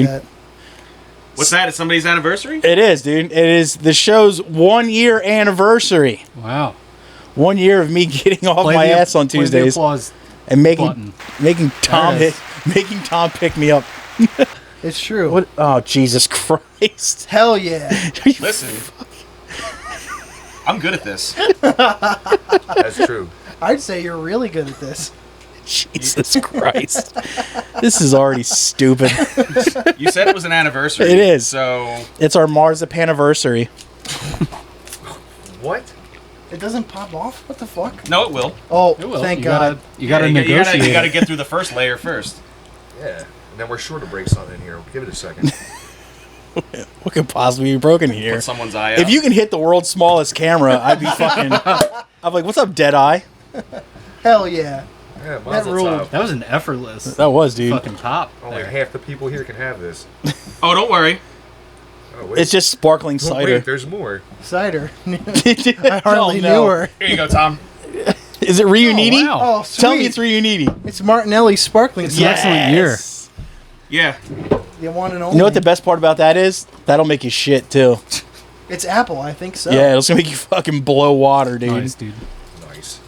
that. What's that? It's somebody's anniversary? It is, dude. It is the show's 1 year anniversary. Wow. 1 year of me getting off my ass on Tuesdays and making Tom pick me up. It's true. What? Oh, Jesus Christ! Hell yeah! Listen, I'm good at this. That's true. I'd say you're really good at this. Jesus Christ! This is already stupid. You said it was an anniversary. It is. So it's our marzipan anniversary. What? It doesn't pop off? What the fuck? No, it will. Oh, It will. thank God. You gotta negotiate. You gotta get through the first layer first. Yeah. And then we're sure to break something in here. Give it a second. What could possibly be broken here? Put someone's eye out. If you can hit the world's smallest camera, I'd be fucking. I'm like, what's up, Deadeye? Hell yeah. Yeah, That ruled. That was an effortless That was, dude. fucking pop. Only there. half the people here can have this. Oh, don't worry. Oh, wait. It's just sparkling Oh, cider. wait, there's more. Cider. I I hardly knew her. Here you go, Tom. Is it Reuniti? wow. Oh, sweet. Tell me it's Reuniti. It's Martinelli's sparkling It's an excellent year. Yeah. The one and only. You know what the best part about that is? That'll make you shit too. It's Apple, I think so. Yeah, it's gonna make you fucking blow water, dude. Nice, dude. Nice.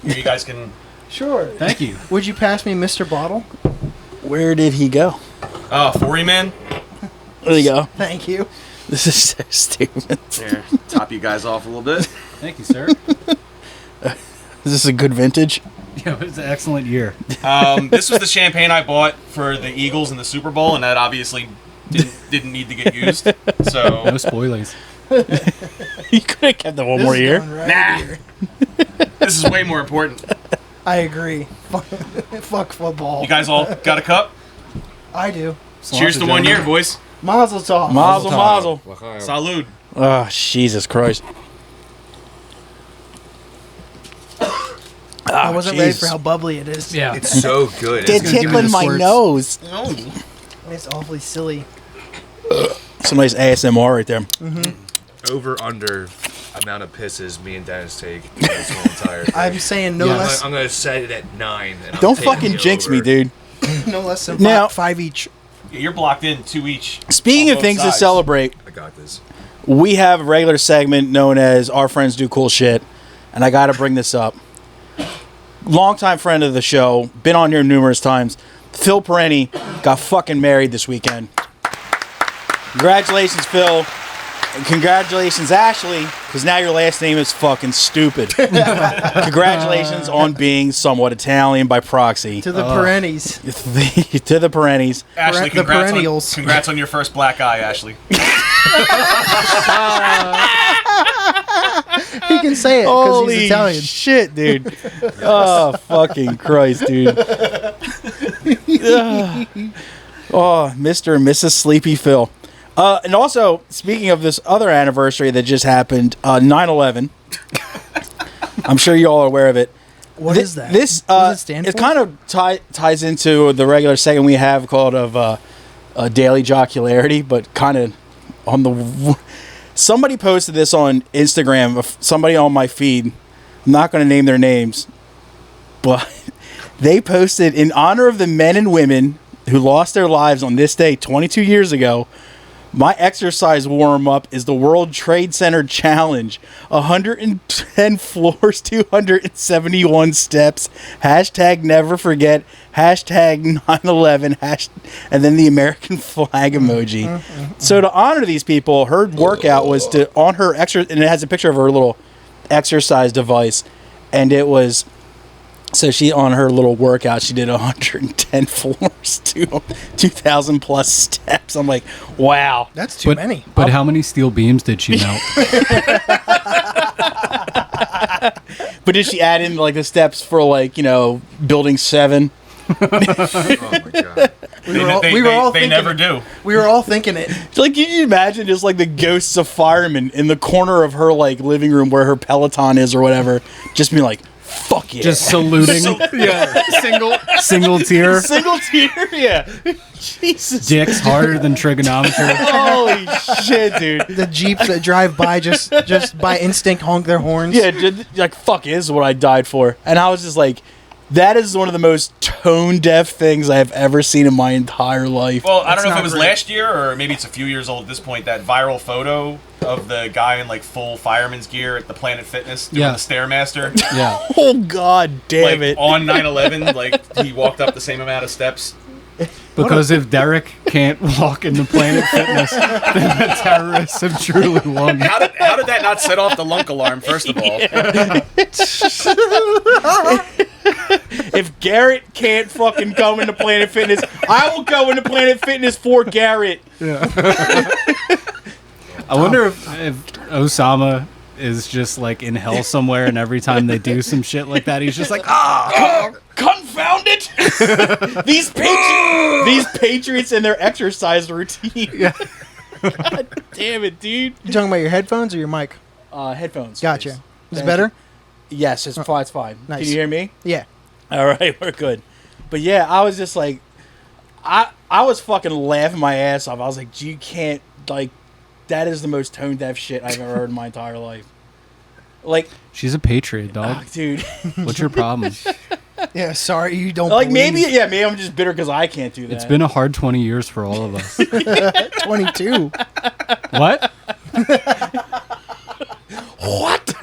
Here you guys can. Sure. Thank you. Would you pass me Mr. Bottle? Where did he go? Oh, 40 man. There you go. Thank you. This is so stupid. Here, top you guys off a little bit. Thank you, sir. Is this a good vintage? Yeah, it was an excellent year. This was the champagne I bought for the Eagles in the Super Bowl, and that obviously didn't need to get used. No So spoilers. You could have kept that one This more is year. going right Nah. here. this is way more important. I agree. Fuck football. You guys all got a cup? I do. Cheers to 1 year, boys. Mazel tov. Mazel, mazel. L'chaim. Salud. Oh, Jesus Christ. I wasn't ready Jesus. for how bubbly it is. Yeah. It's so good. They're It's gonna give me tickling the my squirts. nose. It's awfully silly. Somebody's ASMR right there. over under amount of pisses me and Dennis take this whole entire thing. I'm saying no Yes. less I'm gonna set it at 9. And I'm Don't taking fucking the jinx me, over. dude. no less than Now- five each. Yeah, you're blocked in 2 each. Speaking on of both things to sides. celebrate, I got this. we have a regular segment known as Our Friends Do Cool Shit, and I got to bring this up. Longtime friend of the show, been on here numerous times. Phil Perenni got fucking married this weekend. Congratulations, Phil. And congratulations, Ashley, because now your last name is fucking stupid. Congratulations on being somewhat Italian by proxy. To the perennies. To the Perennis. Ashley, The congrats perennials. congrats on your first black eye, Ashley. He can say it because Holy he's Italian. shit, dude. Oh, fucking Christ, dude. Oh, Mr. and Mrs. Sleepy Phil. And also, speaking of this other anniversary that just happened, 9/11. I'm sure you all are aware of it. What is that? This What does it stand it for? kind of ties into the regular segment we have called of daily jocularity, but kind of on the. Somebody posted this on Instagram. Somebody on my feed. I'm not going to name their names, but they posted in honor of the men and women who lost their lives on this day 22 years ago. My exercise warm-up is the World Trade Center Challenge. 110 floors, 271 steps. Hashtag never forget. Hashtag 9/11. And then the American flag emoji. So to honor these people, her workout was to on her and it has a picture of her little exercise device, and it was. So she, on her little workout, she did 110 floors, 2,000 plus steps. I'm like, wow. That's too many. But how many steel beams did she melt? But did she add in like the steps for building 7? Oh my god. We were all They thinking never it. do. We were all thinking it. Like, can you imagine just like the ghosts of firemen in the corner of her like living room where her Peloton is or whatever, just being like, fuck yeah. Just saluting. Yeah. Single tier. single tier, yeah. Jesus. Dicks harder than trigonometry. Holy shit, dude. The Jeeps that drive by just by instinct honk their horns. Yeah, like, fuck it, this is what I died for. And I was just like, That is one of the most tone-deaf things I have ever seen in my entire life. Well, I don't know if not it was great. last year or maybe it's a few years old at this point. That viral photo of the guy in like full fireman's gear at the Planet Fitness doing Yeah. the Stairmaster. Yeah. Oh, God damn Like it. on 9/11, like he walked up the same amount of steps. Because if Derek can't walk into Planet Fitness, then the terrorists have truly won. How did that not set off the lunk alarm? First of all, If Garrett can't fucking go into Planet Fitness, I will go into Planet Fitness for Garrett. I wonder if Osama is just like in hell somewhere, and every time they do some shit like that, he's just like, Confound it! these Patriots and their exercise routine. Yeah. God damn it, dude. You talking about your headphones or your mic? Headphones. Gotcha. please. Is it Thank better? you. Yes, it's fine. It's fine. Nice. Can you hear me? Yeah. All right, we're good. But yeah, I was just like, I was fucking laughing my ass off. I was like, you can't, like, that is the most tone-deaf shit I've ever heard in my entire life. Like, she's a patriot, dog. dude. What's your problem? Yeah, sorry, you don't Like, maybe believe. I'm just bitter because I can't do that. It's been a hard 20 years for all of us. 22. What? What?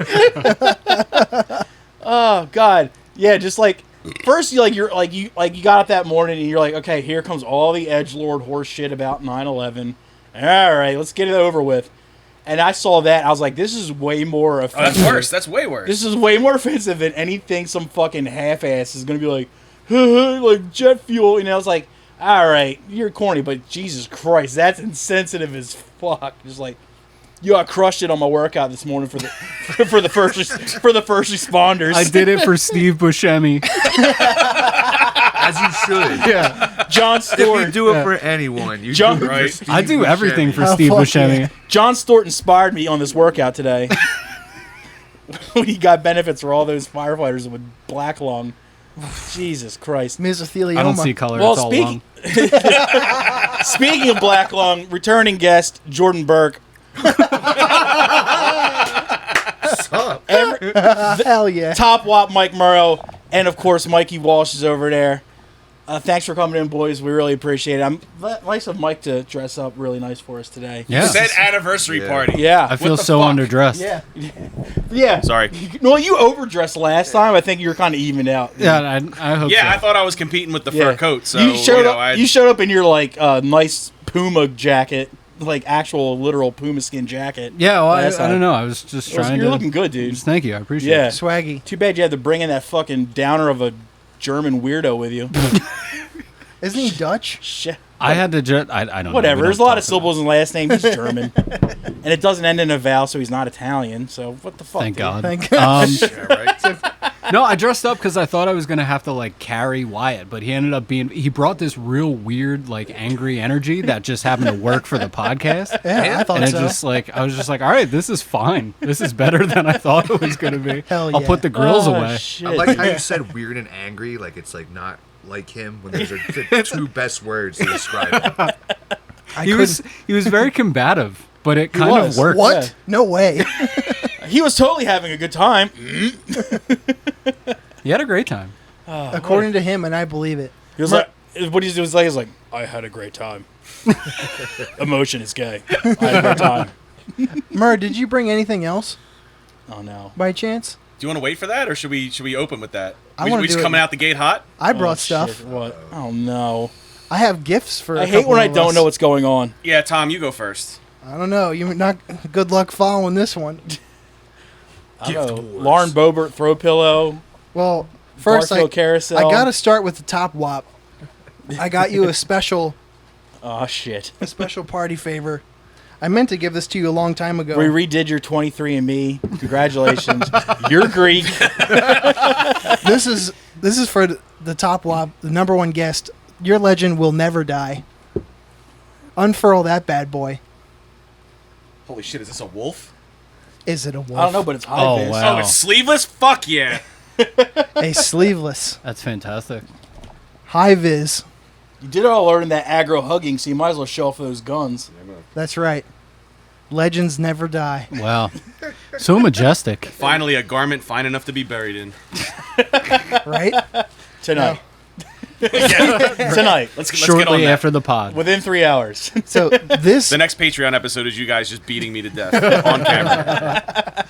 Oh God, yeah. Just like first, you got up that morning and you're like, okay, here comes all the edgelord horse shit about 9/11. All right, let's get it over with. And I saw that, I was like, this is way more oh, offensive. that's worse. That's way worse. This is way more offensive than anything some fucking half-ass is gonna be like, like jet fuel. And I was like, all right, you're corny, but Jesus Christ, that's insensitive as fuck. Just like, yo, I crushed it on my workout this morning for the for the first responders. I did it for Steve Buscemi. As you should. Yeah. John If you Stewart. do it for anyone, you John- do it for Right. Steve I do Buscemi. everything for Oh, Steve fuck Buscemi. yeah. John Stewart inspired me on this workout today. He got benefits for all those firefighters with black lung. Jesus Christ. Mesothelioma. I don't see color. Well, it's all speaking- lung. Speaking of black lung, returning guest Jordan Berk. Hell yeah. Top Wop Mike Murrow, and of course Mikey Walsh is over there. Thanks for coming in, boys. We really appreciate it. I'm nice of Mike to dress up really nice for us today. Yeah. Said anniversary Yeah. party. Yeah. I feel the so fuck? underdressed. Yeah. Yeah. Sorry. Well, you overdressed last time. I think you were kind of evened out. Yeah, I hope Yeah, so. I thought I was competing with the Yeah. fur coat. So you showed know, up. You showed up in your like nice Puma jacket, like actual literal Puma skin jacket. Yeah, well, I last time. don't know. I was just trying You're to... looking good, dude. Just thank you. I appreciate Yeah. it. Swaggy. Too bad you had to bring in that fucking downer of a German weirdo with you. Isn't he Dutch? Shit. I had to just... I don't know. Whatever. We There's a don't lot talk of syllables in the last name. He's German, and it doesn't end in a vowel, so he's not Italian. So what the fuck? Thank dude? God. Thank God. Yeah, right? No, I dressed up because I thought I was going to have to, like, carry Wyatt, but he ended up being... He brought this real weird, like, angry energy that just happened to work for the podcast. Yeah, I thought And it so. just, like, I was just like, all right, this is fine. This is better than I thought it was going to be. Hell I'll yeah. put the grills Oh, away. shit. I like how you said weird and angry, like it's like not like him when those are the two best words to describe him. He was very combative, but it kind was. of worked. What? Yeah. No way. He was totally having a good time. He had a great time. According to him, and I believe it. He was like, what he was like is like, I had a great time. Emotion is gay. I had a great time. Mur, did you bring anything else Oh no. by chance? Do you want to wait for that, or should we open with that? I we wanna we just do it. coming out the gate hot. I brought Oh, stuff. shit. What? Oh no. I have gifts for. I a hate couple when I of don't us. know what's going on. Yeah, Tom, you go first. I don't know. You're not. Good luck following this one. I Gift don't know. wars. Lauren Boebert throw pillow. Well, first Barstool carousel. I gotta start with the top wop. I got you a special Oh shit. party favor. I meant to give this to you a long time ago. We redid your 23andMe. Congratulations. You're Greek. This is for the top wop, the number one guest. Your legend will never die. Unfurl that bad boy. Holy shit, is this a wolf? Is it a wolf? I don't know, but it's high Oh, vis. wow. Oh, it's sleeveless? Fuck yeah. A sleeveless, That's fantastic. high vis. You did all learn that aggro hugging, so you might as well show off those guns. That's right. Legends never die. Wow. So majestic. Finally, a garment fine enough to be buried in. Right? Tonight. Yeah. Tonight. Let's get on Shortly that. after the pod. Within 3 hours. So this The next Patreon episode is you guys just beating me to death on camera.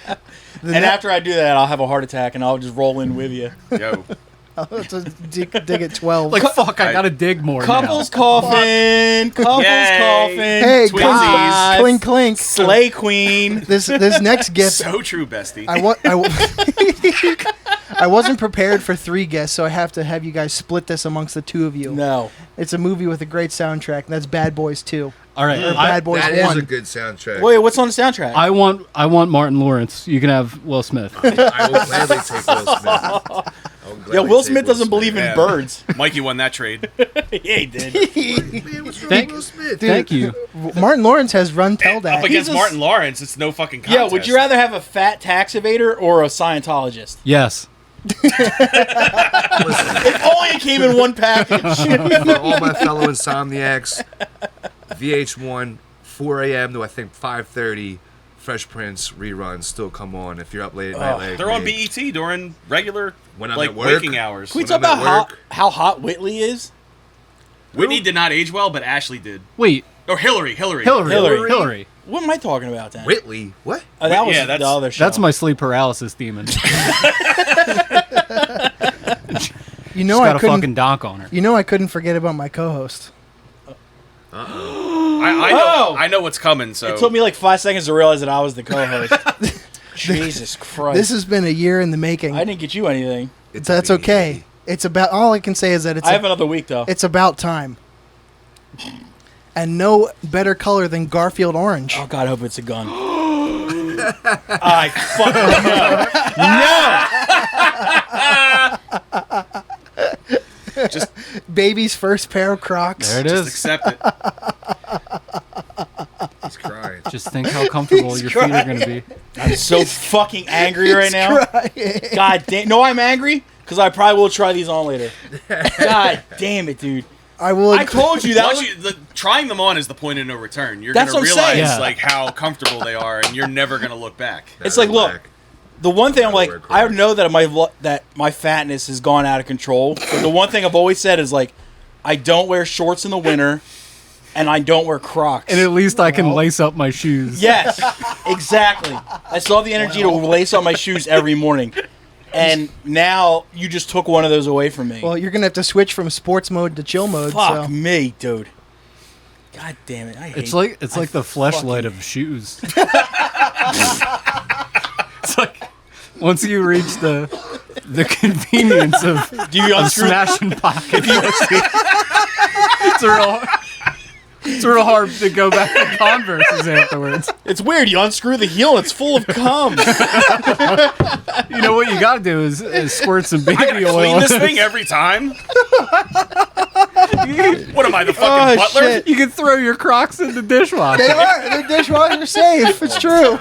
And after I do that, I'll have a heart attack and I'll just roll in with you. Yo. dig at 12. Like, fuck, I gotta dig more Couples now. coffin. Couples Yay. coffin. Hey, Twinsies. clink, clink. Slay queen. This next gift. So true, bestie. I wasn't prepared for 3 guests, so I have to have you guys split this amongst the 2 of you. No. It's a movie with a great soundtrack, and that's Bad Boys 2. All right, Or Bad Boys That 1. is a good soundtrack. Wait, what's on the soundtrack? I want Martin Lawrence. You can have Will Smith. I will gladly take Will Smith. Yeah, Will Smith doesn't believe in Yeah. birds. Mikey won that trade. Yeah, he did. Man, what's wrong Thank- with Will Smith? Dude, Thank you. Martin Lawrence has run tell Up that. against a- Martin Lawrence, it's no fucking contest. Yeah, would you rather have a fat tax evader or a Scientologist? Yes. If only it came in one package. For all my fellow insomniacs, VH1, 4 a.m. to I think 5:30, Fresh Prince reruns still come on if you're up late at night. Like They're on me. BET during regular When I'm like at work. waking hours. Can we When talk I'm at about work. how hot Whitley is? Whitney did not age well, but Ashley did. Wait, Or Hillary. Hillary. What am I talking about then? Whitley? What? Oh, that was Yeah, the that's- other show. That's my sleep paralysis demon. You know She's I got a couldn't. fucking donk on her. You know I couldn't forget about my co-host. I know what's coming, so It took me like 5 seconds to realize that I was the co-host. Jesus Christ. This has been a year in the making. I didn't get you anything. It's That's me. okay. It's about all I can say is that I have another week though. it's about time. And no better color than Garfield orange. Oh God, I hope it's a gun. I fucking no. just Baby's first pair of Crocs. There it just is. accept it. He's crying. Just think how comfortable your feet are going to be. I'm so fucking angry right now. Crying. God damn. No, I'm angry because I probably will try these on later. God damn it, dude. I will. I told you that. Trying them on is the point of no return. You're That's gonna what I'm realize saying. Yeah. like how comfortable they are, and you're never gonna look back. It's like, look, Back. the one thing I'm like, Gotta wear I Crocs. know that my fatness has gone out of control. But the one thing I've always said is like, I don't wear shorts in the winter, and I don't wear Crocs. And at least I can lace up my shoes. Yes, exactly. I still have the energy to lace up my shoes every morning. And now you just took one of those away from me. Well, you're gonna have to switch from sports mode to chill mode. Fuck So me, dude. God damn it. I hate It's like the fleshlight fucking- of shoes. It's like once you reach the convenience of, Do you of unscrew? smashing pockets, it's real hard to go back to Converses afterwards. It's weird. You unscrew the heel and it's full of cum. You know what you got to do is squirt some baby I oil. clean this thing every time. What am I, the fucking Oh, butler? shit. You can throw your Crocs in the dishwasher. they are. They're dishwasher safe. It's true.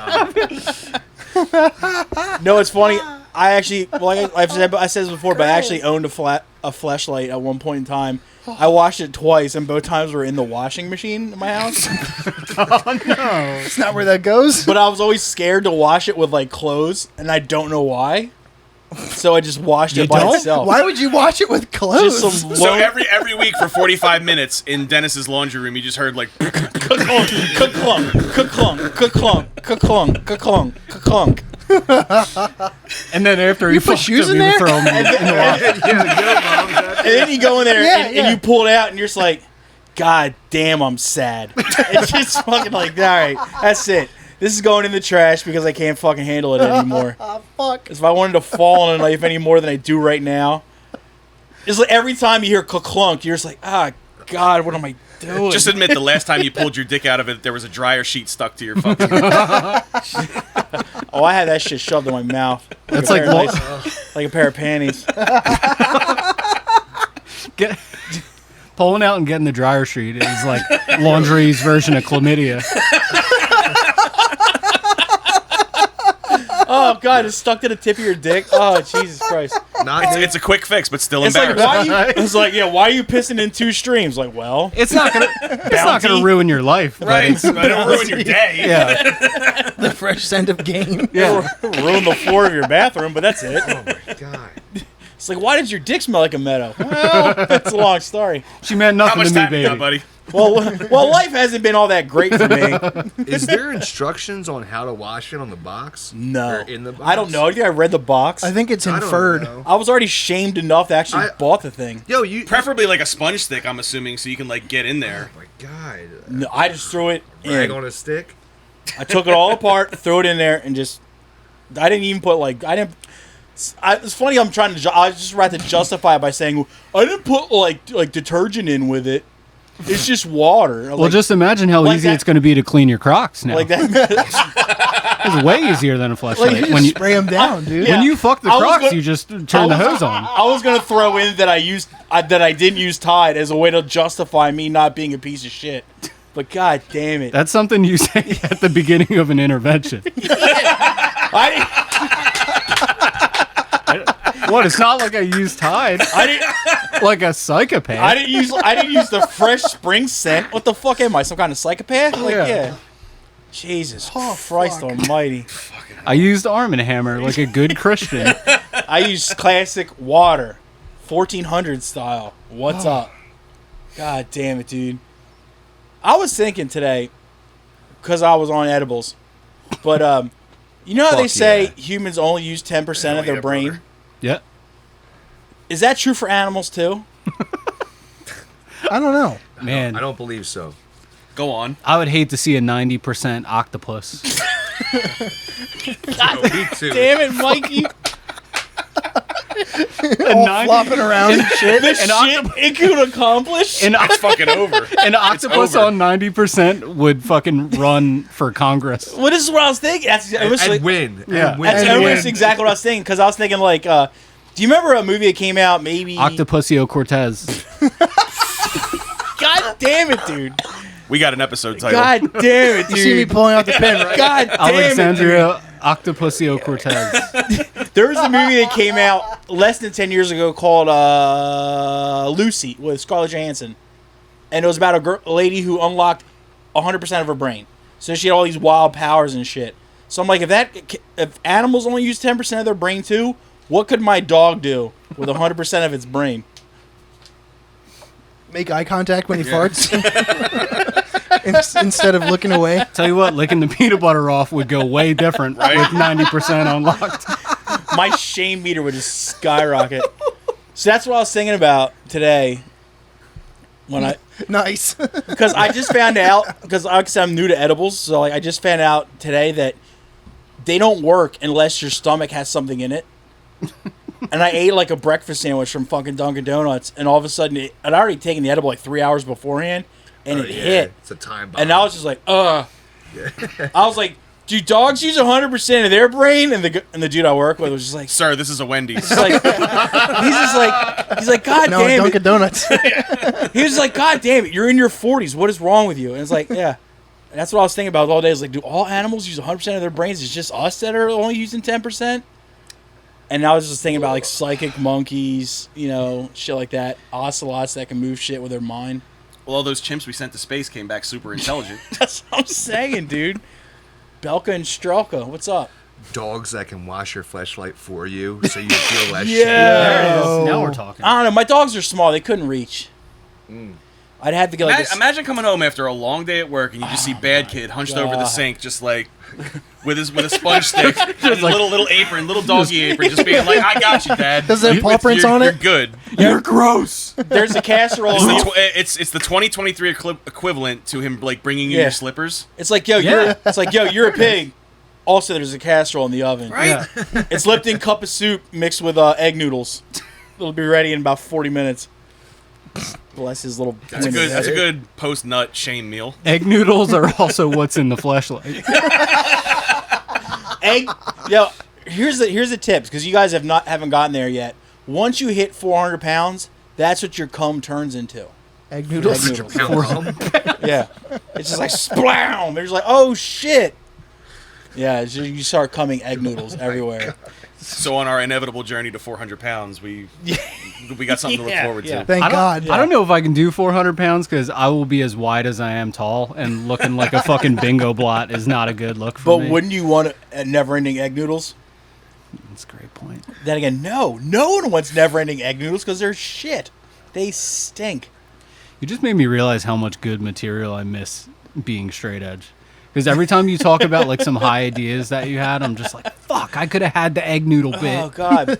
No, it's funny. I actually, well, I said this before, but I actually owned a fleshlight at one point in time. I washed it twice, and both times were in the washing machine in my house. It's not where that goes. But I was always scared to wash it with like clothes, and I don't know why. So I just washed it by Don't? itself. Why would you wash it with clothes? Just some So low- every week for 45 minutes in Dennis's laundry room, you just heard like ka-clunk, ka-clunk, ka-clunk, ka-clunk, ka-clunk, ka-clunk, ka-clunk. And then after you put shoes in there? you throw them in the water. And then you go in there Yeah, and yeah. you pull it out, and you're just like, God damn, I'm sad. It's just fucking like, all right, that's it. This is going in the trash because I can't fucking handle it anymore. Fuck. If I wanted to fall on a knife any more than I do right now, it's like every time you hear ka-clunk, you're just like, ah, God, what am I doing? just admit the last time you pulled your dick out of it, there was a dryer sheet stuck to your fucking. Oh, I had that shit shoved in my mouth. That's a like pair of like a pair of panties. pulling out and getting the dryer sheet is like laundry's version of chlamydia. Oh God, it's stuck to the tip of your dick. Oh Jesus Christ! It's a quick fix, but still It's like embarrassing. why you? It's like yeah, why are you pissing in two streams? Like well, It's not gonna ruin your life, but Right, it's- I don't ruin your day. yeah, The fresh scent of game. yeah. ruin the floor of your bathroom, but that's it. Oh my god. It's like, why did your dick smell like a meadow? Well, that's a long story. She meant How nothing much to me, time you got, baby. buddy? Well, life hasn't been all that great for me. Is there instructions on how to wash it on the box? No. Or in the box? I don't know. I think I read the box. I think it's I don't inferred. know. I was already shamed enough to actually bought the thing. Yo, you. Preferably like a sponge stick, I'm assuming, so you can like get in there. Oh my god. No, I just threw it Rag in. on a stick. I took it all apart, threw it in there, and just. I didn't even put it's funny. I'm trying to. I just rather justify it by saying I didn't put like detergent in with it. It's just water. Well, just imagine how like easy that- it's going to be to clean your Crocs now. like that. It's way easier than a flashlight. Like, you when just you spray them down, dude. when you fuck the I was Crocs, gonna- you just turn the hose on. I was gonna throw in that I didn't use Tide as a way to justify me not being a piece of shit. But god damn it, That's something you say at the beginning of an intervention. I What? It's not like I used Tide. didn't. Like a psychopath. I didn't use the fresh spring scent. What the fuck am I? Some kind of psychopath? Like yeah. Jesus Christ Almighty! I used Arm & Hammer like a good Christian. I use classic water, 1400 style. What's up? God damn it, dude! I was thinking today because I was on edibles, but you know how they Fuck say yeah. humans only use 10% of their yeah, brain. brother. Yeah. Is that true for animals too? I don't know. Man, I don't believe so. Go on. I would hate to see a 90% octopus. Me too. Damn it, Mikey! All flopping around and shit. The shit it could accomplish. It's fucking over. An octopus over. on 90% would fucking run for Congress. Well, this is what I was thinking. And win. Yeah. And win. That's And almost win. exactly what I was thinking. Because I was thinking, like, do you remember a movie that came out maybe? Octopussio Cortez. God damn it, dude! We got an episode title. God damn it, You see me dude! pulling out the pen, right? God damn it! Alexandria Octopussio Cortez. There was a movie that came out less than 10 years ago called Lucy with Scarlett Johansson, and it was about a lady who unlocked 100% of her brain. So she had all these wild powers and shit. So I'm like, if animals only use 10% of their brain too, what could my dog do with 100% of its brain? Make eye contact when he farts instead of looking away. Tell you what, licking the peanut butter off would go way different with 90% unlocked. My shame meter would just skyrocket. So that's what I was thinking about today. When Nice. because I just found out, because like I said, I'm new to edibles, so like I just found out today that they don't work unless your stomach has something in it. And I ate like a breakfast sandwich from fucking Dunkin' Donuts, and all of a sudden, I'd already taken the edible like 3 hours beforehand, and it hit. It's a time bomb. And I was just like, I was like, do dogs use 100% of their brain? And the dude I work with was just like, Sir, this is a Wendy's. he's like, he's like, God No, damn Dunkin' it. Donuts. He was like, God damn it, you're in your 40s. What is wrong with you? And it's like, yeah. And that's what I was thinking about all day. Is like, do all animals use 100% of their brains? It's just us that are only using 10%? And I was just thinking about like psychic monkeys, you know, shit like that. Ocelots that can move shit with their mind. Well, all those chimps we sent to space came back super intelligent. That's what I'm saying, dude. Belka and Strelka, what's up? Dogs that can wash your fleshlight for you, so you feel less Yeah. shame. There it is. Oh. Now we're talking. I don't know. My dogs are small. They couldn't reach. I'd have to get like Imagine coming home after a long day at work and you just see Bad Kid hunched over the God. sink, just like with a sponge stick, and a little apron, little doggy apron, just being like, "I got you, Dad." Does it have paw prints on You're it? good. You're gross. There's a casserole. It's the 2023 equivalent to him like bringing you Yeah. your slippers. It's like, yo, you're a pig. Also, there's a casserole in the oven. Right. It's Lipton cup of soup mixed with egg noodles. It'll be ready in about 40 minutes. Bless his little. That's a good post nut shame meal. Egg noodles are also what's in the fleshlight. Egg. Yo, here's the tips because you guys haven't gotten there yet. Once you hit 400 pounds, that's what your cum turns into. Egg noodles. Egg noodles. Yeah, it's just like splown. They're just like, oh shit. Yeah, you start coming egg noodles everywhere. So on our inevitable journey to 400 pounds, we got something to look forward to. Thank God. I don't know if I can do 400 pounds because I will be as wide as I am tall, and looking like a fucking bingo blot is not a good look for But me. wouldn't you want never-ending egg noodles? That's a great point. Then again, no one wants never-ending egg noodles because they're shit. They stink. You just made me realize how much good material I miss being straight edge. Because every time you talk about like some high ideas that you had, I'm just like, fuck, I could have had the egg noodle bit. Oh God.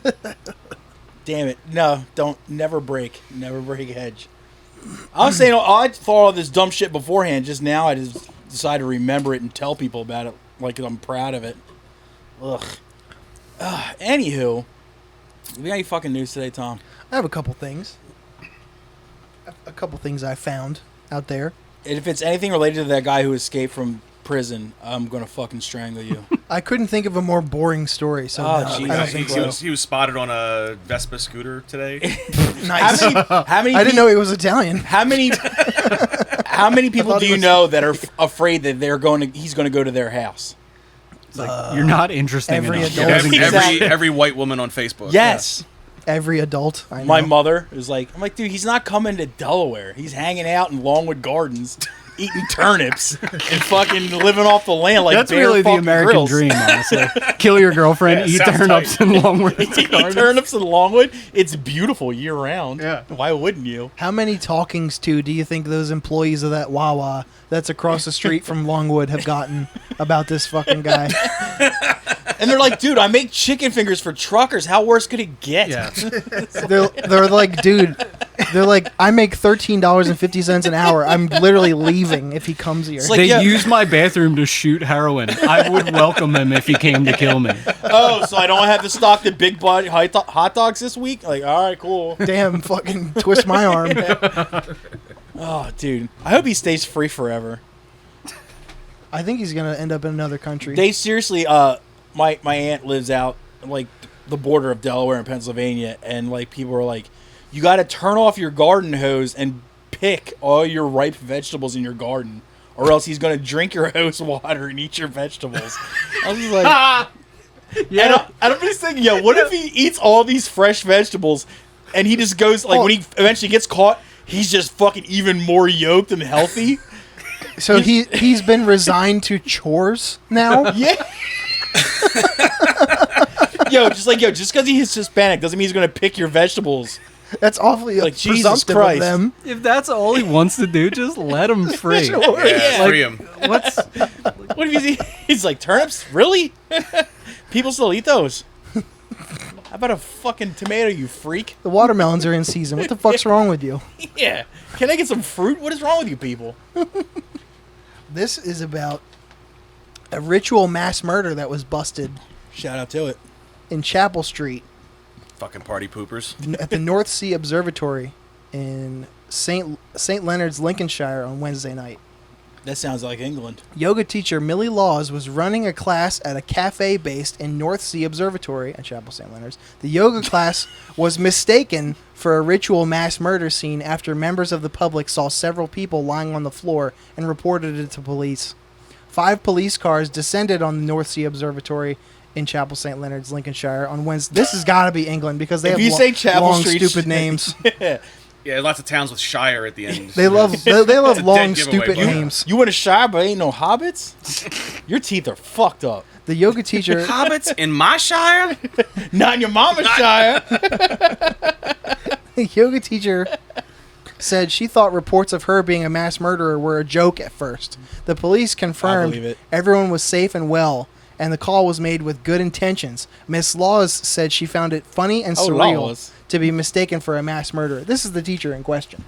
Damn it. No, never break edge. I was saying, I thought all this dumb shit beforehand. Just now I just decided to remember it and tell people about it like I'm proud of it. Ugh. Anywho, we got any fucking news today, Tom? I have a couple things. A couple things I found out there. And if it's anything related to that guy who escaped from prison, I'm gonna fucking strangle you. I couldn't think of a more boring story, so Oh, no, Jesus. I don't think so. He was spotted on a Vespa scooter today. Nice. How many I didn't know he was Italian. How many people do you know that are afraid that he's going to go to their house? It's like, you're not interesting every enough. adult. Doesn't get Exactly. Every white woman on Facebook. Yes. Every adult I know. My mother is like, I'm like, dude, he's not coming to Delaware. He's hanging out in Longwood Gardens, eating turnips and fucking living off the land like That's Bear really the fucking American Grylls. dream, honestly. Kill your girlfriend, eat sounds turnips tight. and Longwood Eat Gardens. turnips in Longwood. It's beautiful year round. Yeah. Why wouldn't you? How many talkings to do you think those employees of that Wawa that's across the street from Longwood have gotten about this fucking guy? And they're like, dude, I make chicken fingers for truckers. How worse could it get? Yeah. They're like, dude, they're like, I make $13.50 an hour. I'm literally leaving if he comes here. It's like, They yeah. use my bathroom to shoot heroin. I would welcome him if he came to kill me. Oh, so I don't have to stock the big body hot dogs this week? Like, all right, cool. Damn, fucking twist my arm. Oh, dude. I hope he stays free forever. I think he's gonna end up in another country. They seriously, my aunt lives out like the border of Delaware and Pennsylvania, and like people are like, you got to turn off your garden hose and pick all your ripe vegetables in your garden, or else he's gonna drink your hose water and eat your vegetables. I was just like, yeah. And I'm just thinking, yo, what if he eats all these fresh vegetables and he just goes like when he eventually gets caught, he's just fucking even more yoked and healthy. So he's been resigned to chores now. Yeah. just because he's Hispanic doesn't mean he's gonna pick your vegetables. That's awfully Like, Jesus presumptive Christ. of them. If that's all he wants to do, just let him free. Yeah, free him. What's What if he's like, turnips? Really? People still eat those. How about a fucking tomato, you freak? The watermelons are in season. What the fuck's wrong with you? Yeah. Can I get some fruit? What is wrong with you people? This is about a ritual mass murder that was busted Shout out to it. in Chapel Street Fucking party poopers. at the North Sea Observatory in St. Leonard's, Lincolnshire on Wednesday night. That sounds like England. Yoga teacher Millie Laws was running a class at a cafe based in North Sea Observatory at Chapel St. Leonard's. The yoga class was mistaken for a ritual mass murder scene after members of the public saw several people lying on the floor and reported it to police. 5 police cars descended on the North Sea Observatory in Chapel St. Leonard's, Lincolnshire on Wednesday. This has got to be England because they If have you say Chapel long, Street, stupid names. Yeah, lots of towns with Shire at the end. They love It's a long, dead giveaway, stupid but- names. You in a Shire but ain't no hobbits? Your teeth are fucked up. The yoga teacher... Hobbits in my Shire? Not in your mama's Shire. The yoga teacher said she thought reports of her being a mass murderer were a joke at first. The police I confirmed believe it. everyone was safe and well, and the call was made with good intentions. Miss Laws said she found it funny and Oh, surreal Laws. to be mistaken for a mass murderer. This is the teacher in question.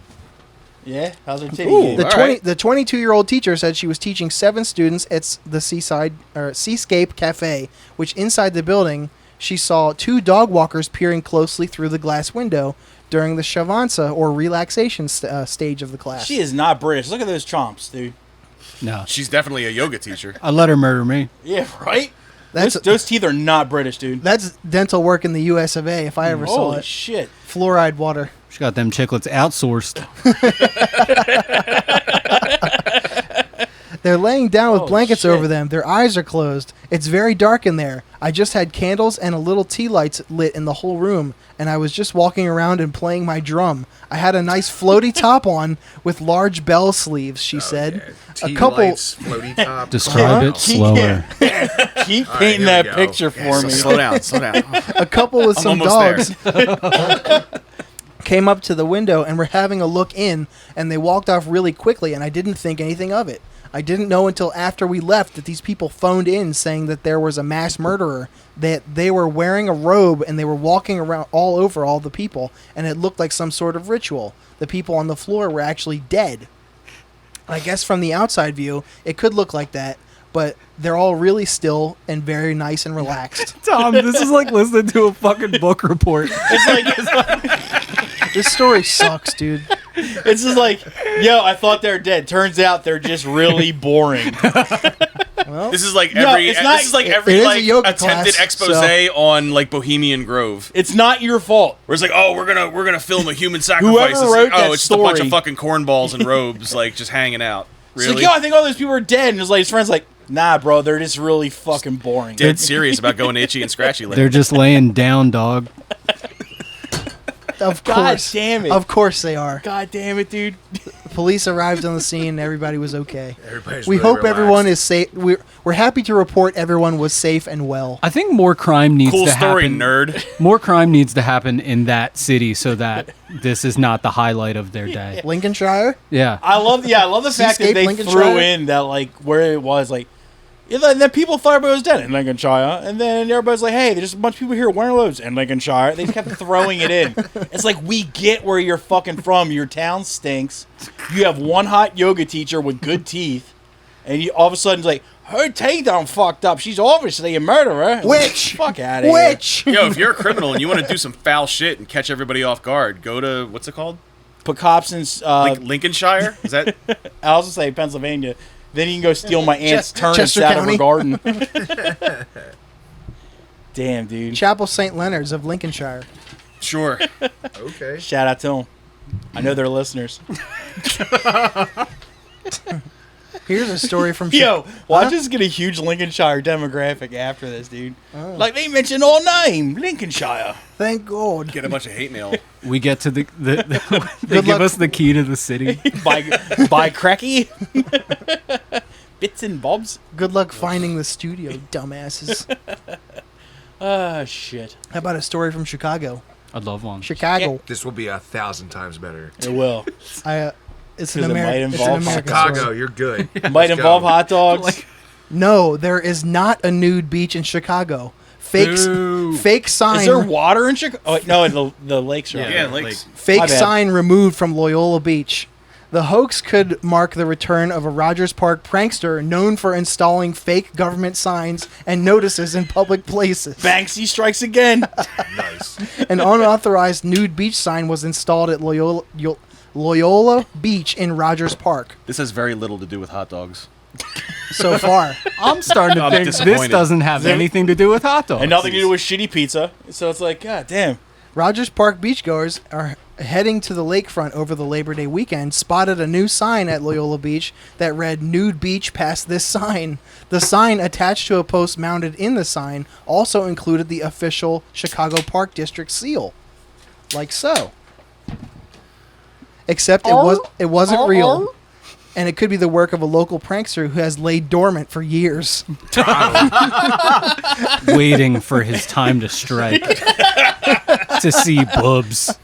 Yeah? How's her titty Ooh. game? The All 20 right. the 22-year-old teacher said she was teaching 7 students at the Seascape Cafe, which inside the building she saw 2 dog walkers peering closely through the glass window during the shavansa or relaxation stage of the class. She is not British. Look at those chomps, dude. no? She's definitely a yoga teacher. I let her murder me. Yeah, right? That's Those teeth are not British, dude. that's dental work in the US of A if I ever saw Holy it. shit. Fluoride water. She got them chiclets outsourced. They're laying down with Oh, blankets shit. over them. Their eyes are closed. It's very dark in there. I just had candles and a little tea lights lit in the whole room, and I was just walking around and playing my drum. I had a nice floaty top on with large bell sleeves, she said. Tea A couple... lights, floaty top. Describe it slower. Keep All right, painting here that we go. picture for me. Slow down, slow down. A couple with I'm some almost dogs came up to the window and were having a look in, and they walked off really quickly, and I didn't think anything of it. I didn't know until after we left that these people phoned in saying that there was a mass murderer, that they were wearing a robe and they were walking around all over all the people, and it looked like some sort of ritual. The people on the floor were actually dead. I guess from the outside view, it could look like that, but they're all really still and very nice and relaxed. Tom, this is like listening to a fucking book report. This story sucks, dude. It's just like, yo, I thought they're dead. Turns out they're just really boring. Well, This is like No, every. it's not- This is like it every is a like yoga attempted class, expose on like Bohemian Grove. It's not your fault. Where it's like, oh, we're gonna film a human sacrifice. Whoever wrote that it's just a bunch of story- fucking cornballs and robes, like just hanging out. It's Really? like, yo, I think all those people are dead. And his friend's like, nah, bro, they're just really fucking boring. Dead serious about going itchy and scratchy. They're Later. just laying down, dog. of God course. damn it. Of course they are. God damn it, dude. Police arrived on the scene and everybody was okay. Everybody's We really hope everyone relaxed. is safe. We're happy to report everyone was safe and well. I think more crime needs Cool to story, happen. nerd. More crime needs to happen in that city so that this is not the highlight of their day. Lincolnshire? Yeah. I love the fact that Seascape, they Lincolnshire? threw in that, like, where it was, like, and then people thought everybody was dead in Lincolnshire, and then everybody's like, hey, there's a bunch of people here wearing robes in Lincolnshire. They just kept throwing it in. It's like, we get where you're fucking from. Your town stinks. You have one hot yoga teacher with good teeth, and you all of a sudden it's like, her teeth done fucked up. She's obviously a murderer. Witch! Fuck out of here. Witch! Yo, if you're a criminal and you want to do some foul shit and catch everybody off guard, go to what's it called? Put cops in, Like Lincolnshire? Is that? I was gonna say Pennsylvania. Then you can go steal my aunt's turnips Chester out of her County. garden. Damn, dude. Chapel St. Leonard's of Lincolnshire. Sure. Okay. Shout out to them. I know they're listeners. Here's a story from Yo, watch us get a huge Lincolnshire demographic after this, dude. Like, they mention our name, Lincolnshire. Thank God. Get a bunch of hate mail. We get to they Good give luck. us the key to the city. by Cracky. Bits and bobs. Good luck finding the studio, dumbasses. Ah, shit. How about a story from Chicago? I'd love one. Chicago. This will be 1,000 times better. It will. It's an 'Cause it might American. It's an involve American Chicago, story. you're good. Might Let's involve go. hot dogs. No, there is not a nude beach in Chicago. Boo. Fake sign. Is there water in Chicago? Oh, wait, no, the lakes are. Yeah, out. lakes. Fake My bad. sign removed from Loyola Beach. The hoax could mark the return of a Rogers Park prankster known for installing fake government signs and notices in public places. Banksy strikes again. Nice. An unauthorized nude beach sign was installed at Loyola Beach in Rogers Park. This has very little to do with hot dogs. So far, I'm starting to I'm think this disappointed. doesn't have anything to do with hot dogs. And nothing to do with shitty pizza. So it's like, god damn. Rogers Park beachgoers are heading to the lakefront over the Labor Day weekend spotted a new sign at Loyola Beach that read "Nude Beach past this sign." The sign attached to a post mounted in the sign also included the official Chicago Park District seal, like so. Except it wasn't real, and it could be the work of a local prankster who has laid dormant for years. Waiting for his time to strike. To see boobs.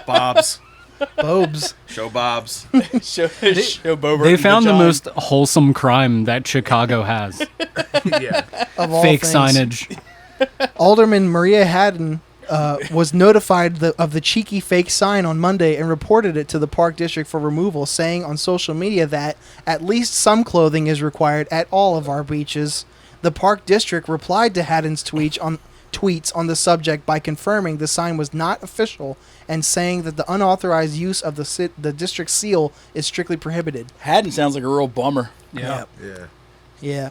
Bobs. Bobes. Show Bobs. Show Bober. They found the most wholesome crime that Chicago has. Yeah. Of all Fake things. signage. Alderman Maria Haddon was notified of the cheeky fake sign on Monday and reported it to the Park District for removal, saying on social media that at least some clothing is required at all of our beaches. The Park District replied to Haddon's tweets on the subject by confirming the sign was not official and saying that the unauthorized use of the district seal is strictly prohibited. Haddon sounds like a real bummer. Yeah. Yeah.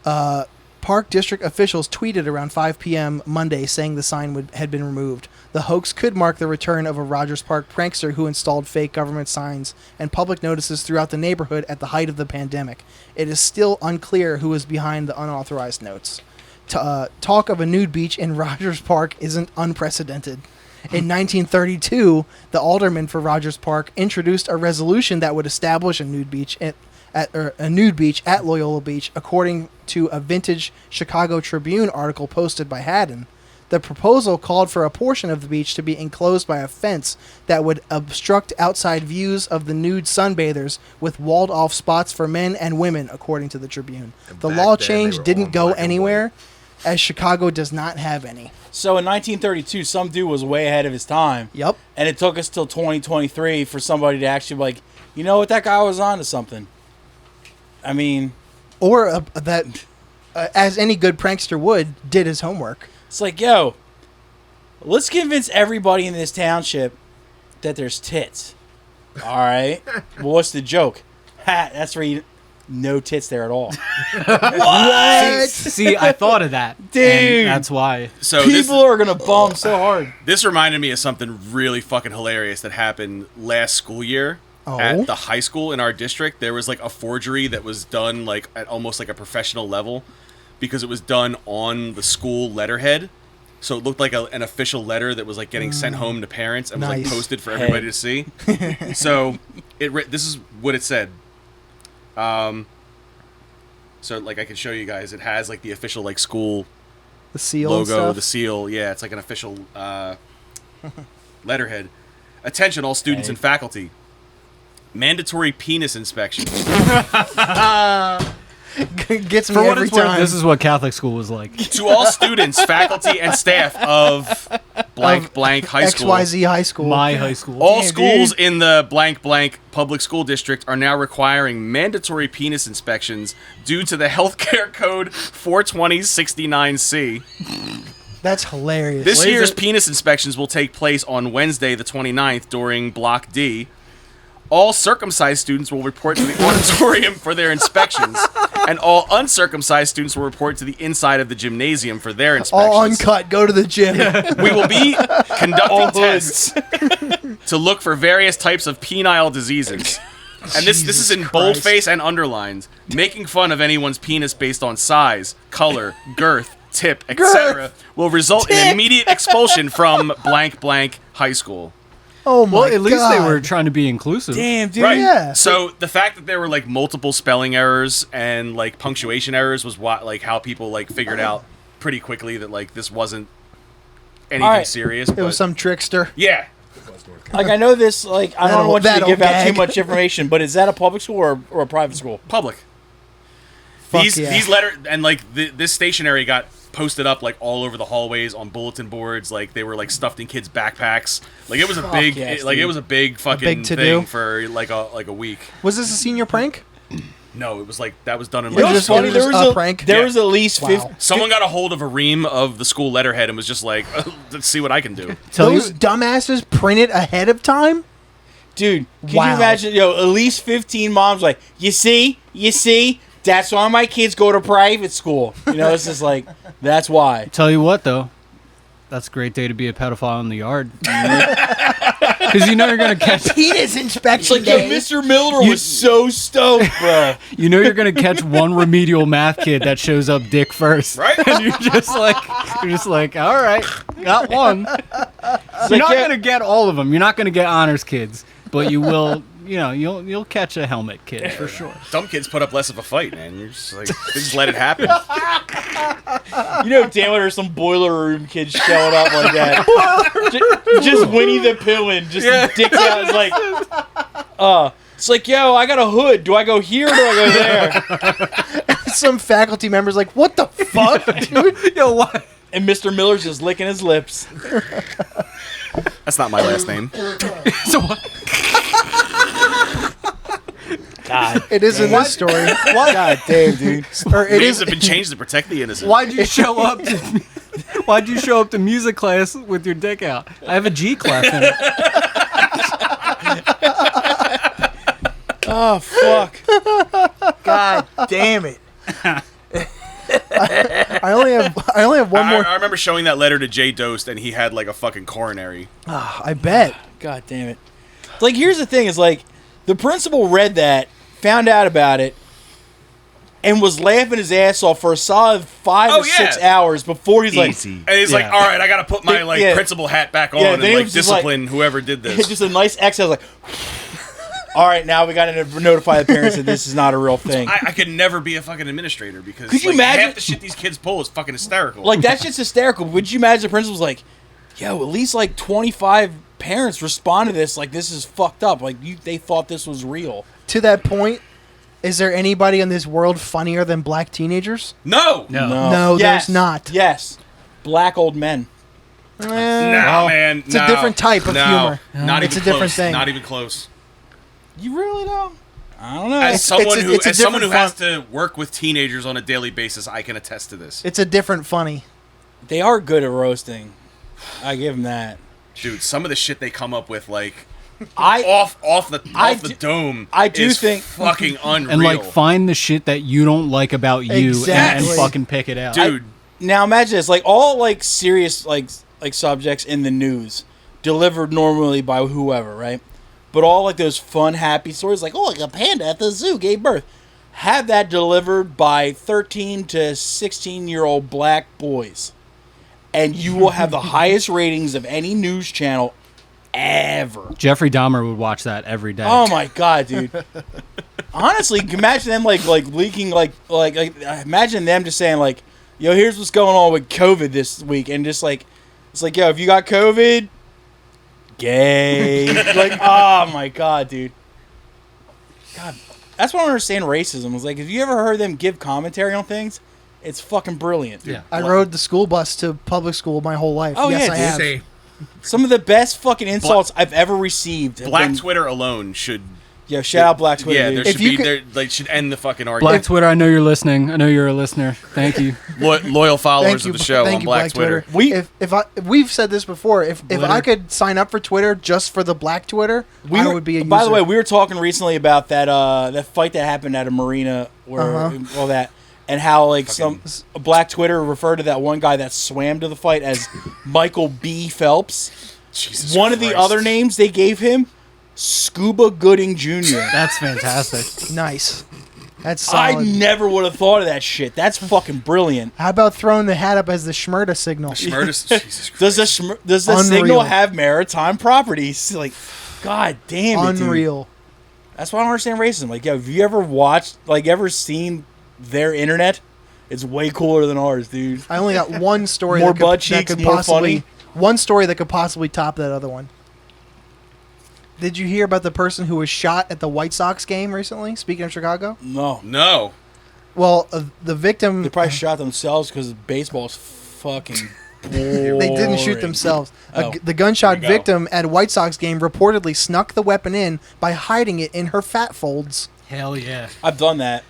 Yeah. Park District officials tweeted around 5 p.m. Monday saying the sign had been removed. The hoax could mark the return of a Rogers Park prankster who installed fake government signs and public notices throughout the neighborhood at the height of the pandemic. It is still unclear who is behind the unauthorized notes. Talk of a nude beach in Rogers Park isn't unprecedented. In 1932, the alderman for Rogers Park introduced a resolution that would establish a nude beach at Loyola Beach, according to a vintage Chicago Tribune article posted by Haddon. The proposal called for a portion of the beach to be enclosed by a fence that would obstruct outside views of the nude sunbathers with walled-off spots for men and women, according to the Tribune. The back law then, change they were didn't all go black and anywhere, as Chicago does not have any. So in 1932, some dude was way ahead of his time. Yep. And it took us till 2023 for somebody to actually be like, you know what, that guy was on to something. I mean... Or as any good prankster would, did his homework. It's like, yo, let's convince everybody in this township that there's tits. All right? Well, what's the joke? Ha, that's where you... No tits there at all. What? See, I thought of that. Dude. And that's why. So People are going to bum so hard. this reminded me of something really fucking hilarious that happened last school year. Oh? At the high school in our district. There was like a forgery that was done like at almost like a professional level because it was done on the school letterhead. So it looked like an official letter that was like getting sent home to parents and was like Nice. posted for everybody to see. So this is what it said. So like I can show you guys. It has like the official like school The seal and logo, stuff? the seal. Yeah, it's like an official letterhead. Attention, all students and faculty. Mandatory penis inspection. Gets me For what every it's worth, time. this is what Catholic school was like. To all students, faculty, and staff of blank blank high school. XYZ High School. My high school. All schools in the blank blank public school district are now requiring mandatory penis inspections due to the healthcare code 42069C. That's hilarious. This year's penis inspections will take place on Wednesday the 29th during Block D. All circumcised students will report to the auditorium for their inspections, and all uncircumcised students will report to the inside of the gymnasium for their inspections. All uncut. Go to the gym. We will be conducting tests to look for various types of penile diseases. And this is in Jesus boldface and underlined. Making fun of anyone's penis based on size, color, girth, tip, etc. will result in immediate expulsion from blank blank high school. Oh my Well, at least they God. were trying to be inclusive. Damn, dude. Right. Yeah. So the fact that there were like multiple spelling errors and like punctuation errors was what like how people like figured out pretty quickly that like this wasn't anything Alright. serious. It was some trickster. Yeah. Like, I know this, like, I don't want you to That'll give out too gag. much information, but is that a public school or a private school? Public. Fuck these yeah. these letter and like this stationery got posted up like all over the hallways on bulletin boards. Like they were like stuffed in kids' backpacks. Like it was a big yes, like it dude. was a big fucking big to-do. thing for like a week. Was this a senior prank? No, it was like that was done in You know like what's It's funny, It was there just was a prank? There Yeah. was at least Wow. 50. someone got a hold of a ream of the school letterhead and was just like, let's see what I can do. Tell you- Those dumbasses printed ahead of time? Dude, can Wow. you imagine, at least 15 moms like, you see, that's why my kids go to private school. It's just like, that's why. Tell you what, though, that's a great day to be a pedophile in the yard. Because you know you're gonna catch. Penis inspection It's like, day. Mr. Miller was so stoked, bro. You know you're gonna catch one remedial math kid that shows up dick first. Right? And you're just like, all right, got one. You're not gonna get all of them. You're not gonna get honors kids, but you will. You'll catch a helmet kid for sure. Dumb kids put up less of a fight, man. You're just like, they just let it happen. Damn it, there's some boiler room kids showing up like that. just Winnie the Poohing, just dicks out. It's like, yo, I got a hood. Do I go here or do I go there? Some faculty members like, what the fuck, dude? Yo, what? And Mr. Miller's just licking his lips. That's not my last name. So what? God. It is in this story. God damn, dude. Or it Names is. have been changed to protect the innocent. Why'd you show up? Why'd you show up to music class with your dick out? I have a G class in it. Oh, fuck. God damn it. I only have one more. I remember showing that letter to Jay Dost, and he had like a fucking coronary. I bet. God damn it. Like, here's the thing, is like, the principal read that, found out about it, and was laughing his ass off for a solid 5 or 6 hours before he's Easy. And he's like, all right, I got to put my principal hat back on and then he like was just discipline whoever did this. just a nice exhale, like, all right, now we got to notify the parents that this is not a real thing. I could never be a fucking administrator because Could you like, imagine- half the shit these kids pull is fucking hysterical. Like, that's just hysterical. Would you imagine the principal's like, yo, at least like 25 parents respond to this like this is fucked up. Like, they thought this was real. To that point, is there anybody in this world funnier than black teenagers? no, No, there's not. Yes. Black old men. no, man, It's a different type of humor. Not It's even a different close. thing. Not even close. You really don't? I don't know. As someone who it's a someone who different has to work with teenagers on a daily basis, I can attest to this. It's a different funny. They are good at roasting. I give them that. Dude, some of the shit they come up with, like I off the dome, I do is think- fucking unreal. And like find the shit that you don't like about you and Exactly. fucking pick it out. dude. now imagine this, like all like serious like subjects in the news delivered normally by whoever, right? But all like those fun, happy stories, like, oh, like a panda at the zoo gave birth. Have that delivered by 13 to 16-year-old black boys. And you will have the highest ratings of any news channel ever. Jeffrey Dahmer would watch that every day. Oh my god, dude. Honestly, imagine them like leaking like imagine them just saying like, yo, here's what's going on with COVID this week, and just like it's like, yo, if you got COVID, gay. Like, oh my god, dude. God, that's why I don't understand racism. It's like, have you ever heard them give commentary on things? It's fucking brilliant. Yeah. I rode the school bus to public school my whole life. Oh, yes, yeah, I dude. have. Same. Some of the best fucking insults I've ever received. have Black been- Twitter alone should. Yo, shout out Black Twitter. Yeah, dude. there If should you be could- there. Like, should end the fucking Black argument. Twitter, I know you're listening. I know you're a listener. Thank you. Loyal followers Thank you, of the show thank on you, Black Twitter. We've said this before. If I could sign up for Twitter just for the black Twitter, I would be a user. By the way, we were talking recently about that that fight that happened at a marina where all that, and how like some Black Twitter referred to that one guy that swam to the fight as Michael B. Phelps. Jesus One of the Christ. other names they gave him, Scuba Gooding Jr. That's fantastic. Nice. That's I solid. never would have thought of that shit. That's fucking brilliant. How about throwing the hat up as the Schmurda signal? Schmurtis, Jesus Christ. Does the Unreal. signal have maritime properties? Like, god damn it, dude. Unreal. That's why I don't understand racism. Like, yo, have you ever watched, like, ever seen their internet? It's way cooler than ours, dude. I only got one story More that butt could, that cheeks, could more possibly funny. one story that could possibly top that other one. Did you hear about the person who was shot at the White Sox game recently? Speaking of Chicago, No. No. well, the victim They probably shot themselves because baseball's fucking boring. they didn't shoot themselves. Oh. The gunshot There you go. victim at a White Sox game reportedly snuck the weapon in by hiding it in her fat folds. Hell yeah. I've done that.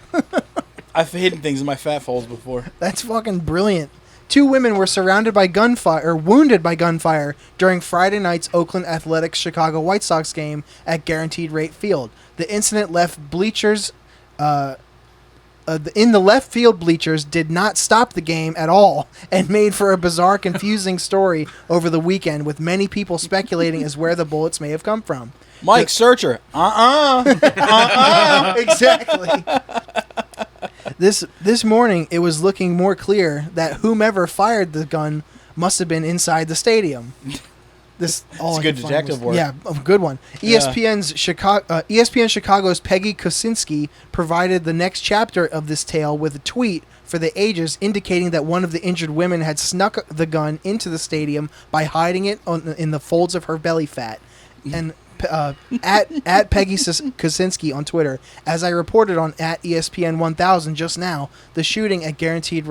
I've hidden things in my fat folds before. That's fucking brilliant. 2 women were surrounded by gunfire or wounded by gunfire during Friday night's Oakland Athletics Chicago White Sox game at Guaranteed Rate Field. The incident left bleachers in the left field bleachers did not stop the game at all and made for a bizarre, confusing story over the weekend, with many people speculating as where the bullets may have come from. Mike, searcher. Exactly. This morning, it was looking more clear that whomever fired the gun must have been inside the stadium. This all It's I good could find detective work. Yeah, a good one. Yeah. ESPN Chicago's Peggy Kusinski provided the next chapter of this tale with a tweet for the Ages indicating that one of the injured women had snuck the gun into the stadium by hiding it in the folds of her belly fat. And at Peggy Kusinski on Twitter, as I reported on at ESPN 1000 just now, the shooting at Guaranteed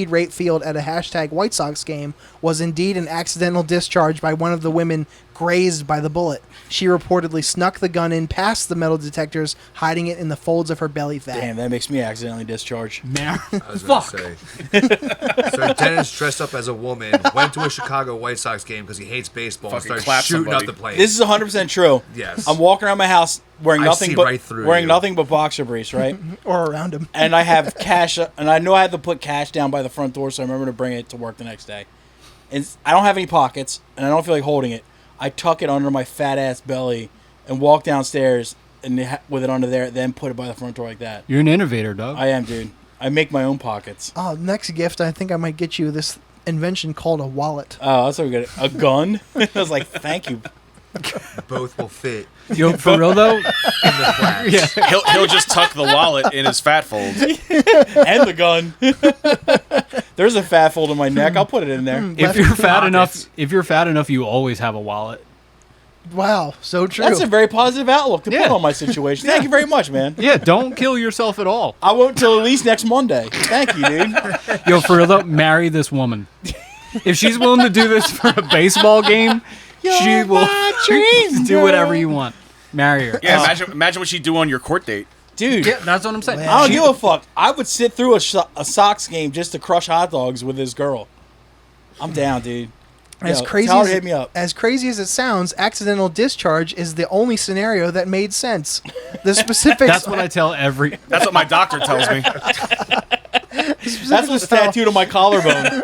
Rate Field at a #White Sox game was indeed an accidental discharge by one of the women grazed by the bullet. She reportedly snuck the gun in past the metal detectors, hiding it in the folds of her belly fat. Damn, that makes me accidentally discharge. I was gonna say. So Dennis dressed up as a woman, went to a Chicago White Sox game because he hates baseball, and Fucking started clap shooting somebody. up the place. This is 100% true. Yes. I'm walking around my house wearing I nothing see but right through wearing you. nothing but boxer briefs, right? Or around him. And I have cash, and I know I had to put cash down by the front door, so I remember to bring it to work the next day. And I don't have any pockets, and I don't feel like holding it. I tuck it under my fat ass belly and walk downstairs and with it under there, then put it by the front door like that. You're an innovator, dog. I am, dude. I make my own pockets. Oh, next gift, I think I might get you this invention called a wallet. Oh, that's what we got. A gun? I was like, thank you. Both will fit Yo, for real though. in the flats. Yeah. He'll just tuck the wallet in his fat fold. And the gun. There's a fat fold in my neck. I'll put it in there. If you're fat Pockets. enough, you always have a wallet. Wow, so true. That's a very positive outlook to Yeah. put on my situation. Thank you very much, man. Yeah, don't kill yourself at all. I won't till at least next Monday. Thank you, dude. Yo, for real though, marry this woman. If she's willing to do this for a baseball game, she will do whatever you want. Marry her. Yeah, imagine what she'd do on your court date. Dude, Yeah, that's what I'm saying. I don't give a fuck. I would sit through a Sox game just to crush hot dogs with this girl. I'm down, dude. As Yo, crazy tell her as to hit me up. As crazy as it sounds, accidental discharge is the only scenario that made sense. The specifics. That's what I tell every. That's what my doctor tells me. That's what's tattooed on my collarbone.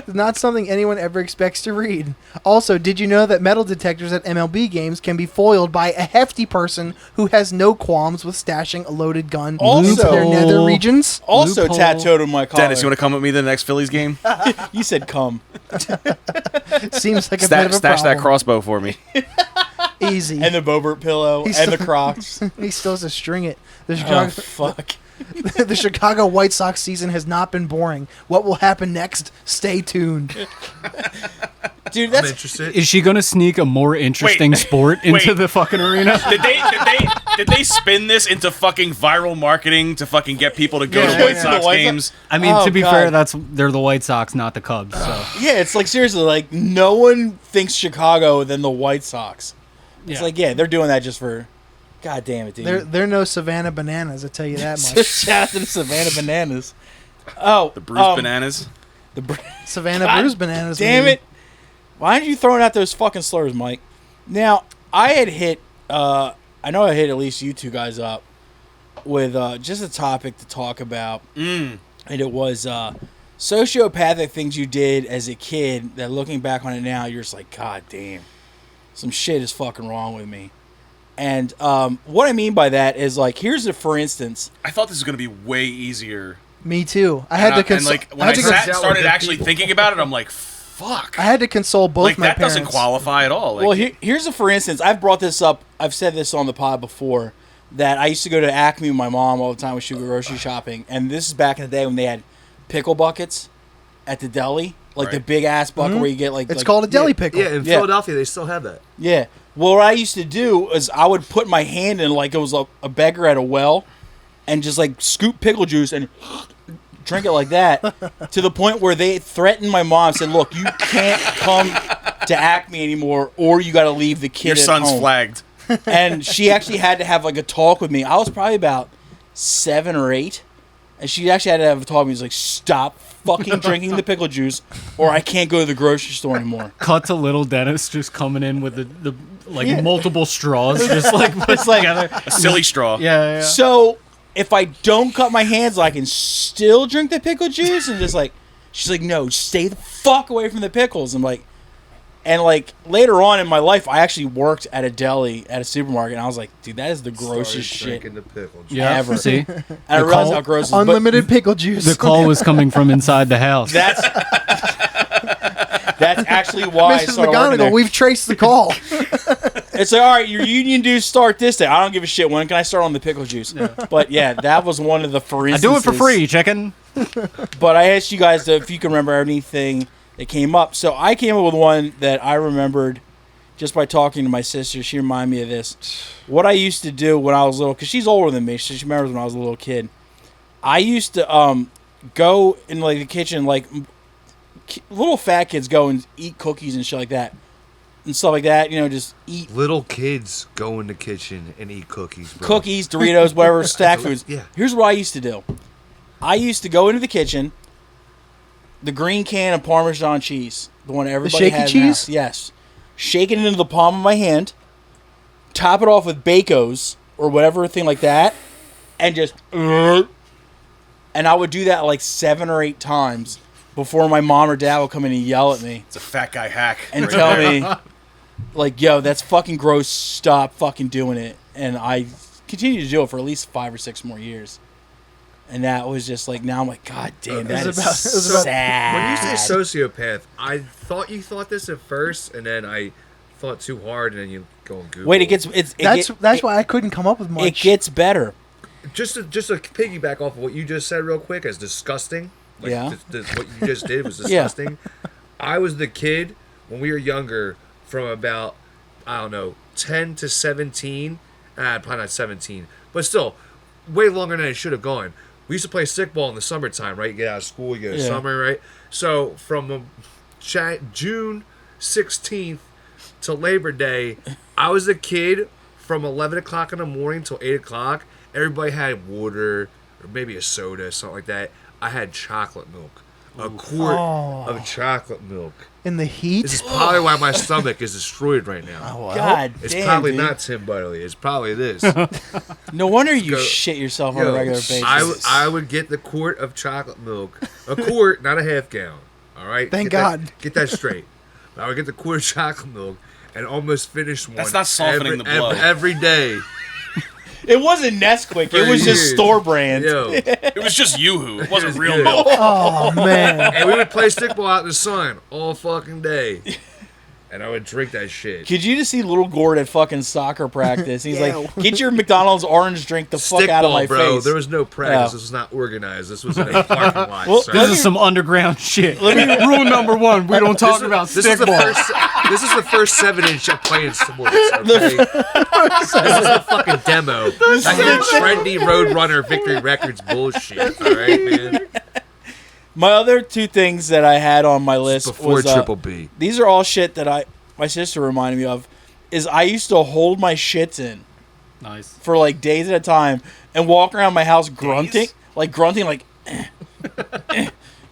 Not something anyone ever expects to read. Also, did you know that metal detectors at MLB games can be foiled by a hefty person who has no qualms with stashing a loaded gun Also- into their nether regions? Also Loophole. tattooed on my collar. Dennis, you want to come with me to the next Phillies game? You said come. Seems like a bit of a Stash that problem. crossbow for me. Easy. And the Bobert pillow. He's And the still- Crocs. He still has to string it. The Oh, Chicago, fuck. the Chicago White Sox season has not been boring. What will happen next? Stay tuned. Dude, I'm that's... interested. Is she gonna sneak a more interesting sport into wait. the fucking arena? Did they spin this into fucking viral marketing to fucking get people to go Yeah, to White yeah. Sox The White games? I mean, Oh, to be God. fair, they're the White Sox, not the Cubs. So Yeah, it's like, seriously, like, no one thinks Chicago than the White Sox. It's Yeah. like, yeah, they're doing that just for... God damn it, dude. They're no Savannah Bananas, I tell you that much. Shout out to the Savannah Bananas. Oh, The bruised bananas. Savannah God Bruised Bananas. damn maybe. it! Why aren't you throwing out those fucking slurs, Mike? Now, I had hit. I know I hit at least you two guys up with just a topic to talk about, and it was sociopathic things you did as a kid. That looking back on it now, you're just like, God damn, some shit is fucking wrong with me. And what I mean by that is, like, here's a for instance. I thought this was going to be way easier. Me too. I had to And console. like when I started actually thinking about it, I'm like, fuck. I had to console both Like my that parents. doesn't qualify at all. Like, Well, here's a for instance. I've brought this up. I've said this on the pod before. That I used to go to Acme with my mom all the time when she would go grocery shopping. And this is back in the day when they had pickle buckets at the deli. Like the Right. big ass bucket where you get like... It's like- called a deli pickle. Yeah, in Yeah. Philadelphia, they still have that. Yeah. Well, what I used to do is I would put my hand in like it was a beggar at a well and just like scoop pickle juice and drink it like that to the point where they threatened my mom, said, look, you can't come to Acme anymore or you got to leave the kid your at son's home. flagged. And she actually had to have like a talk with me. I was probably about 7 or 8. And she actually had to have a talk with me. She was like, stop fucking drinking the pickle juice or I can't go to the grocery store anymore. cut to little Dennis just coming in with the multiple straws, just like put It's like- together. A silly straw. Yeah. So if I don't cut my hands, I can still drink the pickle juice. And just like, she's like, no, stay the fuck away from the pickles. I'm like, and like later on in my life, I actually worked at a deli at a supermarket. And I was like, dude, that is the grossest shit Drinking the pickle. Yeah. ever. See, And I realized call- how gross it is. But Unlimited pickle juice. the call was coming from inside the house. that's actually why I Mrs. started working McGonigal, there. we've traced the call. It's like, all right, your union dues start this day. I don't give a shit. When can I start on the pickle juice? But yeah, that was one of the for I instances. do it for free, chicken. But I asked you guys if you can remember anything that came up. So I came up with one that I remembered just by talking to my sister. She reminded me of this. What I used to do when I was little, because she's older than me, so she remembers when I was a little kid. I used to go in like the kitchen, like little fat kids go and eat cookies and shit like that. and stuff like that. You know, just eat Little kids go in the kitchen and eat cookies, bro. cookies, Doritos, whatever, snack foods. Yeah. Here's what I used to do. I used to go into the kitchen, the green can of Parmesan cheese, the one everybody shaky has in the house. cheese? Yes. Shake it into the palm of my hand, top it off with Bacos or whatever thing like that, and just... And I would do that like 7 or 8 times before my mom or dad would come in and yell at me It's a fat guy hack. and right tell there. me, like, yo, that's fucking gross. Stop fucking doing it. And I continued to do it for at least 5 or 6 more years. And that was just like, now I'm like, God damn, that is sad. When you say sociopath, I thought you thought this at first, and then I thought too hard, and then you go and Google. Wait, it gets That's why I couldn't come up with much. it gets better. Just to piggyback off of what you just said real quick, as disgusting. Like, Yeah. what you just did was disgusting. I was the kid when we were younger, from about, I don't know, 10 to 17. Probably not 17, but still, way longer than I should have gone. We used to play stickball in the summertime, right? You get out of school, you go to Yeah. summer, right? So from June 16th to Labor Day, I was a kid from 11 o'clock in the morning till 8 o'clock. Everybody had water or maybe a soda, something like that. I had chocolate milk. A quart of chocolate milk. in the heat. This is probably why my stomach is destroyed right now. God It's damn, probably dude. not Tim Butterly. It's probably this. No wonder you Go- shit yourself on a Yo, regular basis. I would get the quart of chocolate milk. A quart, not a half gallon. All right? Thank Get that- God. Get that straight. I would get the quart of chocolate milk and almost finish one. That's not softening the blow. Every day. It wasn't Nesquik. It was just years. store brand. Yo. It was just Yoo-hoo. It wasn't real Yeah. milk. Oh man. And we would play stickball out in the sun all fucking day. And I would drink that shit. Could you just see little Gord at fucking soccer practice? He's Yeah. like, get your McDonald's orange drink the fuck out of my Stickball, bro. face. There was no practice. Oh. This was not organized. This was in a parking lot, Well, sir. This is some underground shit. Rule number 1: we don't talk about This is the stickball. first. This is the first 7-inch I'm playing sports. Okay? This is the fucking demo. That's the trendy Roadrunner Victory Records bullshit. All right, man. My other 2 things that I had on my list Before was Triple B. these are all shit that my sister reminded me of. Is I used to hold my shits in Nice. for like days at a time and walk around my house grunting, like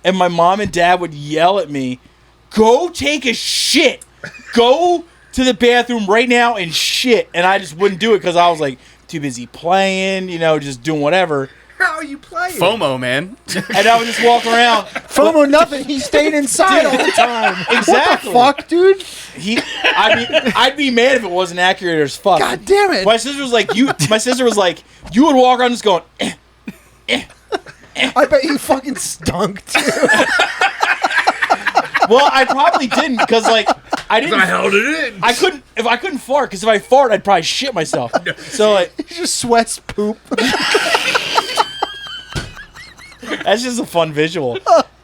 and my mom and dad would yell at me, "Go take a shit. Go to the bathroom right now and shit." And I just wouldn't do it because I was like too busy playing, just doing whatever. How are you playing? FOMO, man. And I would just walk around. FOMO nothing. He stayed inside all the time. Exactly. What the fuck, dude? I'd be mad if it wasn't accurate as fuck. God damn it. My sister was like, you would walk around just going, I bet you fucking stunk too. well, I probably didn't because I didn't. I held it in. I couldn't fart because if I fart, I'd probably shit myself. So He just sweats poop. that's just a fun visual.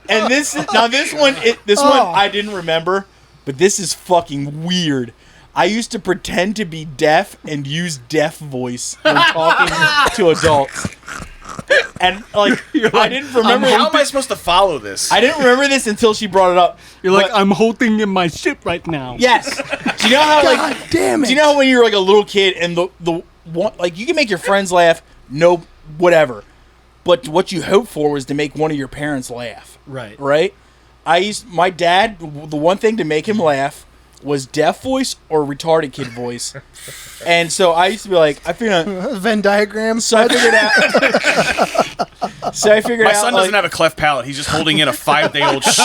And this one I didn't remember, but this is fucking weird. I used to pretend to be deaf and use deaf voice when talking to adults. And I didn't remember. How am I supposed to follow this? I didn't remember this until she brought it up. You're like, But- I'm holding in my shit right now. Yes. Do you know how God damn it. Do you know how when you're like a little kid and the one, like you can make your friends laugh, no whatever, but what you hope for was to make one of your parents laugh, Right. right? My dad, the one thing to make him laugh was deaf voice or retarded kid voice, and so I used to be like, I figured, Venn diagram. so I figured out, My son doesn't have a cleft palate. He's just holding in a 5-day-old shit.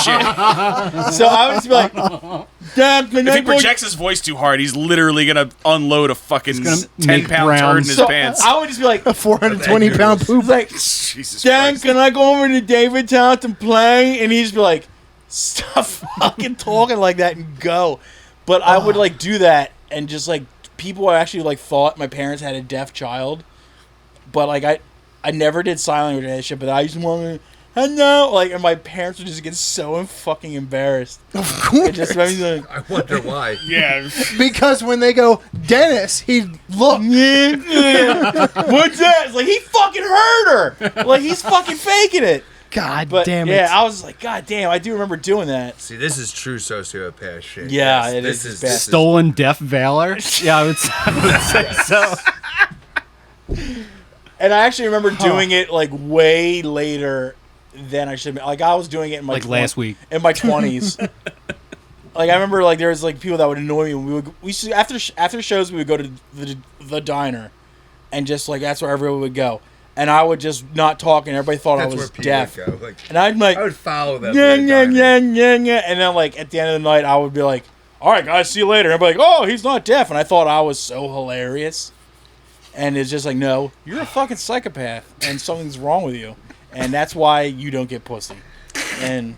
So I would just be like, Dad, can If I he go- projects his voice too hard, he's literally gonna unload a fucking gonna make 10-pound browns. turd in his So pants. I would just be like, 420-pound poop. like, Jesus Dad, Christ. can I go over to David's house and play? And he'd just be like, stop fucking talking like that and go. But I would do that, and just people actually thought my parents had a deaf child. But I never did sign language or that shit. But I used to want to, hello, and my parents would just get so fucking embarrassed. Of course. It just made me like, I wonder why. Yeah. Because when they go, Dennis, he'd look. yeah. What's that? It's like he fucking heard her. He's fucking faking it. God But damn it. yeah, I was like, God damn, I do remember doing that. See, this is true sociopath shit. Yeah, Yes, it this is bad. this Stolen deaf valor. Yeah, I would say so. And I actually remember doing it like way later than I should have been. Like I was doing it in my Like last week. in my 20s. Like I remember like there was like people that would annoy me. We used to, after shows we would go to the diner, and just like that's where everyone would go. And I would just not talk, and everybody thought That's I where was people deaf. would go. Like, And I'd like, I would follow them. yeah, to the yeah, diner. yeah, yeah, yeah. And then, like, at the end of the night, I would be like, all right, guys, see you later. And I'd be like, oh, he's not deaf. And I thought I was so hilarious. And it's just like, no, you're a fucking psychopath, and something's wrong with you. And that's why you don't get pussy. And,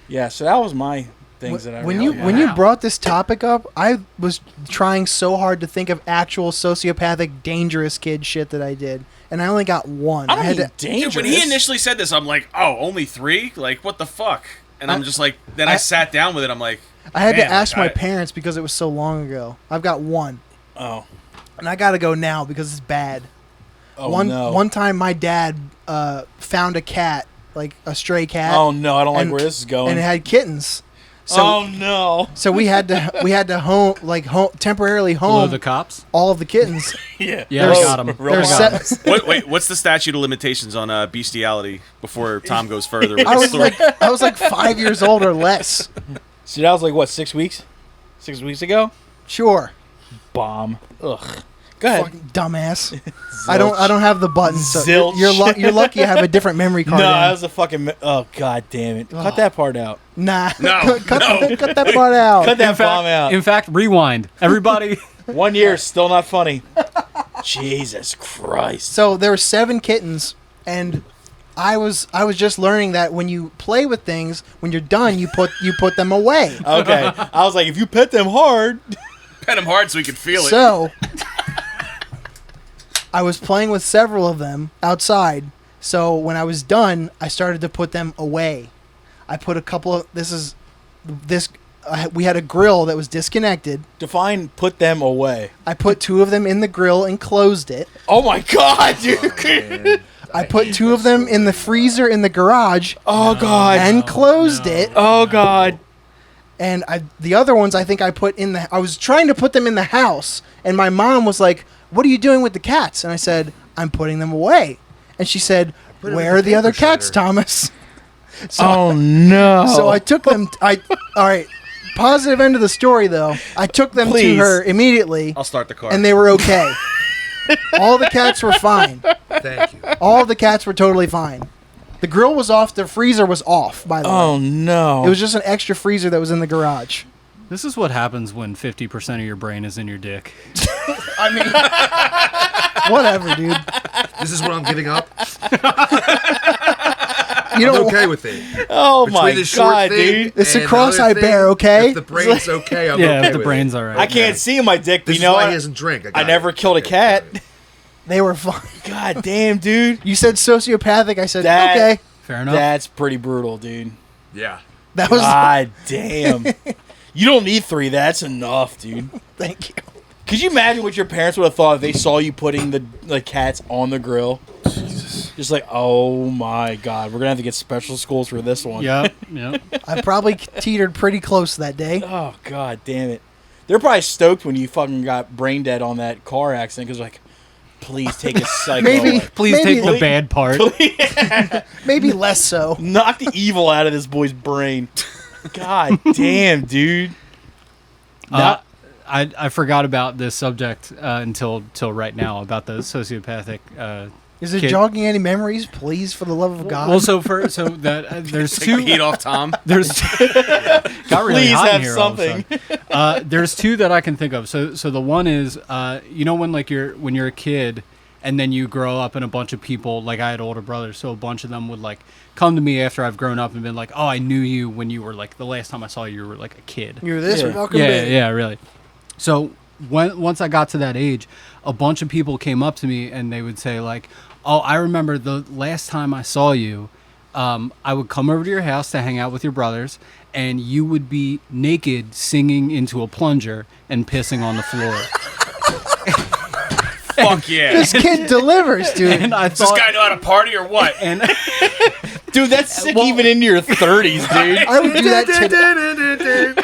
yeah, so that was my things that I when really you brought this topic up, I was trying so hard to think of actual sociopathic, dangerous kid shit that I did, and I only got one. I don't had mean to, dangerous. Dude, when he initially said this, I'm like, oh, only 3? Like, what the fuck? And I'm just like, then I sat down with it. I'm like, I had to man, ask like, my parents because it was so long ago. I've got one, Oh. and I got to go now because it's bad. Oh, no. One time, my dad found a cat, like a stray cat. Oh, no, I don't like and- where this is going. and it had kittens. So, oh, no. so we had to temporarily Below home the cops. all of the kittens. Yeah. Yeah, There's- I got him. There's Robot. wait, what's the statute of limitations on bestiality before Tom goes further with I the was story? I was like 5 years old or less. See, that was like, what, 6 weeks? 6 weeks ago? Sure. Bomb. Ugh. Go ahead. Fucking dumbass. I don't have the button. So Zilch. you're lucky I have a different memory No, card. that in. was a fucking. Oh, God damn it. Cut that part out. Nah. No, cut no. that part out. Cut that bomb out. In fact, rewind. Everybody. 1 year, still not funny. Jesus Christ. So there were 7 kittens, and I was just learning that when you play with things, when you're done, you put them away. Okay. I was like, if you pet them hard. Pet him hard so he could feel it. So I was playing with several of them outside. So when I was done, I started to put them away. I put a couple of we had a grill that was disconnected. Define put them away. I put 2 of them in the grill and closed it. Oh, my God, dude. I put 2 of them in the freezer in the garage Oh, God. and closed it. Oh, God. And the other ones I think I put in I was trying to put them in the house, and my mom was like, "What are you doing with the cats?" And I said, "I'm putting them away." And she said, Put 'em "Where in are the the other paper cats, shredder." Thomas?" So, Oh, no. so I took them. All right. Positive end of the story, though. I took them Please. to her immediately, I'll start the car. and they were okay. All the cats were fine. Thank you. All the cats were totally fine. The grill was off. The freezer was off, by the way. Oh, no. It was just an extra freezer that was in the garage. This is what happens when 50% of your brain is in your dick. I mean, whatever, dude. This is what I'm giving up. You I'm don't. okay with it. Oh, Between my the short God, thing dude. It's a and the cross other I thing, bear, okay? If the brain's okay, I'm Yeah, okay if the with brain's it. all right. I can't see in my dick, but This you is know why what? he doesn't drink. I never killed a cat. They were fine. God damn, dude. You said sociopathic. I said That- okay. Fair enough. That's pretty brutal, dude. Yeah. That was. God damn. You don't need 3. That's enough, dude. Thank you. Could you imagine what your parents would have thought if they saw you putting the cats on the grill? Jesus. Just like, oh my God, we're gonna have to get special schools for this one. Yep. Yep. I probably teetered pretty close that day. Oh God damn it. They're probably stoked when you fucking got brain dead on that car accident because like, please take a psycho Maybe, away. Please maybe, take the bad part. maybe less so. Knock the evil out of this boy's brain. God damn, dude. I forgot about this subject until right now about the sociopathic. Is it Kid. jogging any memories? Please, for the love of God. Well, so that there's Take the heat two. off, Tom. There's got really Please hot in have here all of a something. sudden. There's 2 that I can think of. So the one is you know when you're a kid and then you grow up and a bunch of people, like I had older brothers, so a bunch of them would like come to me after I've grown up and been like, oh, I knew you when you were like the last time I saw you were like a kid. You're this Yeah. fucking Yeah, big. yeah, really. So once I got to that age, a bunch of people came up to me and they would say like, oh, I remember the last time I saw you, I would come over to your house to hang out with your brothers, and you would be naked singing into a plunger and pissing on the floor. Fuck yeah. This kid delivers, dude. And I Does this thought, guy know how to party or what? and Dude, that's sick even into your 30s, dude. I would do that today.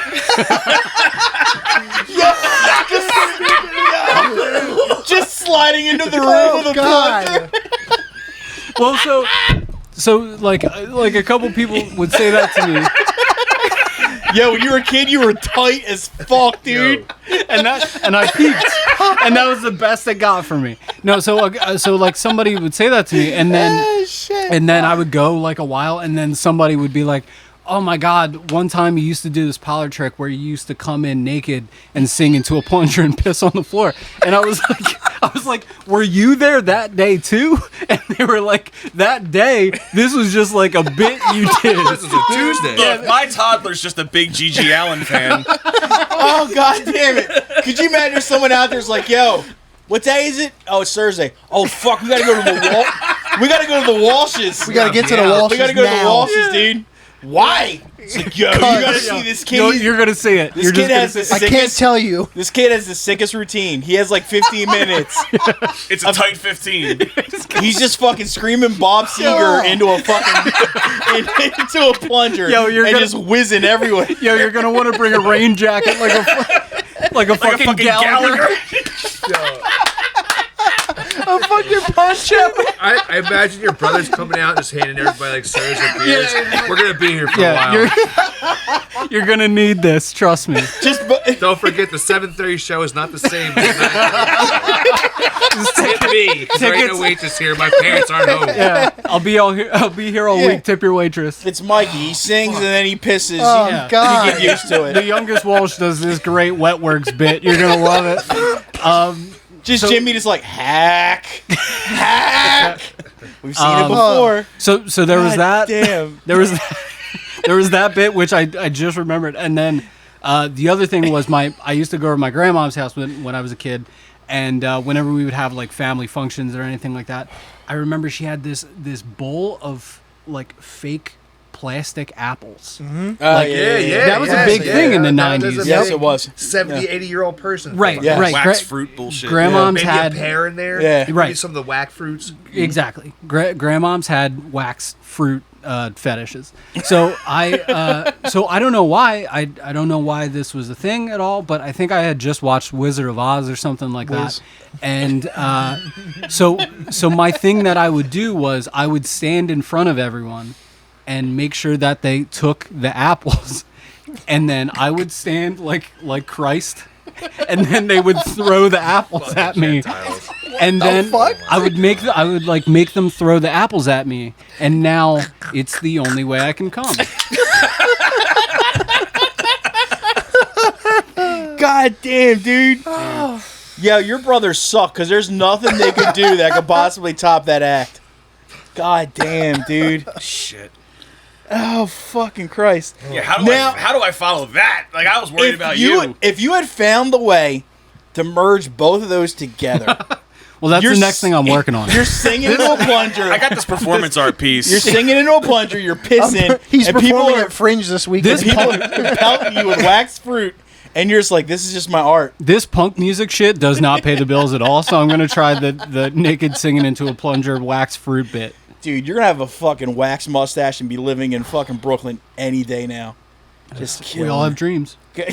Just sliding into the room with a plunger. Well, so like a couple people would say that to me. Yo, when you were a kid, you were tight as fuck, dude. And I peaked, and that was the best it got for me. No, so like somebody would say that to me, and then I would go like a while, and then somebody would be like, "Oh my God, one time you used to do this parlor trick where you used to come in naked and sing into a plunger and piss on the floor." And I was like, "Were you there that day too?" And they were like, "That day, this was just like a bit you did." This is a Tuesday. Look, my toddler's just a big Gigi Allen fan. Oh, God damn it. Could you imagine if someone out there's like, yo, what day is it? Oh, it's Thursday. Oh, fuck, we gotta go to the We gotta go to the Walshes. We gotta get to the Walshes. We gotta go to the now. Walshes, dude. Why? It's like, yo, you gotta see this kid. You're gonna see it. This kid has the I can't sickest. tell you. This kid has the sickest routine. He has like 15 minutes. It's a tight 15. He's just fucking screaming Bob Seger into a fucking into a plunger. Yo, you're and gonna- just whizzing everywhere. Yo, you're gonna want to bring a rain jacket like a fucking Gallagher. A fucking poncho. I imagine your brother's coming out just handing everybody like sodas and beers. We're gonna be here for a while. You're gonna need this. Trust me. Don't forget the 7:30 show is not the same. Tip me. There ain't no waitress here. My parents aren't home. Yeah, I'll be here all week. Tip your waitress. It's Mikey. He sings and then he pisses. Oh, You God. get used to The it. youngest Walsh does this great wet works bit. You're gonna love it. Just Jimmy just like hack. We've seen it before. So there was that. Damn. There was that bit which I just remembered, and then the other thing was I used to go to my grandmom's house when I was a kid, and whenever we would have like family functions or anything like that, I remember she had this bowl of like fake plastic apples. That was a big thing in the 90s. Yes, it was. 70, 80-year-old person. Right, Yeah. right. Wax fruit bullshit. Grandmoms Maybe had a pear in there. Yeah. Maybe Right. some of the whack fruits. Exactly. Grandmoms had wax fruit fetishes. So I don't know why. I don't know why this was a thing at all, but I think I had just watched Wizard of Oz or something like that. And so my thing that I would do was I would stand in front of everyone and make sure that they took the apples, and then I would stand like Christ, and then they would throw the apples at me. And then I would make them throw the apples at me, and now it's the only way I can come. God damn, dude. Yeah, your brothers suck because there's nothing they could do that could possibly top that act. God damn, dude. Shit. Oh, fucking Christ. Yeah, how do I follow that? Like, I was worried about you. If you had found the way to merge both of those together, Well, that's the next thing I'm working on. You're singing into a plunger. I got this performance art piece. You're singing into a plunger. You're pissing. He's and performing at Fringe this week. people are pelting you with wax fruit, and you're just like, this is just my art. This punk music shit does not pay the bills at all, so I'm going to try the naked singing into a plunger wax fruit bit. Dude, you're going to have a fucking wax mustache and be living in fucking Brooklyn any day now. Just kill We all have dreams. God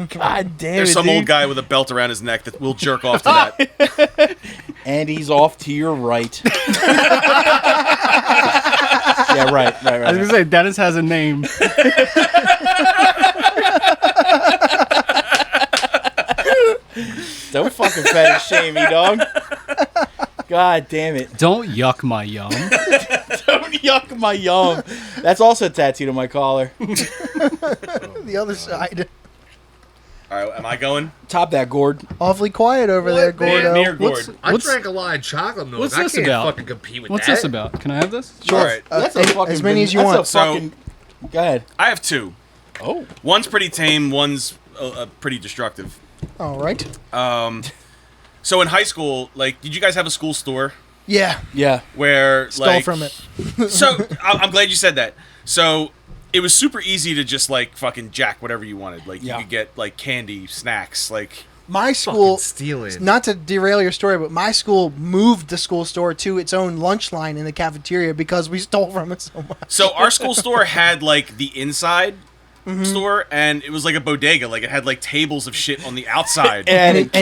damn There's it, some dude. old guy with a belt around his neck that will jerk off to that. And he's off to your right. Yeah, right. I was going to say, Dennis has a name. Don't fucking fetish shame me, dog. God damn it. Don't yuck my yum. Don't yuck my yum. That's also tattooed on my collar. The other side. All right, am I going? Top that, Gord. Awfully quiet over there, Gordo. Me or Gord? I What's- drank a lot of chocolate milk. what's I this can't about? fucking compete with What's that. this about? Can I have this? All right. That's a as fucking many as you that's want. A fucking, go ahead. I have two. Oh. One's pretty tame. One's pretty destructive. All right. So in high school, like, did you guys have a school store Yeah. Yeah. where Stole like from it. So I'm glad you said that. So it was super easy to just like fucking jack whatever you wanted. Like you Yeah. could get like candy, snacks, like My school, stealing. not to derail your story, but my school moved the school store to its own lunch line in the cafeteria because we stole from it so much. So our school store had like the inside store, and it was like a bodega. Like it had like tables of shit on the outside, And Any like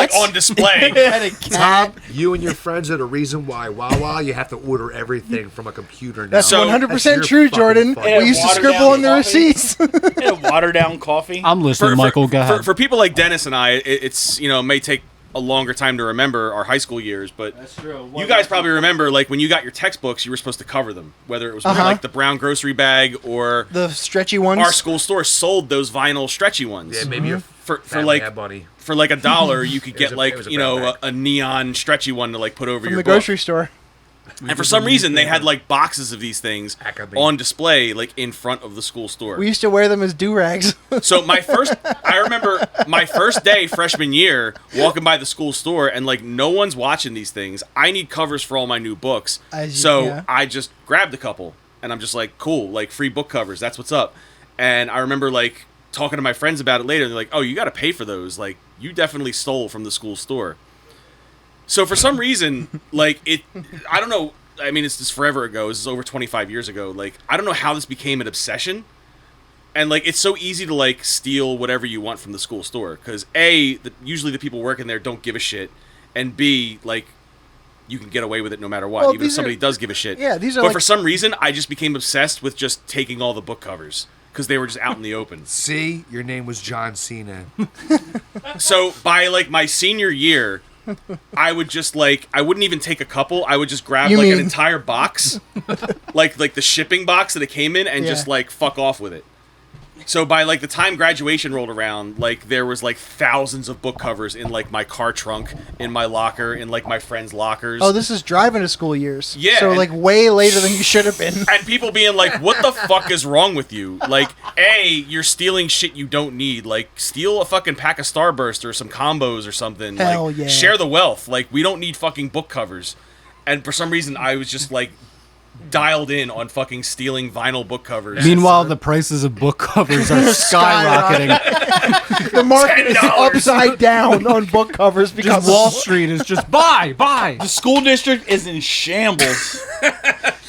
cats? on display. And a cat. Tom, you and your friends are the reason why Wawa you have to order everything from a computer now. That's So- 100% That's true, your fucking Jordan. fault. We used to Watered scribble down on the coffee. receipts. watered down coffee. I'm listening, Michael. Go ahead. For people like Dennis and I, it's may take a longer time to remember our high school years, but That's true. you guys probably remember, like, when you got your textbooks, you were supposed to cover them, whether it was like the brown grocery bag or The stretchy ones. our school store sold those vinyl stretchy ones. Yeah, maybe your for family like had money. for like $1, you could It was get a- like it was a brown bag. a neon stretchy one to like put over from your the book. grocery store. And for some reason, they had like boxes of these things Academy. on display, like in front of the school store. We used to wear them as do-rags. So I remember my first day freshman year walking by the school store and like no one's watching these things. I need covers for all my new books. Yeah. I just grabbed a couple and I'm just like, cool, like free book covers. That's what's up. And I remember like talking to my friends about it later. They're like, oh, you got to pay for those. Like you definitely stole from the school store. So for some reason, like I don't know. I mean, it's just forever ago. This is over 25 years ago. Like, I don't know how this became an obsession. And like, it's so easy to like steal whatever you want from the school store because usually the people working there don't give a shit, and B, like, you can get away with it no matter what, Well, even if these somebody are- does give a shit. Yeah, these are But like- for some reason, I just became obsessed with just taking all the book covers because they were just out in the open. See, your name was John Cena. So by like my senior year, I would just like I wouldn't even take a couple. I would just grab You like an mean- entire box, like the shipping box that it came in, and just Yeah. like fuck off with it. So by like the time graduation rolled around, like there was like thousands of book covers in like my car trunk, in my locker, in like my friends' lockers. Oh, this is driving to school years. Yeah, So, and- like, way later than you should have been. and people being like, "What the fuck is wrong with you? Like, you're stealing shit you don't need. Like, steal a fucking pack of Starburster or some combos or something. Hell like, yeah. share the wealth. Like, we don't need fucking book covers." And for some reason, I was just like dialed in on fucking stealing vinyl book covers. Meanwhile, the prices of book covers are skyrocketing. The market is $10. upside down on book covers because Just Wall Street is just buy. The school district is in shambles.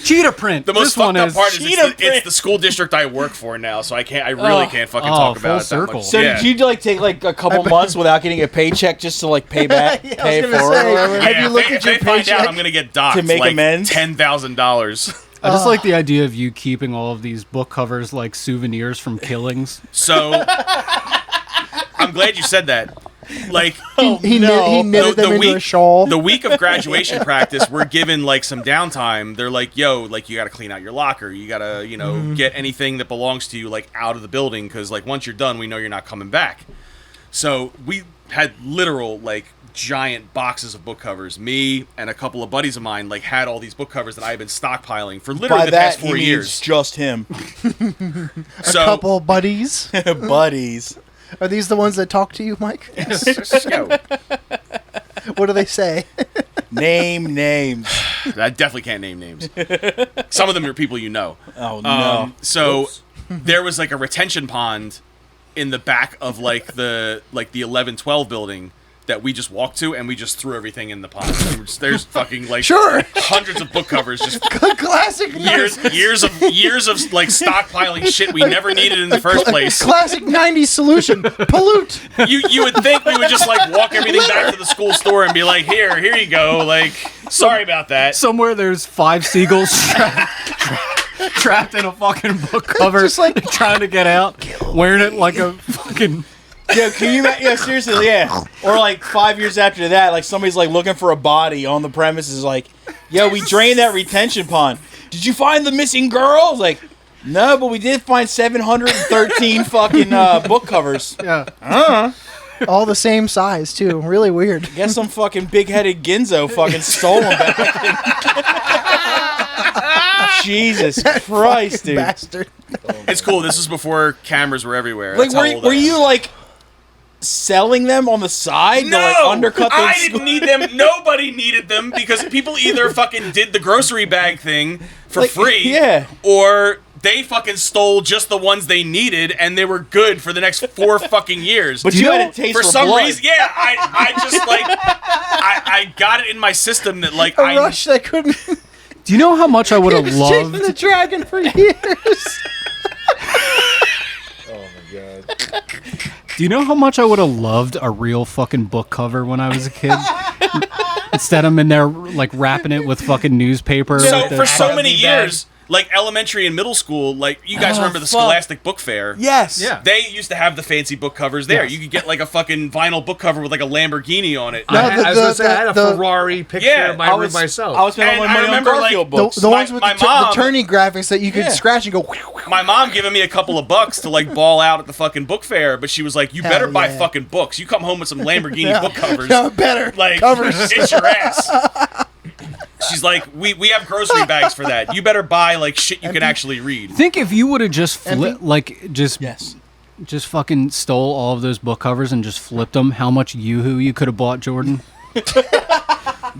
Cheetah print. The most This one fucked up is part is cheetah it's print. the school district I work for now, so I really can't fucking talk full about it that circle. much. So yeah. did you like take like a couple months without getting a paycheck just to like pay back, Yeah, I was pay gonna for say, it, or whatever? have you looked if at your they find out paycheck? I'm gonna get docked To make like amends? $10,000. I just like the idea of you keeping all of these book covers like souvenirs from killings. So I'm glad you said that. Like he knitted them into a shawl. the week of graduation practice, we're given like some downtime. They're like, "Yo, like you got to clean out your locker. You got to, get anything that belongs to you like out of the building because like once you're done, we know you're not coming back." So we had literal like giant boxes of book covers. Me and a couple of buddies of mine like had all these book covers that I had been stockpiling for literally By the that past he 4 means years. just him, So Couple buddies. buddies. Are these the ones that talk to you, Mike? yo, What do they say? Name names. I definitely can't name names. Some of them are people you know. Oh no. So there was like a retention pond in the back of like the 11-12 building that we just walked to, and we just threw everything in the pond. There's fucking like Sure. hundreds of book covers, just Classic. years of like stockpiling shit we never needed in the first place. Classic 90s solution. Pollute. You would think we would just like walk everything back to the school store and be like, here you go. Like, sorry about that. Somewhere there's 5 seagulls trapped in a fucking book cover, Just like- trying to get out, wearing it like a fucking. Yeah, can you? Yeah, seriously, yeah. Or like 5 years after that, like somebody's like looking for a body on the premises, like, "Yo, we drained that retention pond. Did you find the missing girl?" I was like, "No, but we did find 713 fucking book covers. Yeah. All the same size, too. Really weird. Guess some fucking big-headed Ginzo fucking stole them back." Jesus Christ, dude! Bastard. It's cool. This was before cameras were everywhere. Like, That's how old I were am. you like selling them on the side No, to like undercut the I school? didn't need them. Nobody needed them because people either fucking did the grocery bag thing for Like, free, yeah. or they fucking stole just the ones they needed, and they were good for the next 4 fucking years. But you had a taste for some blood. reason, yeah, I just like I got it in my system that like A rush that couldn't. Do you know how much I would have He was chasing loved? the dragon for years. Oh my god. Do you know how much I would have loved a real fucking book cover when I was a kid? Instead, I'm in there like wrapping it with fucking newspaper. So with the- for so many Annv years, like elementary and middle school, like you guys remember the fuck. Scholastic Book Fair? Yes. Yeah. They used to have the fancy book covers there. Yes. You could get like a fucking vinyl book cover with like a Lamborghini on it. No, I was gonna say I had a the- Ferrari picture Yeah, in my room myself. I was spending all And my I money on remember, like, Garfield The, books. the ones with My the mom- turning graphics that you could Yeah. scratch and go. My mom giving me a couple of bucks to like ball out at the fucking book fair, but she was like, "You Hell better buy yeah. fucking books. You come home with some Lamborghini book covers, No, better like covers. it's your ass." She's like, "We have grocery bags for that. You better buy like shit you can actually read." Think if you would have just Empty? Yes. just fucking stole all of those book covers and just flipped them, how much Yoo-hoo you could have bought, Jordan?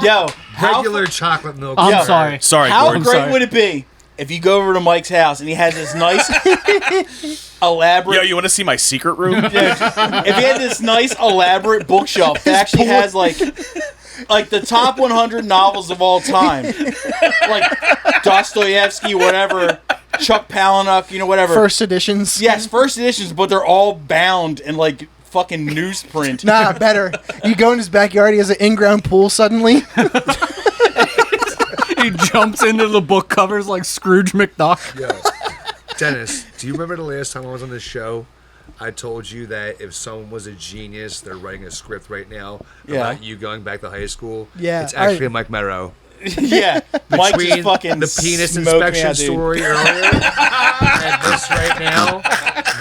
Yo, how Regular chocolate milk. I'm Yeah. sorry. Sorry, How Gordon. great sorry. would it be if you go over to Mike's house and he has this nice, elaborate... Yo, you want to see my secret room? If he had this nice, elaborate bookshelf that actually has, like the top 100 novels of all time. Like Dostoevsky, whatever, Chuck Palahniuk, whatever. First editions. Yes, first editions, but they're all bound in, like, fucking newsprint. Nah, better. You go in his backyard, he has an in-ground pool suddenly. He jumps into the book covers like Scrooge McDuck. Yo, Dennis, do you remember the last time I was on this show? I told you that if someone was a genius, they're writing a script right now Yeah. about you going back to high school. Yeah, It's actually Mike Merrow. Yeah, Mike Between just fucking the penis smoked me inspection out, dude. story earlier and this right now,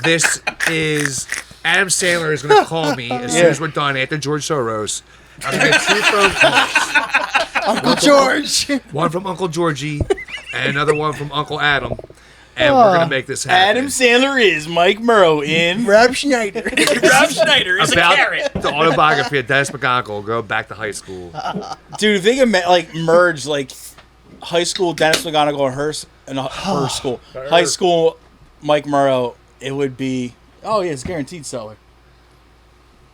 this is... Adam Sandler is going to call me as soon as we're done after George Soros. I'm going to get 2 phone calls. Uncle George. One from Uncle Georgie and another one from Uncle Adam. And we're going to make this happen. Adam Sandler is Mike Murrow in... Rob Schneider. Rob Schneider is a About carrot. the autobiography of Dennis McGonigal, go back to high school. Dude, if they could like merge like high school Dennis McGonigal and her school, high school Mike Murrow, it would be. Oh yeah, it's guaranteed seller.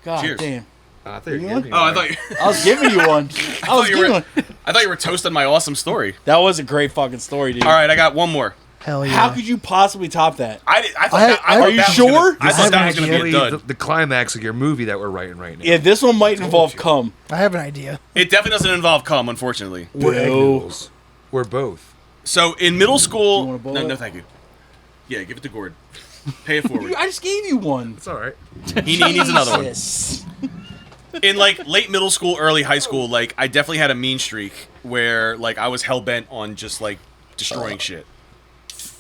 God Cheers. damn! I thought you were You giving me Oh, I one. thought you, I was giving you one. I was you giving were- one. I thought you were toasting my awesome story. That was a great fucking story, dude. All right, I got one more. Hell yeah. How could you possibly top that? I thought I- that, I are thought you that was sure? Gonna, I This thought is that was going to Really, be a the, dud. the climax of your movie that we're writing right now. Yeah, this one might involve cum. I have an idea. It definitely doesn't involve cum, unfortunately. We're egg Boo. noodles. We're both. So in middle You school, want a bullet? no, thank you. Yeah, give it to Gord. Pay it forward. I just gave you one. It's all right. He needs another one. Jesus. In like late middle school, early high school, like I definitely had a mean streak where like I was hell bent on just like destroying shit.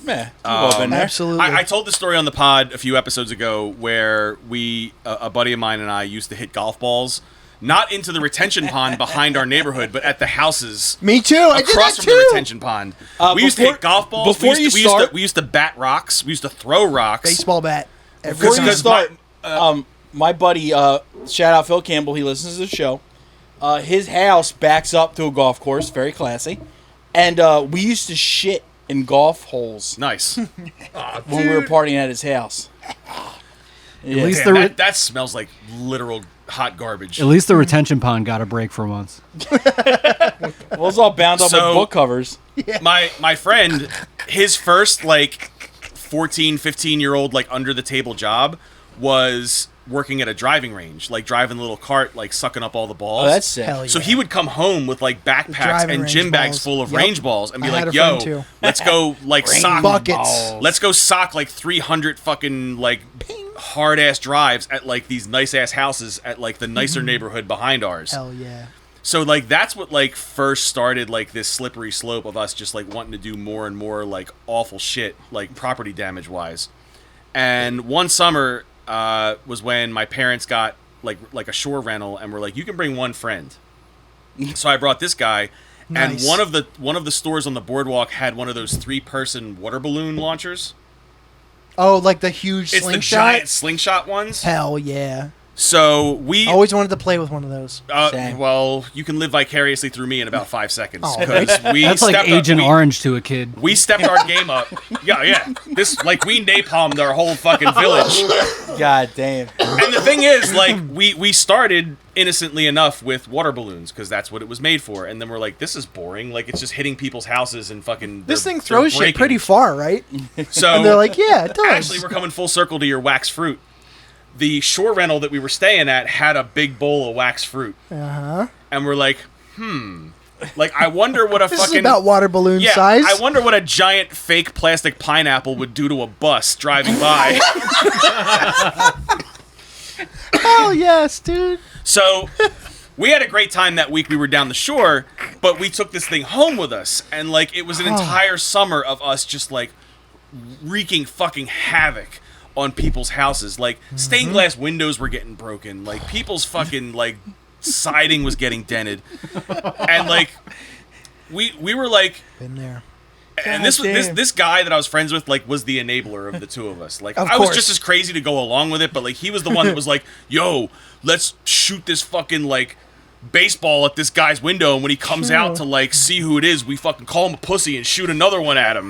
Meh, you've all been there. Absolutely. I told the story on the pod a few episodes ago where we, a buddy of mine and I, used to hit golf balls, not into the retention pond behind our neighborhood, but at the houses Me too. I did that across from too. the retention pond. We used to before- hit golf balls. before we used to, you start- we used to bat rocks. We used to throw rocks. Baseball bat. Before you Because start, my buddy, shout out Phil Campbell, he listens to the show. His house backs up to a golf course, very classy. And we used to shit in golf holes Nice. when we were partying at his house. Yeah. At least Damn, the that smells like literal hot garbage. at least the retention pond got a break for once. Well, it was all bound up So- with book covers. My friend, his first like 14, 15-year-old like under the table job was working at a driving range, like driving a little cart, like sucking up all the balls. Oh, that's sick. Hell yeah. So he would come home with like backpacks driving and range gym bags balls. full of Yep. range balls and be I had like, a "Yo, friend too. let's go like sock buckets. Let's go sock like 300 fucking like hard ass drives at like these nice ass houses at like the nicer neighborhood behind ours." Hell yeah. So like that's what like first started like this slippery slope of us just like wanting to do more and more like awful shit like property damage wise. And one summer was when my parents got like a shore rental and were like, "You can bring one friend." So I brought this guy, Nice. and one of the stores on the boardwalk had one of those 3-person water balloon launchers. Oh, like the huge It's slingshot? the giant slingshot ones. Hell yeah. So we Always wanted to play with one of those. Same. well, you can live vicariously through me in about 5 seconds. Oh, 'Cause we That's like stepped up- Agent we- Orange to a kid. We stepped our game up. Yeah. This like we napalmed our whole fucking village. God damn. And the thing is, like, we started innocently enough with water balloons because that's what it was made for. And then we're like, this is boring. Like, it's just hitting people's houses and fucking. This they're- thing throws they're shit breaking. pretty far, right? So And they're like, yeah, it does. actually, we're coming full circle to your wax fruit. The shore rental that we were staying at had a big bowl of wax fruit, Uh-huh. and we're like, like I wonder what a This fucking is about water balloon yeah. size. I wonder what a giant fake plastic pineapple would do to a bus driving by. Hell yes, dude. So we had a great time that week. We were down the shore, but we took this thing home with us, and like it was an entire summer of us just like wreaking fucking havoc on people's houses. Like stained glass windows were getting broken. Like people's fucking like siding was getting dented, and like we were like. Been there. And God damn. this guy that I was friends with like was the enabler of the two of us. Like Of I was course. just as crazy to go along with it, but like he was the one that was like, "Yo, let's shoot this fucking like baseball at this guy's window, and when he comes out to like see who it is, we fucking call him a pussy and shoot another one at him."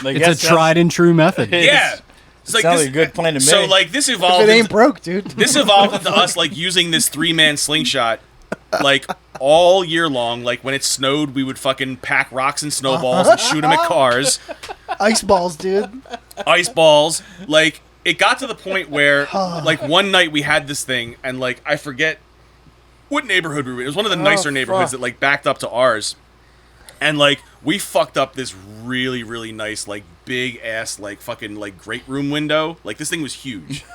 Like, It's a tried and true method. Yeah. It's Sounds like a good plan to So me. like this If evolved it ain't into, broke, dude. this evolved into us like using this 3-man slingshot like all year long. Like when it snowed, we would fucking pack rocks and snowballs and shoot them at cars. Ice balls, dude. Ice balls. Like it got to the point where like one night we had this thing and like I forget what neighborhood we were in. It was one of the nicer neighborhoods that like backed up to ours. And like we fucked up this really, really nice, like big ass, like fucking like great room window. Like this thing was huge.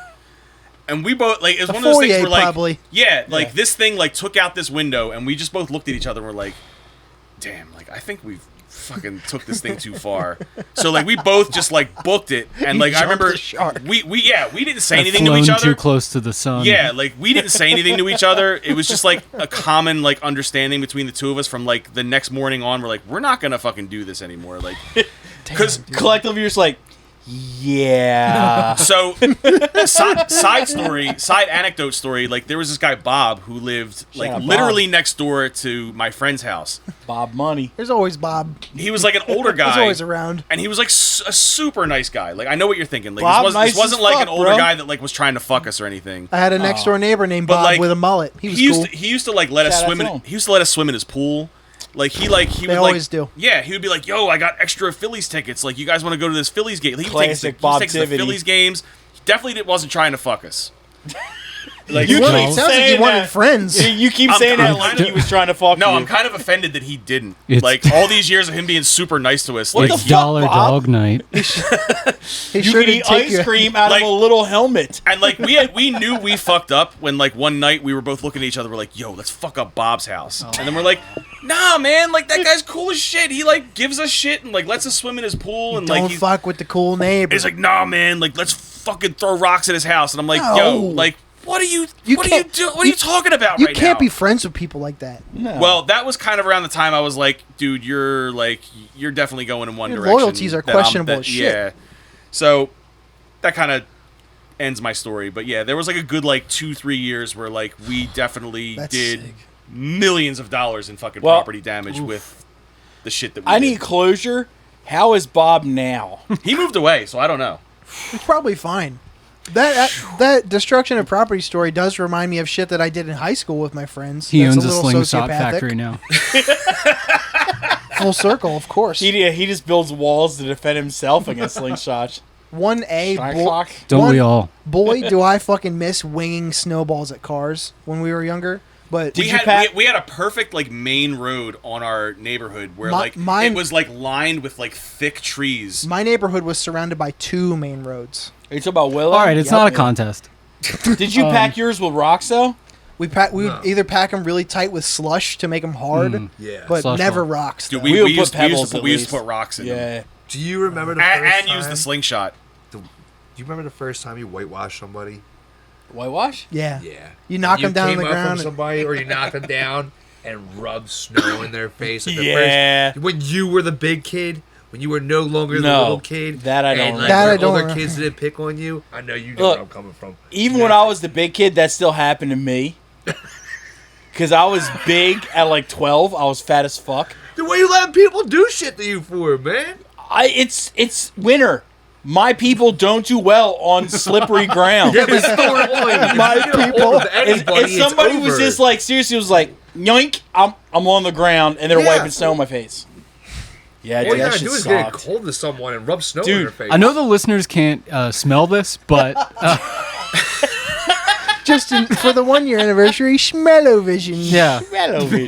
And we both like it was A one of those things foyer, where like probably. yeah, like this thing like took out this window and we just both looked at each other and were like, damn, like I think we've fucking took this thing too far. So like we both just like booked it and like I jumped remember the shark. we didn't say I've anything to flown each other. too close to the sun. Yeah, like we didn't say anything to each other. It was just like a common like understanding between the two of us from like the next morning on. We're like, we're not gonna fucking do this anymore. Like, because collectively, you're just like, yeah. so side anecdote story. Like there was this guy Bob who lived like out, Bob. literally next door to my friend's house. Bob Money. There's always Bob. He was like an older He's guy. always around. And he was like a super nice guy. Like I know what you're thinking. Like Bob, this nice wasn't as like fuck, an older bro. guy that like was trying to fuck us or anything. I had a next door neighbor named But, Bob like, with a mullet. He was cool. He used to like let us Shout out swim to in. him. He used to let us swim in his pool. Like he would always do. Yeah, he would be like, "Yo, I got extra Phillies tickets. Like, you guys want to go to this Phillies game?" He would Classic take us to the Bobtivity. Phillies games. He definitely wasn't trying to fuck us. Like, You Well, keep it sounds like saying you wanted that. friends. You keep I'm- saying I'm that like kind of- he was trying to fuck you. no, I'm kind of offended that he didn't. It's- Like all these years of him being super nice to us. What Like, the It's fuck, dollar Bob? dog night. He You sure can did eat take ice you. cream out Like- of a little helmet. and like we knew we fucked up when like one night we were both looking at each other. We're like, "Yo, let's fuck up Bob's house." And then we're like, "Nah, man. Like that guy's cool as shit. He like gives us shit and like lets us swim in his pool and Don't like he's fuck with the cool neighbor. He's like, "Nah, man, like let's fucking throw rocks at his house." And I'm like, No. "Yo, like what are you You what are you can't- doing? What are you talking about you right can't now?" be friends with people like that. No. Well, that was kind of around the time I was like, "Dude, you're definitely going in one Your direction." loyalties are that I'm- questionable as shit. Yeah. So that kind of ends my story, but yeah, there was like a good like 2-3 years where like we definitely That's did sick. millions of dollars in fucking Well, property damage with the shit that we I did. need closure. How is Bob now? He moved away, so I don't know. It's probably fine. That destruction of property story does remind me of shit that I did in high school with my friends. He That's owns a little slingshot sociopathic. factory now. Full circle, of course. He just builds walls to defend himself against slingshots. 1A. Schlock. Don't we all? Boy, do I fucking miss winging snowballs at cars when we were younger. But Did we you had pack- we had a perfect like main road on our neighborhood where like mine- it was like lined with like thick trees. my neighborhood was surrounded by 2 main roads. Are you talking about Willow? All right, it's Yep. not a contest. Did you pack yours with rocks though? We would either pack them really tight with slush to make them hard, Yeah. but Slush never ball. rocks. Dude, though. we, We would we, used, put we, used pebbles to put, at we used to least. put rocks in them. Yeah. Do you remember the first And time? use the slingshot. Do you remember the first time you whitewashed somebody? Whitewash? Yeah. Yeah. You knock You them down on came the up from ground. somebody, or you knock them down and rub snow in their face. Like the Yeah. first, when you were the big kid, when you were no longer the No, little kid. that I don't and, remember. That I when don't older remember. kids didn't pick on you. I know you know Look, where I'm coming from. Even when I was the big kid, that still happened to me. Because I was big at like 12. I was fat as fuck. Dude, what are you letting people do shit to you for, man? It's winter. My people don't do well on slippery ground. Yeah, but historically, My if you get people. older than anybody, If somebody it's was over. just like seriously was like yoink, I'm on the ground and they're Yeah. wiping snow on my face. Yeah, all dude, you that gotta shit do is get sucked. cold to someone and rub snow Dude, in their face. I know the listeners can't smell this, but Just for the 1 year anniversary, Schmellovision. yeah.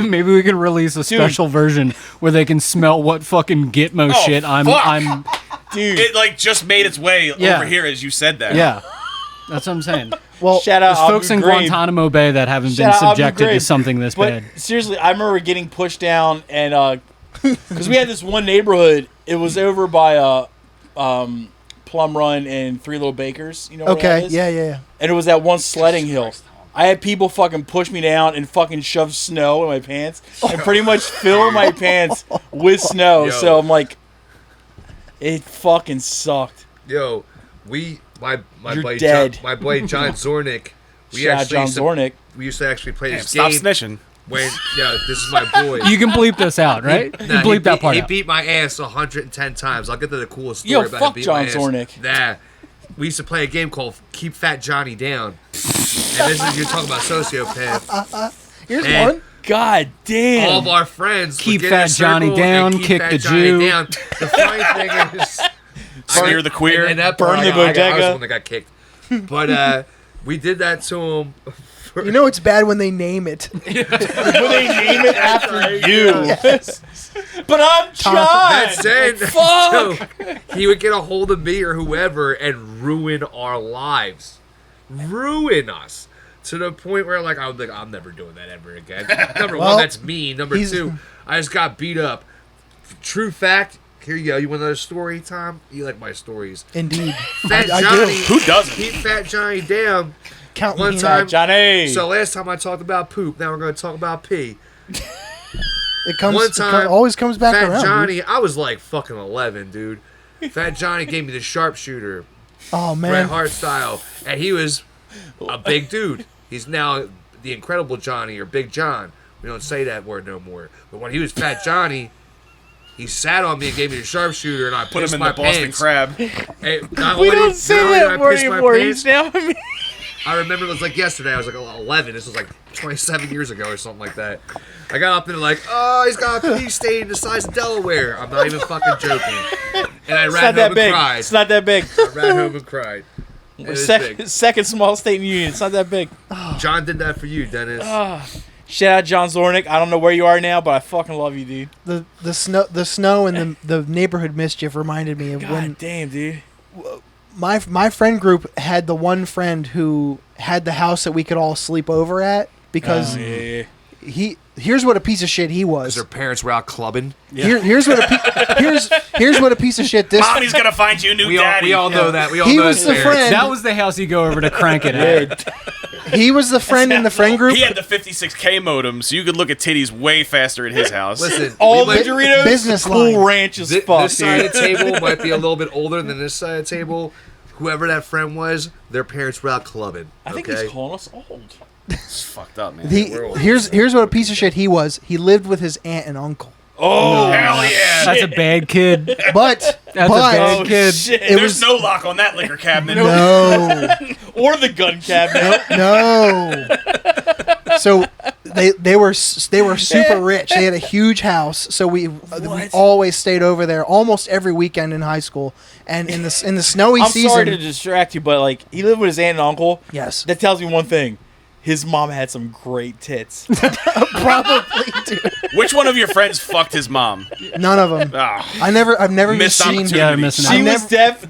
Maybe we can release a special version where they can smell what fucking Gitmo Oh, shit I'm Dude, It like just made its way Yeah. over here as you said that. yeah. That's what I'm saying. Well, shout out There's folks Abu in Ghraib. Guantanamo Bay that haven't Shout been out Abu subjected to Ghraib. something this But bad. seriously, I remember getting pushed down and because we had this one neighborhood. It was over by Plum Run and Three Little Bakers. You know where that okay, is? yeah. And it was that one sledding hill. I had people fucking push me down and fucking shove snow in my pants and pretty much fill my pants with snow. Yo. So I'm like, it fucking sucked. Yo, my You're buddy dead. my buddy John Zornick. Shout out John used to- Zornick. We used to actually play Damn, this stop game snitching. when this is my boy. You can bleep this out, right? You Nah, can bleep that part He out. beat my ass 110 times. I'll get to the coolest story Yo, about fuck him beating John my ass. Zornick. Nah. We used to play a game called Keep Fat Johnny Down. And this is, you're talking about sociopath. Here's And one. God damn. All of our friends Keep would get in a Fat Johnny circle down, and keep kick Fat the Johnny Jew. down. The funny thing is... Smear the queer. And that Burn part, the I was bodega. the one that got kicked. But we did that to him. You know it's bad when they name it. But they name it after you. Yes. But I'm John. That's it. Fuck. So, he would get a hold of me or whoever and ruin our lives. Ruin us. To the point where, like, I was like, I'm never doing that ever again. Number Well, one, that's mean. Number he's- two, I just got beat up. True fact. Here you go. You want another story time? You like my stories. Indeed. Fat I Johnny. do. Who doesn't? Keep Fat Johnny down. Count One me in. time- Johnny. So last time I talked about poop. Now we're going to talk about pee. It comes. One it time, always comes back Fat around. Johnny, I was like fucking 11, dude. Fat Johnny gave me the sharpshooter, Oh Bret man. Hart style, and he was a big dude. He's now the Incredible Johnny or Big John. We don't say that word no more. But when he was Fat Johnny, he sat on me and gave me the sharpshooter, and I Put pissed him in my the Boston pants. crab. Hey, not we only- don't say not only did that I word piss my anymore. pants, He's now me. I remember it was like yesterday. I was like 11. This was like 27 years ago or something like that. I got up and like, oh, he's got a pea stain the size of Delaware. I'm not even fucking joking. And I It's ran not home that and big. cried. It's not that big. I ran home and cried. It was big. Second small state in the union. It's not that big. John did that for you, Dennis. Shout out John Zornick. I don't know where you are now, but I fucking love you, dude. The snow and the neighborhood mischief reminded me of God when damn, dude. my friend group had the one friend who had the house that we could all sleep over at because Oh, yeah. here's what a piece of shit he Because was. their parents were out clubbing. Here's what a piece of shit this. Mommy's gonna find you a new daddy. We all know that. We all He know was his the parents. friend. That was the house you go over to crank it at. He was the friend in the friend group. He had the 56K modem, so you could look at titties way faster at his house. Listen, All we the might- Doritos, business Cool line. Ranch is this fuck, side dude. of the table might be a little bit older than this side of the table. Whoever that friend was, their parents were out clubbing. I think okay? he's calling us old. It's fucked up, man. Here's what a piece of shit he was. He lived with his aunt and uncle. Oh, Hell yeah! That's a bad kid. But That's a but bad kid. shit. it There's was no lock on that liquor cabinet. no. Or the gun cabinet. No. So they were super rich. They had a huge house. So we always stayed over there almost every weekend in high school. And in the snowy I'm season, sorry to distract you, but like he lived with his aunt and uncle. yes, That tells me one thing. His mom had some great tits. probably dude. Which one of your friends fucked his mom? None of them. Ah, I've never even Missed seen. opportunity. Yeah, I'm missing She out. was deaf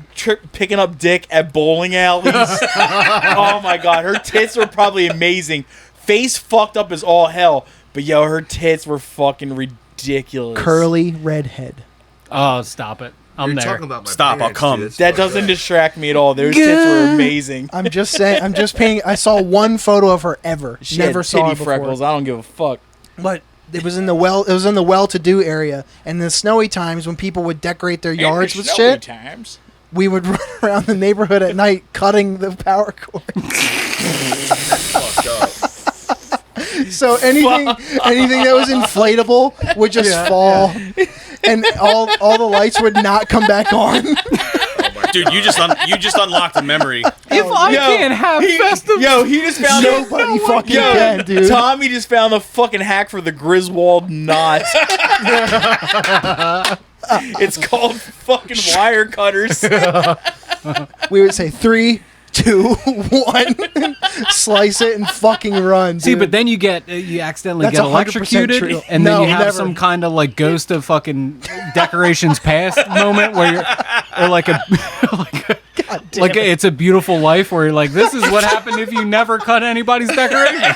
picking up dick at bowling alleys. Oh my god, her tits were probably amazing. Face fucked up as all hell, but yo, her tits were fucking ridiculous. Curly redhead. Oh, stop it. I'm You're there. talking about my Stop, I'll parents, come. dude. It's That fucked doesn't up. distract me at all. Those tits were amazing. I'm just saying. I'm just painting. I saw one photo of her ever. She Never had saw titty her before. freckles. I don't give a fuck. But It was in the well-to-do area, and in the snowy times when people would decorate their yards with shit, Times. we would run around the neighborhood at night cutting the power cords. Fucked up. So anything that was inflatable would just fall, and all the lights would not come back on. Dude, you just unlocked a memory. If I can't have festive, He just found Nobody fucking can, dude. Tommy just found the fucking hack for the Griswold knot. It's called fucking wire cutters. We would say 3, 2, 1, slice it and fucking run. see, dude. but then you accidentally That's get 100% electrocuted, true. and then No, you have never. some kind of like ghost of fucking decorations past moment where you're, or like a, it's a beautiful life where you're like, this is what happened if you never cut anybody's decoration.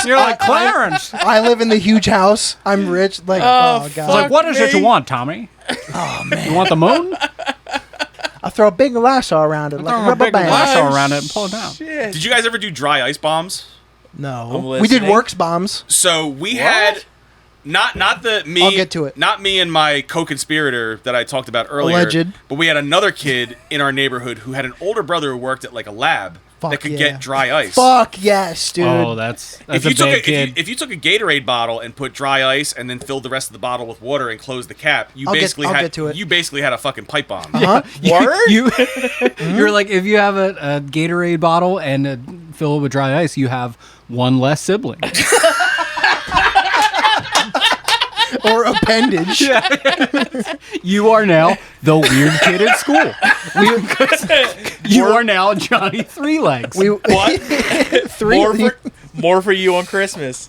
You're like Clarence. I live in the huge house. I'm rich. Like, oh god. It's like, what is it you want, Tommy? Oh man. You want the moon? I'll throw a big lasso around it, like a Throw a rubber big band. lasso around it and pull it down. Shit. Did you guys ever do dry ice bombs? No, I'm we did listening. works bombs. So we had not the me. I'll get to it. Not me and my co-conspirator that I talked about earlier. Alleged. But we had another kid in our neighborhood who had an older brother who worked at like a lab Fuck that could yeah. get dry ice. Fuck yes, dude. Oh, that's If a you, took bad a, kid. if you took a Gatorade bottle and put dry ice and then filled the rest of the bottle with water and closed the cap, I'll had get to it. you basically had a fucking pipe bomb. Huh? You're like, if you have a Gatorade bottle and fill it with dry ice, you have one less sibling. Or appendage. You are now the weird kid at school. You are now Johnny Three Legs. We What? three. More for you on Christmas.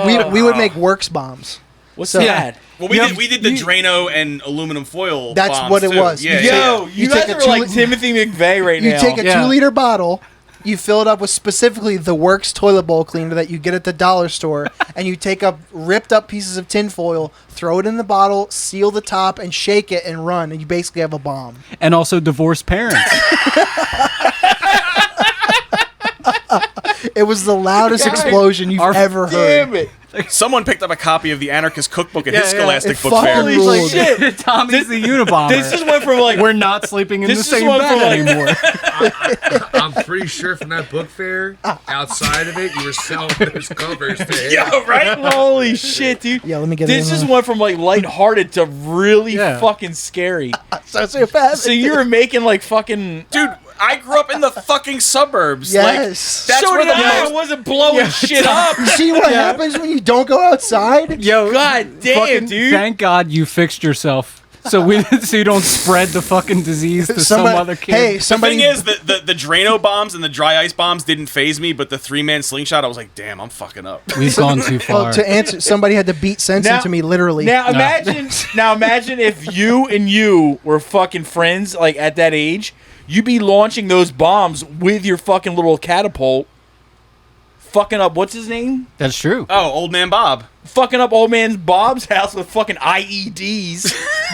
We would make works bombs. What's So- that? Well, we did the Drano and aluminum foil. That's bombs what it too. was. Yeah, You yeah. Yo, take- you you guys take a are like 2 Timothy McVeigh right You now. take a Yeah. 2-liter bottle, you fill it up with specifically the Works toilet bowl cleaner that you get at the dollar store, and you take up ripped up pieces of tin foil, throw it in the bottle, seal the top, and shake it and run, and you basically have a bomb. And also divorced parents. It was the loudest explosion you've ever Damn heard. it. Someone picked up a copy of the Anarchist Cookbook at his Yeah, yeah. Scholastic It Book fucking Fair. ruled. Holy shit. Tommy's the Unabomber. This just went from like We're not sleeping in This the is same one bed for, like- anymore. I'm pretty sure from that book fair, outside of it, you were selling those covers there. Yo, right? holy shit, dude. Yeah, let me get This it. just went from like lighthearted to really Yeah. fucking scary. Sociopath. So you were making like fucking Dude, I grew up in the fucking suburbs. Yes. Like, that's so where did I. I most... wasn't blowing shit up. You see what happens when you don't go outside? Yo, God damn, fucking dude. Thank God you fixed yourself. So you don't spread the fucking disease to some other kid. Hey, The somebody. thing is, the Drano bombs and the dry ice bombs didn't phase me, but the 3-man slingshot, I was like, damn, I'm fucking up. We've gone too well, far. to answer, somebody had to beat sense Now- into me literally. Now imagine if you were fucking friends like at that age, you'd be launching those bombs with your fucking little catapult. Fucking up, what's his name? That's true. Oh, old man Bob. Fucking up old man Bob's house with fucking IEDs.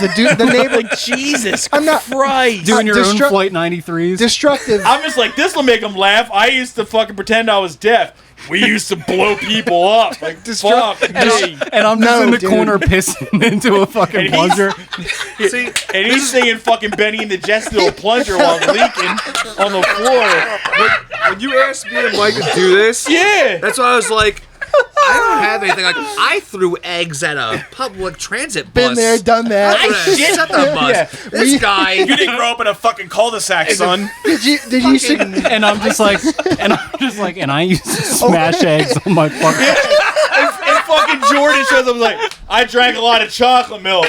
the neighbor, Like, Jesus I'm not- Christ. Doing your own Destru- Flight 93s. destructive. I'm just like, this will make him laugh. I used to fucking pretend I was deaf. We used to blow people up. Like, fuck me. and I'm just No, in the dude. corner pissing into a fucking And he's- plunger. See, And he's singing fucking Benny and the Jets little plunger while leaking on the floor. when you asked me and Mike to do this, Yeah. that's why I was like, I don't have anything. Like, I threw eggs at a public transit bus. Been there, done I that. shit at the bus. Yeah. This guy. You didn't grow up in a fucking cul-de-sac, son. Did you see? And I'm just like, and I used to smash eggs on my fucking. And fucking Jordan shows up like, I drank a lot of chocolate milk.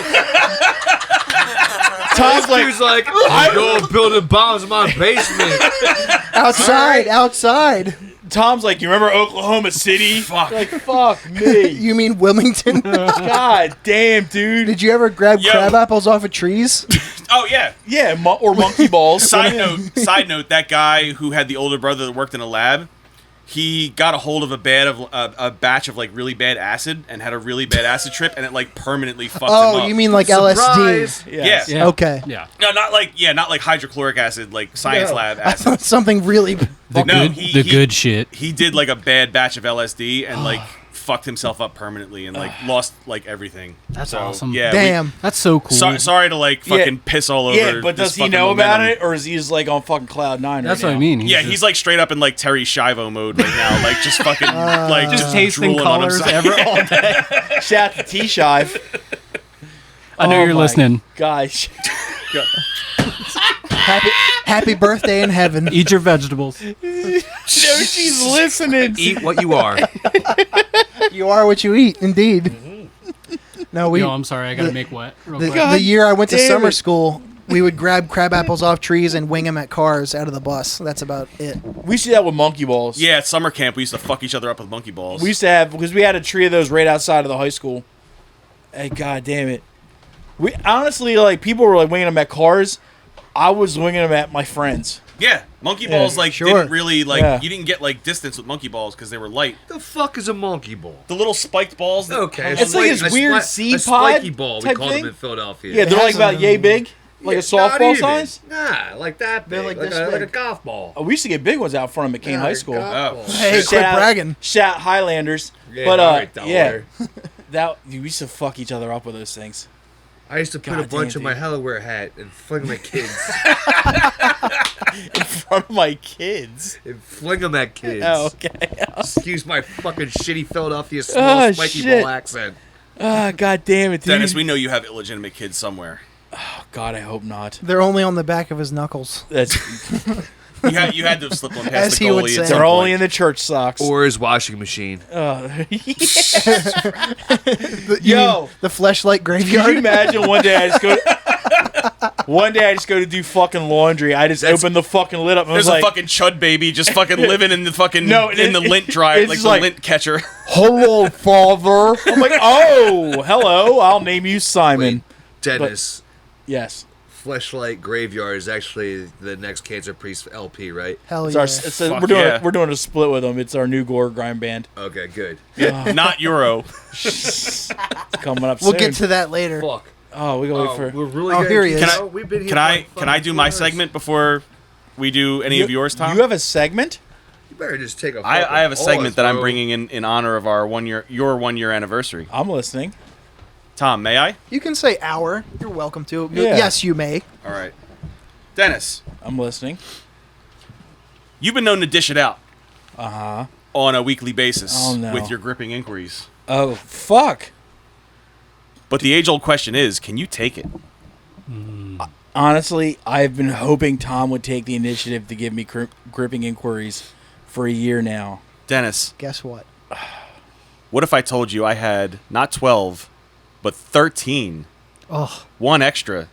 Tom's like, Dude's like, I go building bombs in my basement. Outside. Tom's like, you remember Oklahoma City? Fuck. Like, fuck me. You mean Wilmington? God damn, dude. Did you ever grab Yo. crab apples off of trees? Oh, yeah. Yeah, or monkey balls. Side note, that guy who had the older brother that worked in a lab, he got a hold of a batch of like really bad acid and had a really bad acid trip, and it like permanently fucked him Oh, up. you mean like Surprise. LSD? Yes. Yeah. Yeah. Okay. Yeah. No, not like hydrochloric acid, like science lab I acid. thought something really. The No, good, he- good shit. He did like a bad batch of LSD and like fucked himself up permanently and like lost like everything. That's So, awesome. Yeah. Damn. That's so cool. Sorry to like fucking piss all over. Yeah, but this does he fucking know about momentum. it, or is he just like on fucking cloud nine? That's right what I now? mean. Yeah, he's like straight up in like Terry Schiavo mode right now, like just fucking like just tasting drooling on colors himself. ever all day. Shout out to T-Shive. I know Oh you're my listening. Gosh. Happy birthday in heaven. Eat your vegetables. No, she's listening. Eat what you are. You are what you eat, indeed. No, we. Yo, I'm sorry. I gotta make wet. Real The, quick. the year I went to damn summer it. school, we would grab crab apples off trees and wing them at cars out of the bus. That's about it. We used to do that with monkey balls. Yeah, at summer camp we used to fuck each other up with monkey balls. We used to have, because we had a tree of those right outside of the high school. Hey, god damn it. We honestly, like, people were like winging them at cars. I was winging them at my friends. Yeah, monkey balls like sure. didn't really like Yeah. you didn't get like distance with monkey balls because they were light. The fuck is a monkey ball? The little spiked balls. That Okay, It's like this weird seed a spiky pod ball. We type called thing? them in Philadelphia. Yeah, they're It like has about a- yay big. Like a Not softball even. size. Nah, like that big. They're like like, this a, like a big. golf ball. Oh, we used to get big ones out front of McCain Yeah, High like School. golf Oh. ball. Hey, Shout quit out- bragging. Shout out Highlanders. Yeah, But all right, don't yeah, worry. we used to fuck each other up with those things. I used to put a God bunch damn, of my dude. Hellaware hat and fling them at kids. In front of my kids. and fling them at kids. Oh, okay. Excuse my fucking shitty Philadelphia small Oh, spiky shit. ball accent. Ah, god damn it, dude. Dennis, we know you have illegitimate kids somewhere. God, I hope not. They're only on the back of his knuckles. That's You had to have slipped one past As the he would goalie. say. At some they're only point. in the church socks. Or his washing machine. Yo, The fleshlight can you graveyard. imagine one day I just go to do fucking laundry. I just open the fucking lid up and I was There's a like, fucking chud baby just fucking living in the fucking No, in the lint dryer, it's like just the like- lint catcher. "Hello, father." I'm like, "Oh, hello. I'll name you Simon." Dennis, Yes. Fleshlight Graveyard is actually the next Cancer Priest LP, right? Hell It's yeah. Fuck we're doing yeah. we're doing a split with them. It's our new gore grind band. Okay, good. Yeah, not Euro. It's coming up We'll soon. get to that later. Fuck. Oh, we go wait for. We're really Oh, gonna here he keep is. going? We've been here Can for I like can I do my 4 hours. segment before we do any of yours, Tom? You have a segment? You better just take a I have a fucking segment pause, that I'm bro. bringing in honor of our your 1 year anniversary. I'm listening. Tom, may I? You can say hour. You're welcome to. Yeah. Yes, you may. All right. Dennis, I'm listening. you've been known to dish it out Uh-huh. on a weekly basis Oh, no. with your gripping inquiries. Oh, fuck. But the age-old question is, can you take it? Honestly, I've been hoping Tom would take the initiative to give me gripping inquiries for a year now. Dennis, Guess what? what if I told you I had not 12, but 13, Oh, one extra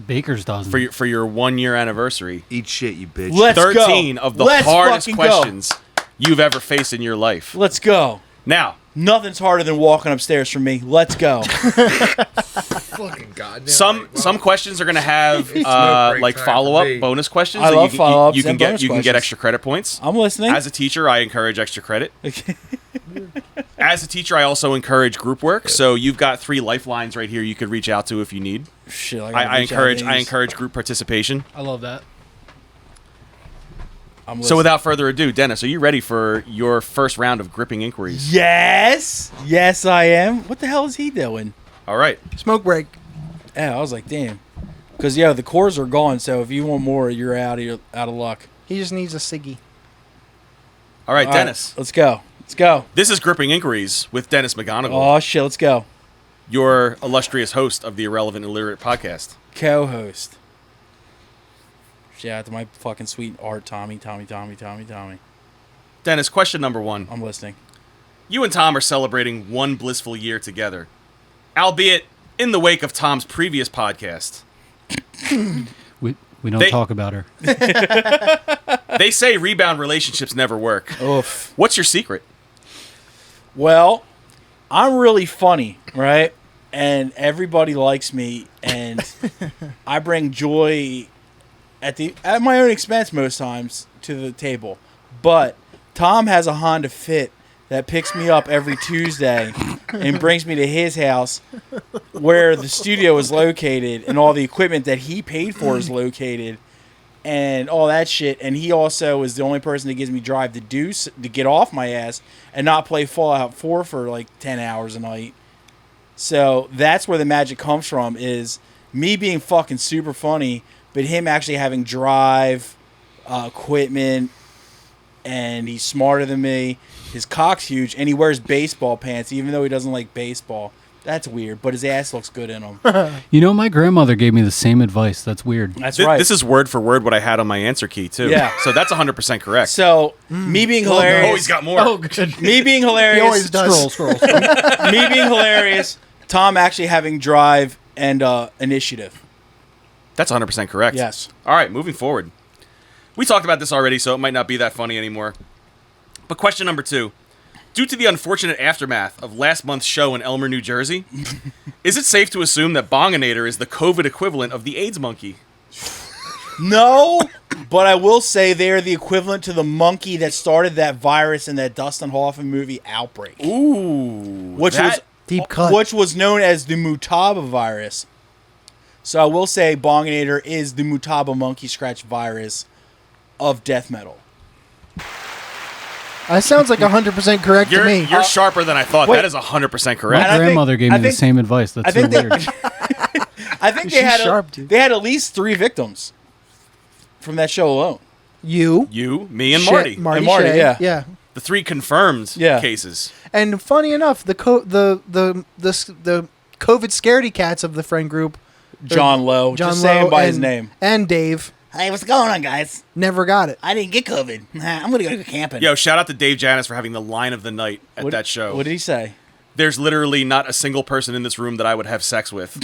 Baker's dozen. for your 1 year anniversary? Eat shit, you bitch. Let's 13 go. of the Let's hardest fucking go. questions you've ever faced in your life. Let's go. Now, Nothing's harder than walking upstairs for me. Let's go. Fucking goddamn. some questions are going to have break like time follow-up for me. bonus questions. I that love follow-ups you can and get bonus you can get questions. extra credit points. I'm listening. As a teacher, I encourage extra credit. As a teacher, I also encourage group work. So you've got 3 lifelines right here you could reach out to if you need. Shit, I encourage group participation. I love that. So without further ado, Dennis, are you ready for your first round of gripping inquiries? Yes, I am. What the hell is he doing? All right. Smoke break. Yeah, I was like, damn. Because the cores are gone. So if you want more, you're out of luck. He just needs a ciggy. All right, All right, Dennis. let's go. Let's go. This is Gripping Inquiries with Dennis McGonigal, Oh shit, let's go. your illustrious host of the Irrelevant Illiterate podcast. Co-host. Shout out to my fucking sweetheart, Tommy. Dennis, question number 1. I'm listening. You and Tom are celebrating 1 blissful year together, albeit in the wake of Tom's previous podcast. We don't They- talk about her. They say rebound relationships never work. Oof. What's your secret? Well, I'm really funny, right? And everybody likes me, and I bring joy at my own expense most times to the table. But Tom has a Honda Fit that picks me up every Tuesday and brings me to his house where the studio is located and all the equipment that he paid for is located. and all that shit. And he also is the only person that gives me drive to get off my ass and not play Fallout 4 for like 10 hours a night. So that's where the magic comes from, is me being fucking super funny, but him actually having drive, equipment, and he's smarter than me. His cock's huge, and he wears baseball pants, even though he doesn't like baseball. That's weird, but his ass looks good in them. You know, my grandmother gave me the same advice. That's weird. That's right. This is word for word what I had on my answer key, too. Yeah. So that's 100% correct. So, me being hilarious... Oh, he's got more. Oh, good. Me being hilarious... He always does. Scroll. Me being hilarious, Tom actually having drive and initiative. That's 100% correct. Yes. All right, moving forward. We talked about this already, so it might not be that funny anymore. But question number 2. Due to the unfortunate aftermath of last month's show in Elmer, New Jersey, is it safe to assume that Bonginator is the COVID equivalent of the AIDS monkey? No, but I will say they're the equivalent to the monkey that started that virus in that Dustin Hoffman movie Outbreak. Ooh. Deep cut. Which was known as the Mutaba virus. So I will say Bonginator is the Mutaba monkey scratch virus of death metal. That sounds like 100% correct to me. You're sharper than I thought. wait. That is 100% My correct. And I think- grandmother gave I me the think- same advice. That's I so think they- weird. I think She's sharp, dude. they had at least 3 victims from that show alone. You, Me, and Shay- Marty. Marty, And Marty, Shay, yeah. yeah. The 3 confirmed Yeah. cases. And funny enough, the COVID scaredy cats of the friend group, John Lowe. John Just saying Lowe by and, his name. and Dave, Hey, what's going on, guys? never got it. I didn't get COVID. I'm going to go camping. Yo, shout out to Dave Janis for having the line of the night at that show. What did he say? There's literally not a single person in this room that I would have sex with.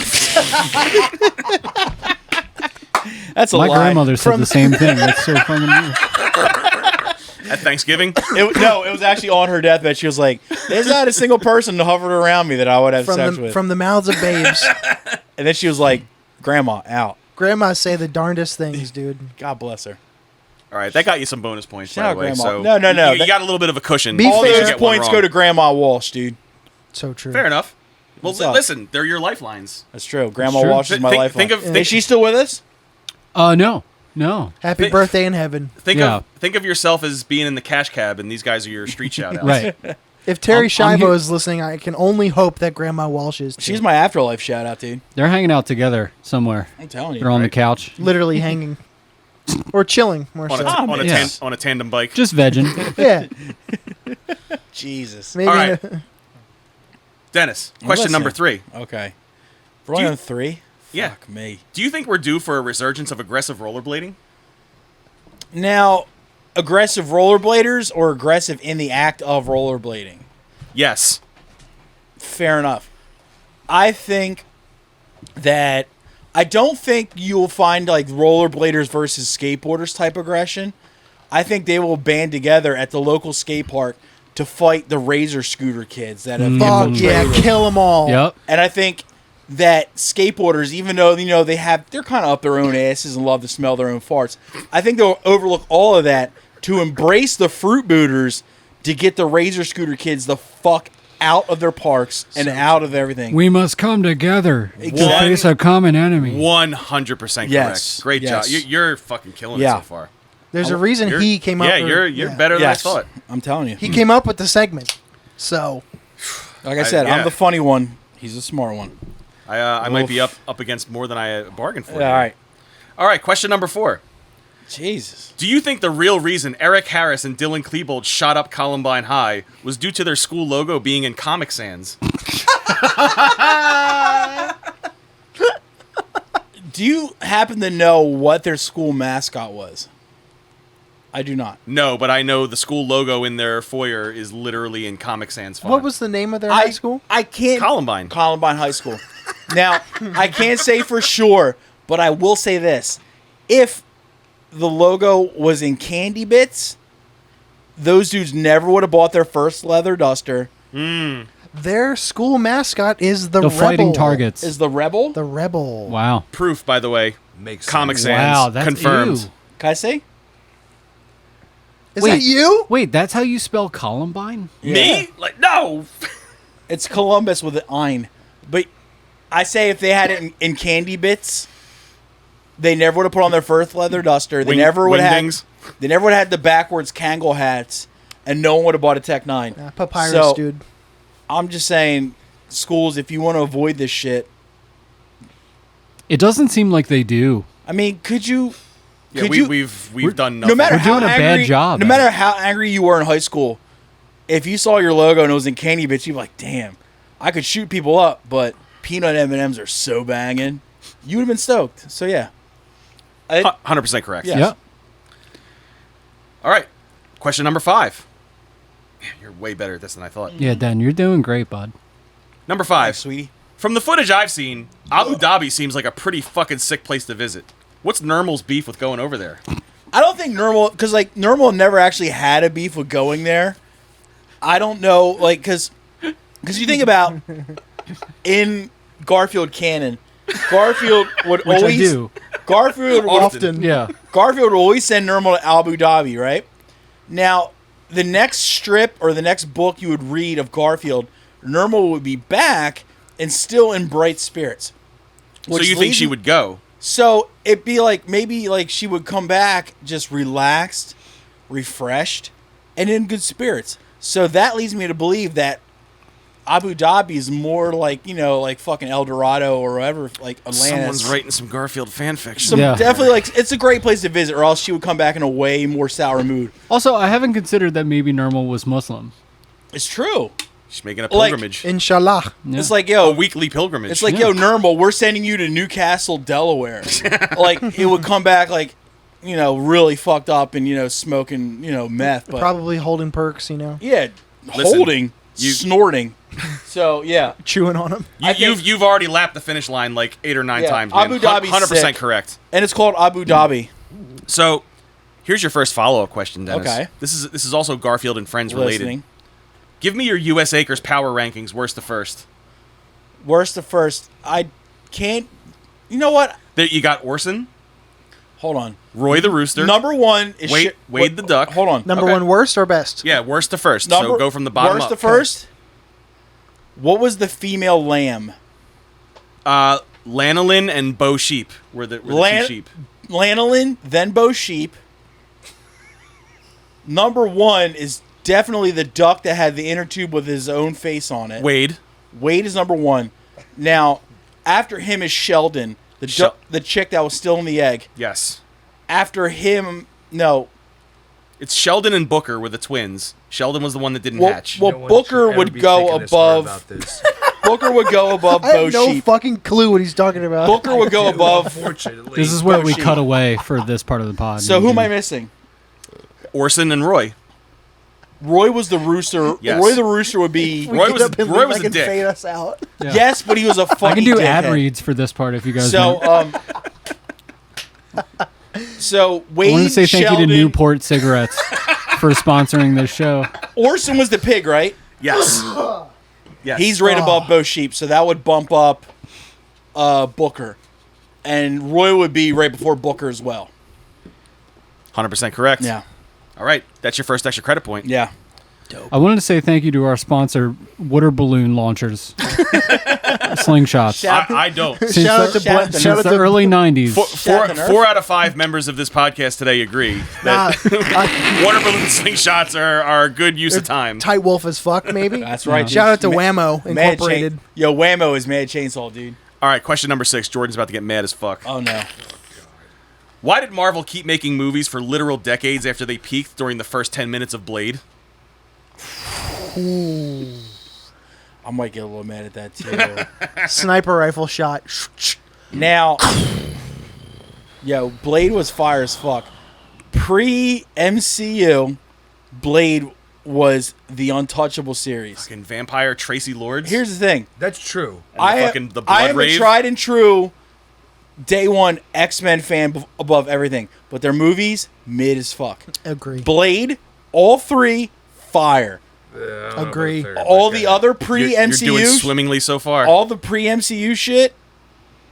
That's a My lie. grandmother said the same thing. That's so fucking weird. At Thanksgiving? It was actually on her deathbed. She was like, there's not a single person hovered around me that I would have sex with. From the mouths of babes. And then she was like, Grandma, out. Grandmas say the darndest things, dude. God bless her. All right, that got you some bonus points, Shout by out the way. Grandma. So No. You got a little bit of a cushion. Be All fair. those Get one points wrong. go to Grandma Walsh, dude. So true. Fair enough. Well, What's up? listen, they're your lifelines. That's true. Grandma true. Walsh is my lifeline. Is she still with us? No. Happy birthday in heaven. Think Yeah. of yourself as being in the cash cab, and these guys are your street shout outs. Right. If Terry I'm Schiavo here- is listening, I can only hope that Grandma Walsh is too. She's my afterlife shout out, dude. They're hanging out together somewhere. I'm telling you. They're on the Right. couch. literally hanging. Or chilling, more On so. a, Yeah. on a tandem bike. Just vegging. Yeah. Jesus. Maybe. All right. Dennis, question Listen. number 3. Okay. We're only you- on 3? Yeah. Fuck me. Do you think we're due for a resurgence of aggressive rollerblading? Now, aggressive rollerbladers or aggressive in the act of rollerblading? Yes. Fair enough. I think that I don't think you'll find like rollerbladers versus skateboarders type aggression. I think they will band together at the local skate park to fight the razor scooter kids that have Fuck infiltrated. yeah, kill them all. Yep. And I think that skateboarders, even though they're kind of up their own asses and love to smell their own farts, I think they'll overlook all of that to embrace the fruit booters to get the razor scooter kids the fuck out of their parks and out of everything. We must come together to Exactly. face a common enemy. 100% Yes. correct. Great Yes. job. You're fucking killing it Yeah. so far. There's a reason You're- he came up. Yeah, you're better than Yes. I thought. I'm telling you. He came up with the segment. So Like I said, yeah. I'm the funny one. He's the smart one. I might be Oof. up against more than I bargained for. Yeah, all right. All right, question number 4. Jesus. Do you think the real reason Eric Harris and Dylan Klebold shot up Columbine High was due to their school logo being in Comic Sans? Do you happen to know what their school mascot was? I do not. No, but I know the school logo in their foyer is literally in Comic Sans font. what was the name of their high school? I can't. Columbine? Columbine High School. Now, I can't say for sure, but I will say this. If the logo was in candy bits, those dudes never would have bought their first leather duster. Their school mascot is the The Rebel. fighting targets. Is the Rebel? The Rebel. Wow. Proof, by the way. Makes Comic sense. Sans Wow, that's confirmed. ew. Can I say? Is Wait. that you? Wait, that's how you spell Columbine? Me? Like, no! It's Columbus with an ein. But I say if they had it in candy bits, They never would have put on their first leather duster. They never would have. Wingdings. They never would have had the backwards Kangol hats, and no one would have bought a Tech 9. Papyrus, So- dude. I'm just saying, schools, if you want to avoid this shit, It doesn't seem like they do. I mean, could you? Yeah, Could we've done nothing. No matter We're how doing a bad angry, job No at matter it. how angry you were in high school, if you saw your logo and it was in Candy Bits, you'd be like, "Damn, I could shoot people up." But peanut M&Ms are so banging, you would have been stoked. So yeah, 100% correct. Yeah. Yep. All right. Question number 5. Man, you're way better at this than I thought. Yeah, Dan, you're doing great, bud. Number 5. sweetie. From the footage I've seen, Abu Dhabi seems like a pretty fucking sick place to visit. What's Nurmal's beef with going over there? I don't think Nurmal, because like Nurmal never actually had a beef with going there. I don't know, like, because you think about in Garfield canon, Garfield would Which always I do. Garfield would Often. Yeah. Garfield would always send Nurmal to Abu Dhabi, right? Now, the next strip or the next book you would read of Garfield, Nurmal would be back and still in bright spirits. So Which you think leads she me- would go? So it'd be like maybe like she would come back just relaxed, refreshed, and in good spirits. So that leads me to believe that Abu Dhabi is more like, you know, like fucking El Dorado or whatever, like Atlantis. Someone's writing some Garfield fan fiction. Some Yeah. definitely like it's a great place to visit, or else she would come back in a way more sour mood. Also, I haven't considered that maybe Nurmal was Muslim. It's true. She's making a Like- pilgrimage. Inshallah. Yeah. It's like a yo, weekly pilgrimage. it's like yo, Nurmal, we're sending you to Newcastle, Delaware. Like it would come back like, you know, really fucked up and you know smoking, you know, meth, but Probably holding perks, you know, yeah, Listen, holding, you- snorting. So yeah, chewing on them. You, you've already lapped the finish line like 8 or 9 Yeah, times. Man. Abu Dhabi's 100% sick. correct. and it's called Abu Dhabi. So, here's your first follow-up question, Dennis. Okay. This is also Garfield and Friends related. Listening. Give me your U.S. Acres power rankings, worst to first. Worst to first. I can't. You know what? There you got Orson, Hold on. Roy the Rooster. Number one is Wade the Duck. Hold on. Number Okay. one, worst or best? Yeah, worst to first. So go from the bottom worst up. to first. What was the female lamb? Lanolin and Bo Sheep were the two sheep. Lanolin, then Bo Sheep. Number one is definitely the duck that had the inner tube with his own face on it. Wade. Wade is number one. Now, after him is Sheldon, the chick that was still in the egg. Yes. After him, no. It's Sheldon and Booker were the twins. Sheldon was the one that didn't Well, hatch. well, No one Booker should ever would be go thinking this hard above. about this. Booker would go above I Bo have no Sheep. fucking clue what he's talking about. Booker would go above. Unfortunately, This is where we Sheep. cut away for this part of the pod. So who am I missing? Orson and Roy. Roy was the rooster. Yes. Roy the rooster would be. Roy was- Get up and Roy leave, was I a can dick. fade us out. Yeah. Yes, but he was a funny I can do ad dickhead. reads for this part if you guys So, want. So I Wade, want to say thank Sheldon, you to Newport Cigarettes for sponsoring this show. Orson was the pig, right? Yes. Yes. He's right above Bo Sheep, so that would bump up Booker, and Roy would be right before Booker as well. 100% correct. Yeah, All right. That's your first extra credit point. yeah. I wanted to say thank you to our sponsor, water balloon launchers, slingshots. I don't. Since Shout out the, to shout out to since shout out the to early 90s. Four, Nerf? 4 out of 5 members of this podcast today agree Nah, that water balloon slingshots are a good use of time. tight wolf as fuck, maybe. That's right. Shout out to Ma- Whammo Mad Incorporated. Chain- Yo, Whammo is Mad Chainsaw, dude. All right, question number 6. Jordan's about to get mad as fuck. Oh no. Why did Marvel keep making movies for literal decades after they peaked during the first 10 minutes of Blade? I might get a little mad at that too. Sniper rifle shot. Now, yo, Blade was fire as fuck. Pre-MCU, Blade was the untouchable series. Fucking vampire Tracy Lords? Here's the thing. That's true. And the I blood am rave? a tried and true day one X-Men fan above everything, but their movies mid as fuck. Agree. Blade, all three, fire. I don't know about Agree. the third, All but the yeah. other You're pre-MCU, doing swimmingly so far. all the pre-MCU shit,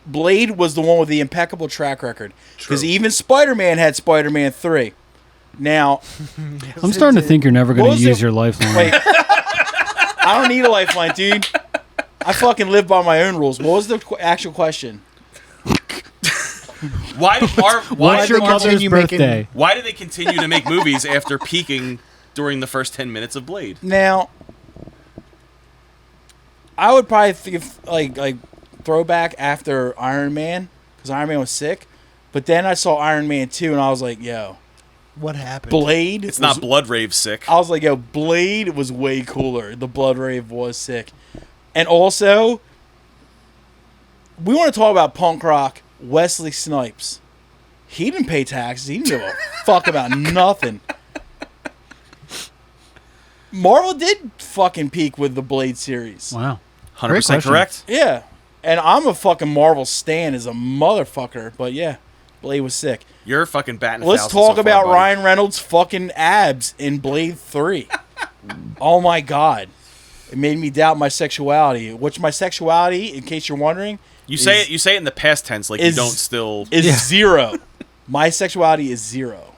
Blade was the one with the impeccable track record. Because True. even Spider-Man had Spider-Man 3. Now, I'm starting to think you're never going What to was use it- your lifeline. wait. I don't need a lifeline, dude. I fucking live by my own rules. What was the actual question? Why did What's your they mother's continue making- birthday? why did they continue to make movies after peaking during the first 10 minutes of Blade? Now, I would probably think of, like throwback after Iron Man, because Iron Man was sick. But then I saw Iron Man 2, and I was like, yo, What happened? Blade. It's not Blood Rave sick. I was like, yo, Blade was way cooler. The Blood Rave was sick. And also, we want to talk about punk rock. Wesley Snipes. He didn't pay taxes. He didn't give a fuck about nothing. Marvel did fucking peak with the Blade series. Wow. 100% question. correct. Yeah. And I'm a fucking Marvel stan as a motherfucker. But yeah, Blade was sick. You're fucking batting. Let's 1,000 talk so far, about buddy. Ryan Reynolds' fucking abs in Blade 3. Oh my god. It made me doubt my sexuality. Which my sexuality, in case you're wondering, You say it in the past tense, like you is- don't still. is Yeah. 0. My sexuality is 0.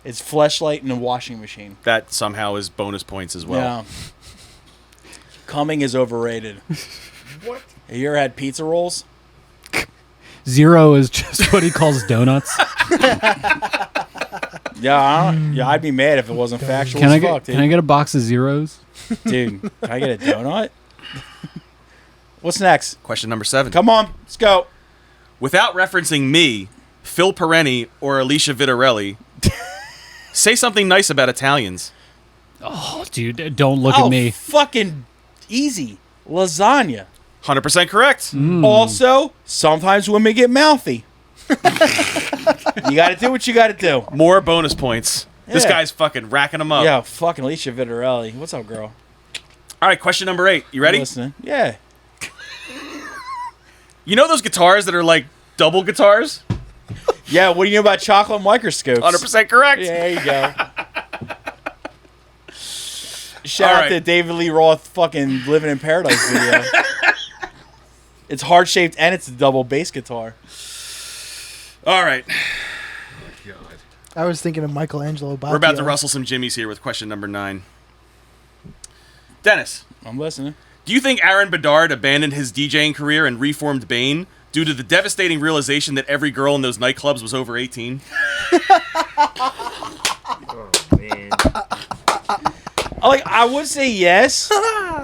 It's fleshlight and a washing machine. That somehow is bonus points as well. Yeah. Coming is overrated. What? Have you ever had pizza rolls? 0 is just what he calls donuts. Yeah, I'd be mad if it wasn't factual Can as I fuck, get can I dude. get a box of zeros? Dude, can I get a donut? What's next? Question number 7. Come on, let's go. Without referencing me, Phil Perenni, or Alicia Vitarelli, say something nice about Italians. Oh, dude, don't look at me. Fucking easy. Lasagna. 100% correct. Also, sometimes women get mouthy. You gotta do what you gotta do. More bonus points. This Yeah. guy's fucking racking them up. Yeah, fucking Alicia Vitarelli. What's up, girl? All right, question number 8. You ready? I'm listening. Yeah. You know those guitars that are like double guitars? Yeah, what do you know about chocolate microscopes? 100% correct. Yeah, there you go. Shout All out right. to David Lee Roth fucking Living in Paradise video. It's heart-shaped and it's a double bass guitar. All right. God. I was thinking of Michelangelo. We're about to Bacchio. rustle some jimmies here with question number 9. Dennis, I'm listening. do you think Aaron Bedard abandoned his DJing career and reformed Bane due to the devastating realization that every girl in those nightclubs was over 18? Oh, man. I would say yes,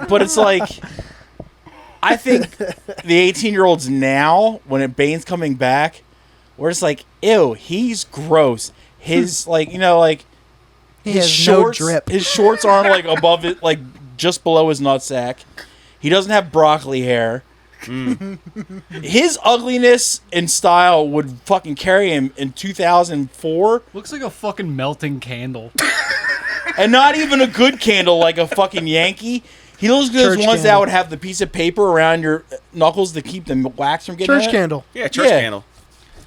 but it's like I think the 18-year-olds now, when Bane's coming back, we're just like, ew, he's gross. His He his has shorts, no drip. His shorts aren't like above it, like just below his nutsack. He doesn't have broccoli hair. His ugliness and style would fucking carry him in 2004, Looks like a fucking melting candle. and not even a good candle like a fucking Yankee. He looks like those Church ones that candle. would have the piece of paper around your knuckles to keep the wax from getting Church in it. candle. Yeah, church Yeah. candle.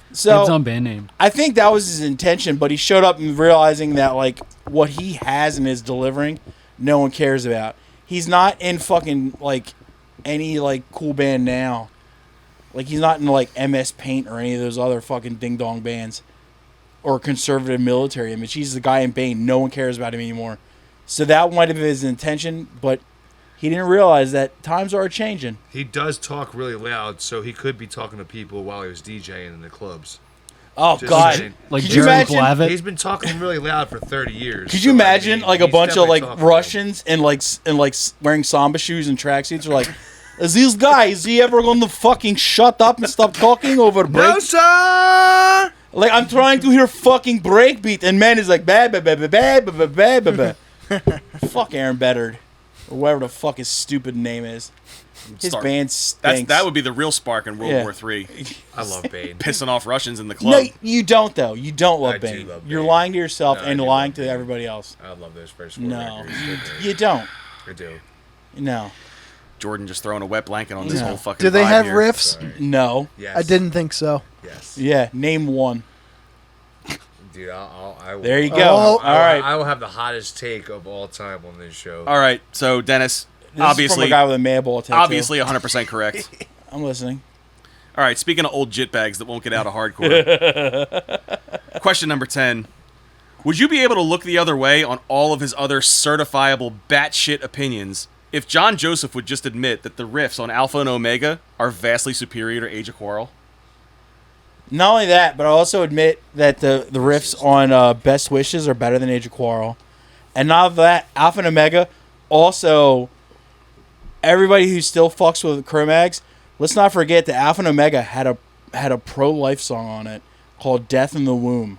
Depends So on band name. I think that was his intention, but he showed up and realizing that like what he has and is delivering, no one cares about. He's not in fucking like any like cool band now. Like he's not in like MS Paint or any of those other fucking ding dong bands or conservative military image. He's the guy in Bane. No one cares about him anymore. So that might have been his intention, but he didn't realize that times are changing. He does talk really loud, so he could be talking to people while he was DJing in the clubs. Oh Just God! saying. Like Could you Jerry imagine- Blavat. He's been talking really loud for 30 years. Could you so, imagine like a he's bunch of definitely like talking. Russians and like wearing samba shoes and tracksuits are like, is these guys, is he ever gonna fucking shut up and stop talking over break? No, sir! Like I'm trying to hear fucking breakbeat and man is like ba ba ba ba ba ba ba ba ba. Fuck Aaron Bedard or whatever the fuck his stupid name is. His Start- band stinks. That would be the real spark in World Yeah. War III. I love Bane. Pissing off Russians in the No, club. you don't though. You don't love I do Bane. love You're Bane. lying to yourself No, I and do lying love to Bane. everybody else. I love those first four No, records. you don't. I do. No, Jordan just throwing a wet blanket on this No. whole fucking Do they vibe have here. riffs? Sorry. no. Yes. I didn't think so. Yes. Yeah, name one. Dude, I will. There you go. Oh. All right. I will have the hottest take of all time on this show. All right, so Dennis, This is from obviously, a guy with a mad ball tattoo. obviously 100% correct. I'm listening. All right, speaking of old jitbags that won't get out of hardcore. Question number 10. Would you be able to look the other way on all of his other certifiable batshit opinions if John Joseph would just admit that the riffs on Alpha and Omega are vastly superior to Age of Quarrel? Not only that, but I also admit that the riffs on Best Wishes are better than Age of Quarrel. And not of that, Alpha and Omega, also, everybody who still fucks with Cro-Mags, let's not forget that Alpha and Omega had a pro-life song on it called Death in the Womb.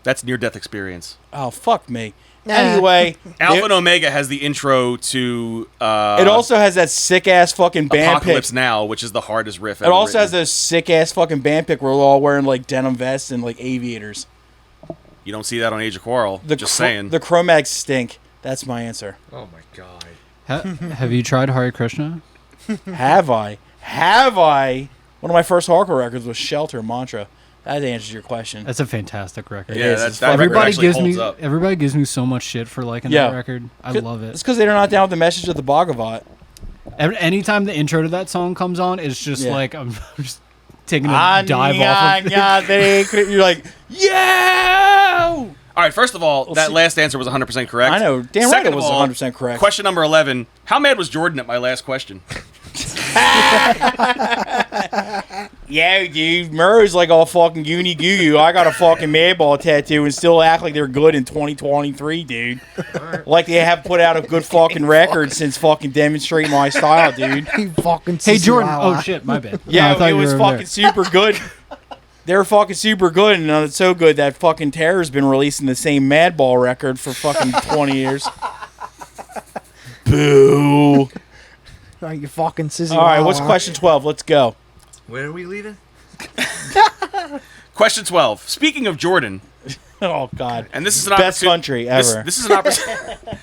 That's near-death experience. Oh, fuck me. Anyway. Alpha and Omega has the intro to... it also has that sick-ass fucking band Apocalypse pick. Now, which is the hardest riff It ever also has written. those sick-ass fucking band pick where we're all wearing, like, denim vests and, like, aviators. You don't see that on Age of Quarrel. Just saying. The Cro-Mags stink. That's my answer. Oh my god. Have you tried Hare Krishna? Have I? Have I? One of my first hardcore records was Shelter Mantra. That answers your question. That's a fantastic record. Yeah, is. that It's record Everybody actually gives holds me up. everybody gives me so much shit for liking Yeah. that record. I love It's it. because they're not down with the message of the Bhagavat. Anytime the intro to that song comes on, it's just Yeah. like I'm just taking a dive off of it. You're like, yeah! All right, first of all, that see- last answer was 100% correct. I know. Damn right Second it of was all, 100% correct. Question number 11. How mad was Jordan at my last question? Yeah, dude. Murray's like all fucking goony goo goo. I got a fucking madball tattoo and still act like they're good in 2023, dude. Like they have put out a good fucking record since fucking demonstrating my style, dude. You fucking Hey Jordan! Chihuahua. Oh shit, my bad. Yeah, No, I thought it you was were fucking there. super good. They were fucking super good, and it's so good that fucking Terror's been releasing the same Madball record for fucking 20 years. Boo. Oh, you fucking sissy. All right, what's Wawa. question 12? Let's go. When are we leaving? Question 12. Speaking of Jordan, Oh, God. and this is an Best opportun- country ever. This is an opportunity.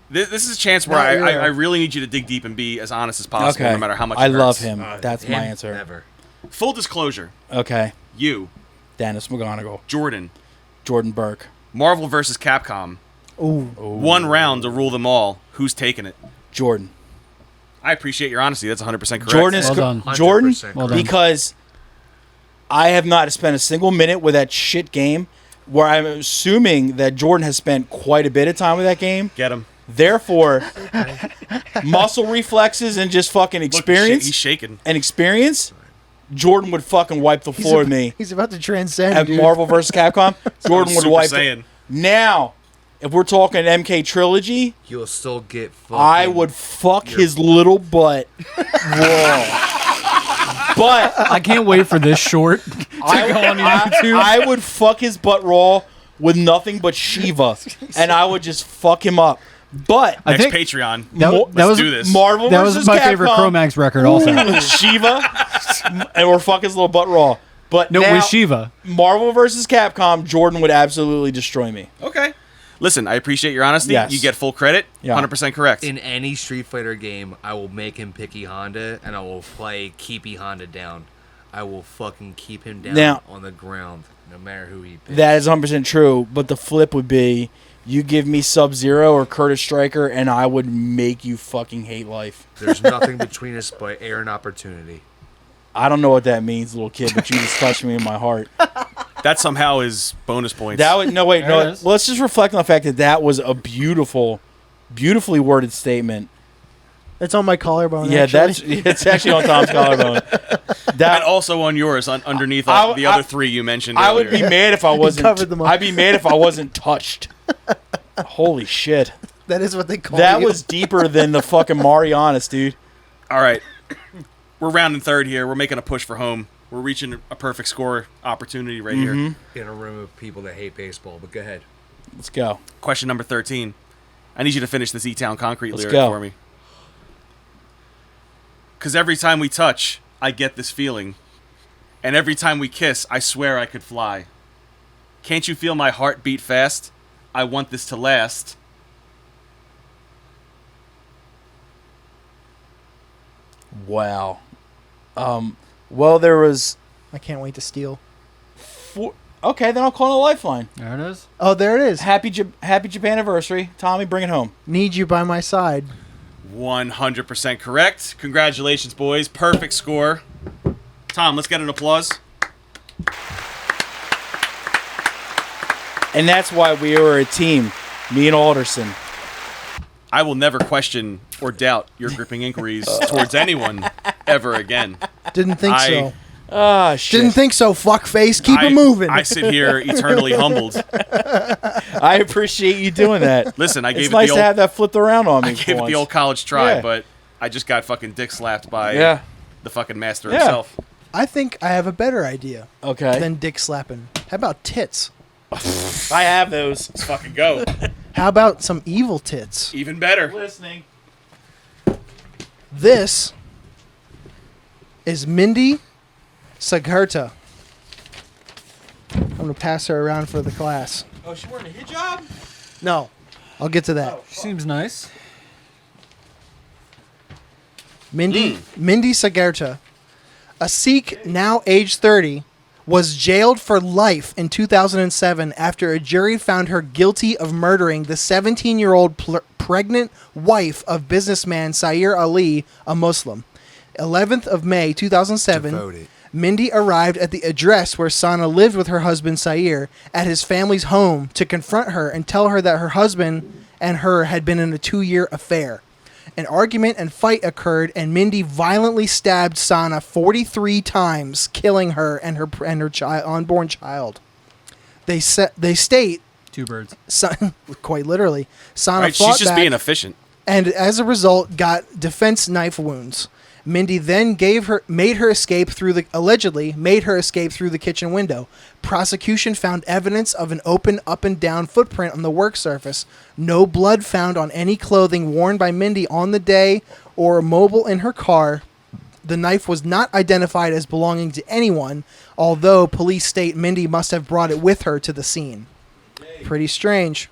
This is a chance where Not I here. really need you to dig deep and be as honest as possible, Okay. no matter how much I it love hurts. him. That's my answer. Never. Full disclosure, Okay. you, Dennis McGonigal. Jordan, Jordan Berk. Marvel vs. Capcom, Ooh. one round to rule them all. Who's taking it? Jordan. I appreciate your honesty. That's 100% correct. Jordan is Well done. Jordan 100% Well done. because I have not spent a single minute with that shit game where I'm assuming that Jordan has spent quite a bit of time with that game. Get him. Therefore, muscle reflexes and just fucking Look, experience he's shaking. and experience, Jordan would fucking wipe the floor with me He's about to transcend, at dude. Marvel vs. Capcom. Jordan would Super wipe Saiyan. it. Now, if we're talking MK trilogy, You'll still get fucking... I would fuck his little butt raw. But I can't wait for this short to go on YouTube. I would fuck his butt raw with nothing but Shiva, and I would just fuck him up. But I Next think Patreon. that, Mo- that Let's was do this. Marvel that versus was my Capcom, favorite Chromax record. Also, with Shiva, and we're fuck his little butt raw. But no, now, with Shiva. Marvel versus Capcom, Jordan would absolutely destroy me. Okay. Listen, I appreciate your honesty. Yes. You get full credit. Yeah. 100% correct. In any Street Fighter game, I will make him pick E Honda, and I will play keep E Honda down. I will fucking keep him down Now- on the ground, no matter who he picks. That is 100% true, but the flip would be you give me Sub-Zero or Curtis Stryker, and I would make you fucking hate life. There's nothing between us but air and opportunity. I don't know what that means, little kid, but you just touched me in my heart. That somehow is bonus points. That was no wait, There no. it is. Let's just reflect on the fact that that was a beautifully worded statement. It's on my collarbone. Yeah, actually. it's actually on Tom's collarbone. and That also on yours, underneath I- the I- other three you mentioned I earlier. would be mad if I wasn't. covered them up. I'd be mad if I wasn't touched. Holy shit, That is what they call that you. was deeper than the fucking Marianas, dude. All right. We're rounding third here. We're making a push for home. We're reaching a perfect score opportunity right here. Mm-hmm. In a room of people that hate baseball, but go ahead. Let's go. Question number 13. I need you to finish this E-Town Concrete Let's lyric go. for me. Because every time we touch, I get this feeling. And every time we kiss, I swear I could fly. Can't you feel my heart beat fast? I want this to last. Wow. Well, there was. I can't wait to steal. Okay, then I'll call it a lifeline. There it is. Oh, there it is. Happy Japan anniversary, Tommy. Bring it home. Need you by my side. 100% correct. Congratulations, boys. Perfect score. Tom, let's get an applause. And that's why we were a team. Me and Alderson. I will never question or doubt your gripping inquiries towards anyone ever again. Didn't think so. Ah, shit. Didn't think so, fuckface. Keep it moving. I sit here eternally humbled. I appreciate you doing that. Listen, I gave It's it nice the to old, have that flipped around on me. I gave it once. the old college try, Yeah. but I just got fucking dick slapped by Yeah. the fucking master Yeah. himself. I think I have a better idea Okay. than dick slapping. How about tits? I have those. Let's fucking go. How about some evil tits? Even better. Listening. This is Mindy Sagarta. I'm going to pass her around for the class. Oh, she wearing a hijab? No, I'll get to that. Seems nice. Mindy Sagarta, a Sikh now age 30, was jailed for life in 2007 after a jury found her guilty of murdering the 17-year-old pregnant wife of businessman Sair Ali, a Muslim. 11th of May 2007, Devoted. Mindy arrived at the address where Sana lived with her husband Sair at his family's home to confront her and tell her that her husband and her had been in a 2-year affair. An argument and fight occurred, and Mindy violently stabbed Sana 43 times, killing her and her unborn child. They state, Two birds. quite literally, Sana Right, fought she's just back being efficient. and as a result got defense knife wounds. Mindy then allegedly made her escape through the kitchen window. Prosecution found evidence of an open up and down footprint on the work surface. No blood found on any clothing worn by Mindy on the day or mobile in her car. The knife was not identified as belonging to anyone, although police state Mindy must have brought it with her to the scene. Pretty strange.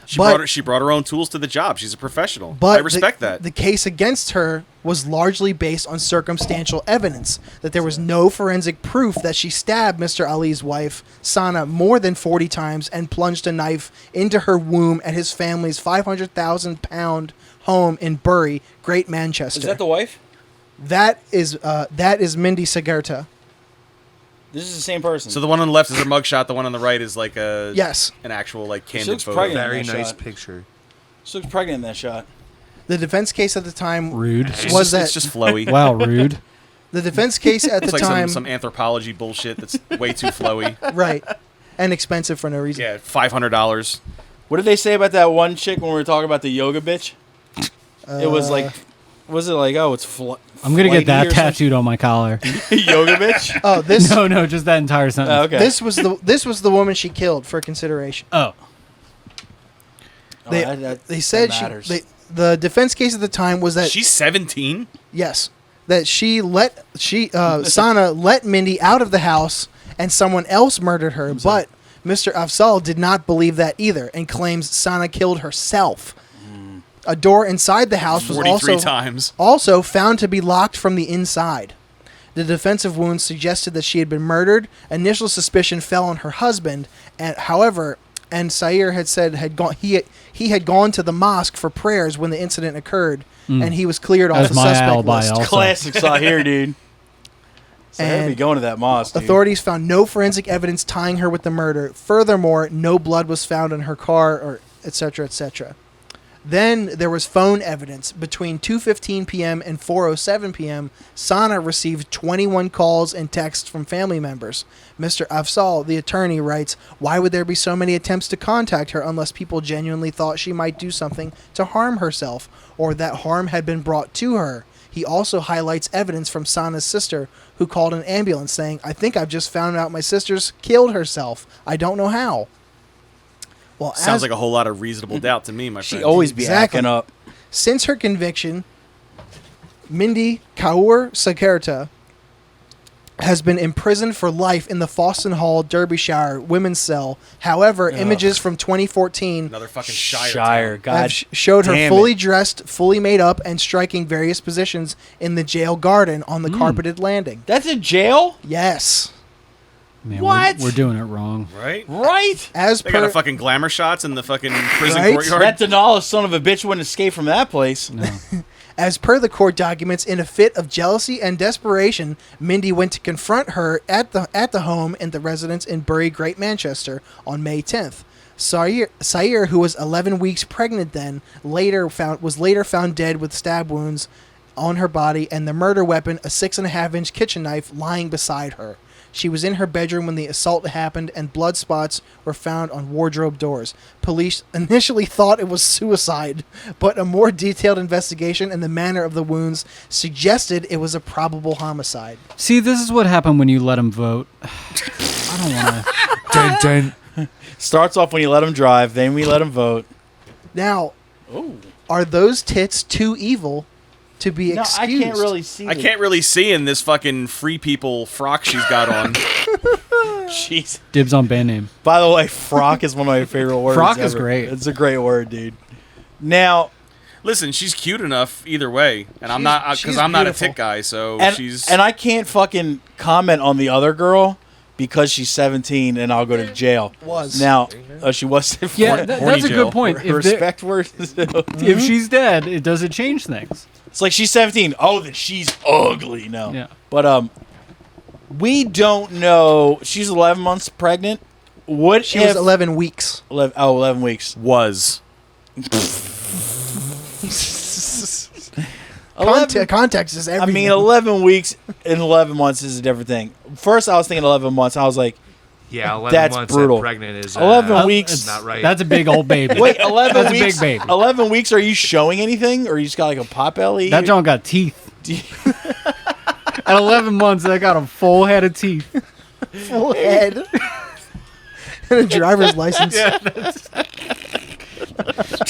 She brought her own tools to the job. She's a professional. But I respect that. The case against her was largely based on circumstantial evidence, that there was no forensic proof that she stabbed Mr. Ali's wife, Sana, more than 40 times and plunged a knife into her womb at his family's 500,000-pound home in Bury, Great Manchester. Is that the wife? That is Mindy Sagarta. This is the same person. So the one on the left is her mugshot. The one on the right is like Yes. an actual like She candid looks photo. pregnant. Very that nice shot. picture. She looks pregnant in that shot. The defense case at the time Rude. It's just flowy. Wow, rude. the defense case at It's the like time some anthropology bullshit that's way too flowy. right, and expensive for no reason. Yeah, $500. What did they say about that one chick when we were talking about the yoga bitch? It was like, was it like, oh, it's I'm gonna get that flighty or something? tattooed on my collar. Yoga bitch? Oh, this No, just that entire sentence. Oh, okay. this was the woman she killed for consideration. Oh, They, they said the defense case at the time was that She's 17? yes, that Sana let Mindy out of the house and someone else murdered her, but Mr. Afzal did not believe that either and claims Sana killed herself. A door inside the house was 43 times. also found to be locked from the inside. The defensive wounds suggested that she had been murdered. Initial suspicion fell on her husband, and Sair had said he had gone to the mosque for prayers when the incident occurred, and he was cleared off That's the my suspect alibi list. also. Classic Sahir, dude. So I'd be And going to that mosque, dude. authorities found no forensic evidence tying her with the murder. Furthermore, no blood was found in her car, or etc., etc. Then there was phone evidence. Between 2:15 p.m. and 4:07 p.m., Sana received 21 calls and texts from family members. Mr. Afzal, the attorney, writes, "Why would there be so many attempts to contact her unless people genuinely thought she might do something to harm herself or that harm had been brought to her?" He also highlights evidence from Sana's sister, who called an ambulance saying, "I think I've just found out my sister's killed herself. I don't know how." Well, Sounds like a whole lot of reasonable doubt to me, my friend. She always be Exactly. acting up. Since her conviction, Mindy Kaur Sakarta has been imprisoned for life in the Fawston Hall, Derbyshire women's cell. However, images from 2014 Another fucking Shire. Shire, town. God. have showed her damn fully it. dressed, fully made up, and striking various positions in the jail garden on the carpeted landing. That's in jail? Yes. man, What? We're doing it wrong. Right? Right? As They got per a fucking glamour shots in the fucking prison Right? courtyard. That Denali son of a bitch wouldn't escape from that place. No. As per the court documents, in a fit of jealousy and desperation, Mindy went to confront her at the home in the residence in Bury, Great Manchester, on May 10th. Sair, who was 11 weeks pregnant then, was later found dead with stab wounds on her body and the murder weapon, a 6.5-inch kitchen knife, lying beside her. She was in her bedroom when the assault happened, and blood spots were found on wardrobe doors. Police initially thought it was suicide, but a more detailed investigation and the manner of the wounds suggested it was a probable homicide. See, this is what happened when you let him vote. I don't want to. Dun, dun. Starts off when you let him drive, then we let him vote. Now, Oh. are those tits too evil to be No, I excused? can't really see. I can't really see in this fucking free people frock she's got on. Jeez. Dibs on band name. By the way, frock is one of my favorite words. Frock is ever. great. It's a great word, dude. Now, Listen, she's cute enough either way, and I'm She's- not she's I'm not a beautiful. tit guy, so and, she's. and I can't fucking comment on the other girl because she's 17 and I'll go to jail. Was. Now, she was. Yeah, Horny that's a jail. good point. If, Respect words. if she's dead, it doesn't change things. It's like she's 17. Oh, then she's ugly. No. Yeah. But we don't know. She's 11 months pregnant. What She if was 11 weeks. 11 weeks. was. 11 Context is I everything. mean, 11 weeks and 11 months is a different thing. First, I was thinking 11 months. I was like, Yeah, 11 That's months brutal. and pregnant is 11 weeks. It's not right. That's a big old baby. wait, 11 That's a weeks? big baby. 11 weeks, are you showing anything? Or you just got like a pot belly? That John got teeth. At 11 months, I got a full head of teeth. full head. And a driver's license.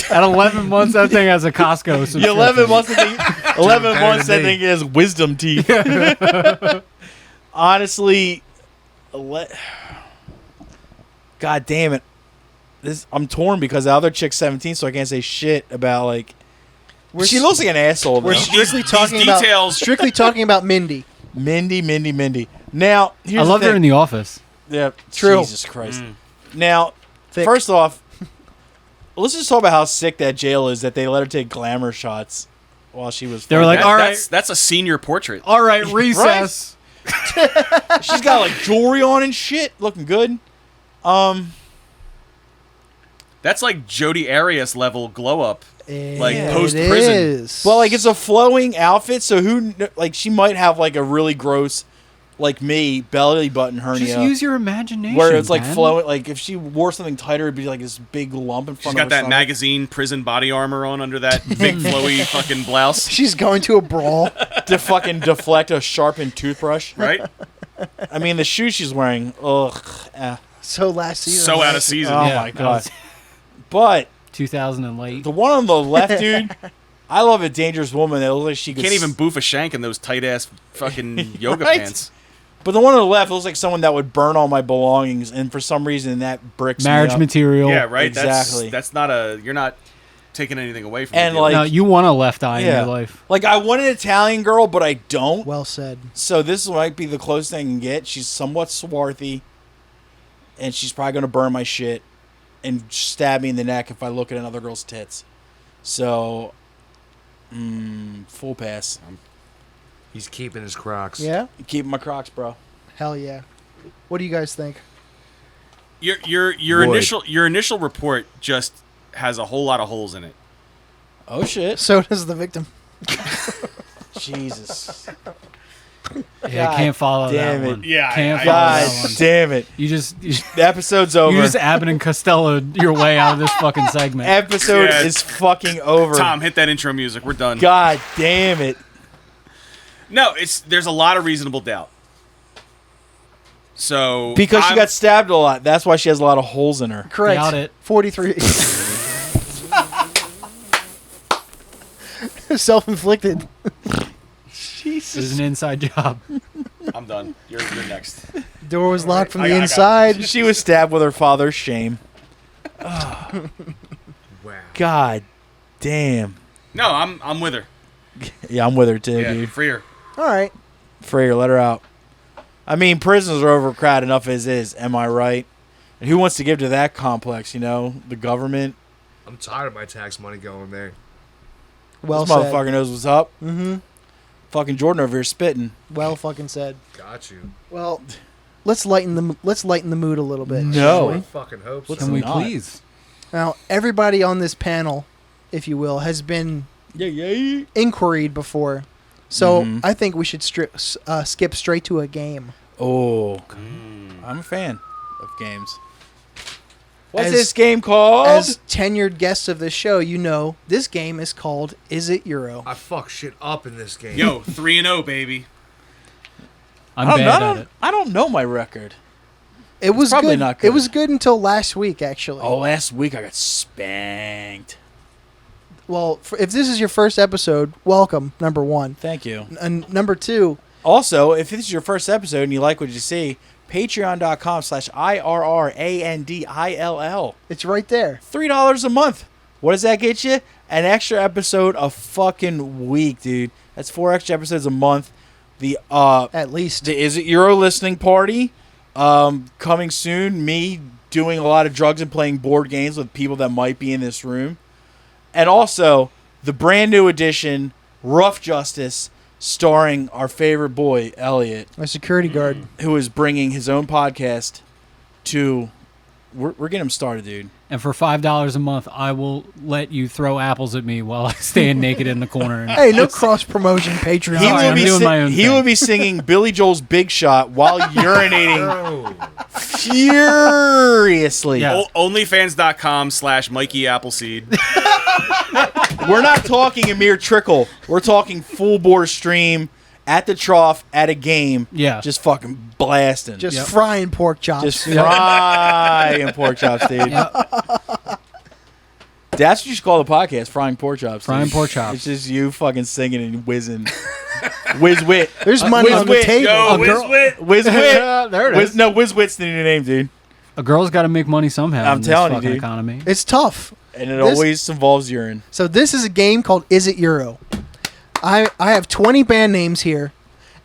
At 11 months, that thing has a Costco subscription. Yeah, 11 months, that thing, 11 better months, than that me. thing is wisdom teeth. Honestly, God damn it. I'm torn because the other chick's 17, so I can't say shit about, like... she looks like an asshole, We're though. strictly These talking about details- strictly talking about Mindy. Mindy. Now, here's I loved the her thing. in The Office. Yeah, True. Jesus Christ. Now, Thick. first off, let's just talk about how sick that jail is that they let her take glamour shots while she was. They were fucking- like, all right. That's a senior portrait. All right, recess. she's got like jewelry on and shit, looking good. That's like Jodi Arias level glow up. Like It post-prison. is. Well, like it's a flowing outfit, so like she might have like a really gross, like me, belly button hernia. Just use your imagination. where it's like man. flowing, like if she wore something tighter, it'd be like this big lump in She's front got of her that stomach. magazine prison body armor on under that big flowy fucking blouse, she's going to a brawl. to fucking deflect a sharpened toothbrush. right? I mean, the shoes she's wearing, ugh. So last season. So out of season. Oh Yeah, my that god! was But 2000 and late. the one on the left, dude, I love a dangerous woman that looks like she could Can't even boof a shank in those tight ass fucking yoga Right? pants. But the one on the left looks like someone that would burn all my belongings, and for some reason that bricks Marriage me up. material. Yeah, right. Exactly. That's not a. You're not taking anything away from. And, the deal. like- No, you want a left eye Yeah. in your life. Like I want an Italian girl, but I don't. Well said. So this might be the closest thing I can get. She's somewhat swarthy, and she's probably gonna burn my shit and stab me in the neck if I look at another girl's tits. So, full pass. He's keeping his Crocs. Yeah. Keep my Crocs, bro. Hell yeah. What do you guys think? your Would. initial report just has a whole lot of holes in it. Oh shit! So does the victim. Jesus. Yeah, God can't follow damn that it. one. Yeah, can't I- follow God that one. damn it! You just The episode's over. you just Abbott and Costello your way out of this fucking segment. Episode Yeah. is fucking over. Tom, hit that intro music. We're done. God damn it! No, there's a lot of reasonable doubt. So Because she I'm- got stabbed a lot. That's why she has a lot of holes in her. Correct. Doubt it. 43. Self-inflicted. It was an inside job. I'm done. You're next. Door was locked from I the got it. inside. She was stabbed with her father's shame. Wow. God damn. No, I'm with her. Yeah, I'm with her too, Yeah, dude. free her. All right. Free her, let her out. I mean, prisons are overcrowded enough as is. Am I right? And who wants to give to that complex? You know, the government. I'm tired of my tax money going there. Well This said. motherfucker knows what's up. Mm-hmm. Fucking Jordan over here spitting. Well fucking said. Got you. Well, let's lighten the mood a little bit. No. shall we? I fucking hope so. Can we not. please? Now, everybody on this panel, if you will, has been Yeah. inquiried before So I think we should skip straight to a game. Oh, I'm a fan of games. What's As- this game called? As tenured guests of this show, you know this game is called Is It Euro? I fuck shit up in this game. Yo, 3-0, baby. I'm I bad don't, at it. I don't know my record. It was probably good. not good. It was good until last week, actually. Oh, last week I got spanked. Well, if this is your first episode, welcome. Number one, Thank you. and number two, Also, if this is your first episode and you like what you see, patreon.com/IRRANDILL. it's right there. $3 a month. What does that get you? An extra episode a fucking week, dude. That's 4 extra episodes a month. The At least. Is It Euro listening party coming soon. Me doing a lot of drugs and playing board games with people that might be in this room. And also, the brand new edition, Rough Justice, starring our favorite boy, Elliot, My security guard. who is bringing his own podcast to... We're getting him started, dude. And for $5 a month, I will let you throw apples at me while I stand naked in the corner. And Hey, no cross promotion Patreon. He Sorry, will I'm be doing my own he thing. will be singing Billy Joel's Big Shot while urinating Oh, furiously. Yeah. Onlyfans.com/Mikey Appleseed. We're not talking a mere trickle. We're talking full bore stream at the trough at a game. Yeah. Just fucking blasting. Just Yep. frying pork chops. Just frying pork chops, dude. That's what you should call the podcast, Frying Pork Chops. Frying dude. pork chops. It's just you fucking singing and whizzing. Whiz wit. There's money on the Whiz-wit. table. Yo, A girl- Wizwit. Whiz wit. There it is. No, Whiz wit's the new name, dude. A girl's got to make money somehow I'm in this telling you, fucking dude. economy. It's tough. And it This- always involves urine. So this is a game called Is It Euro? I have 20 band names here,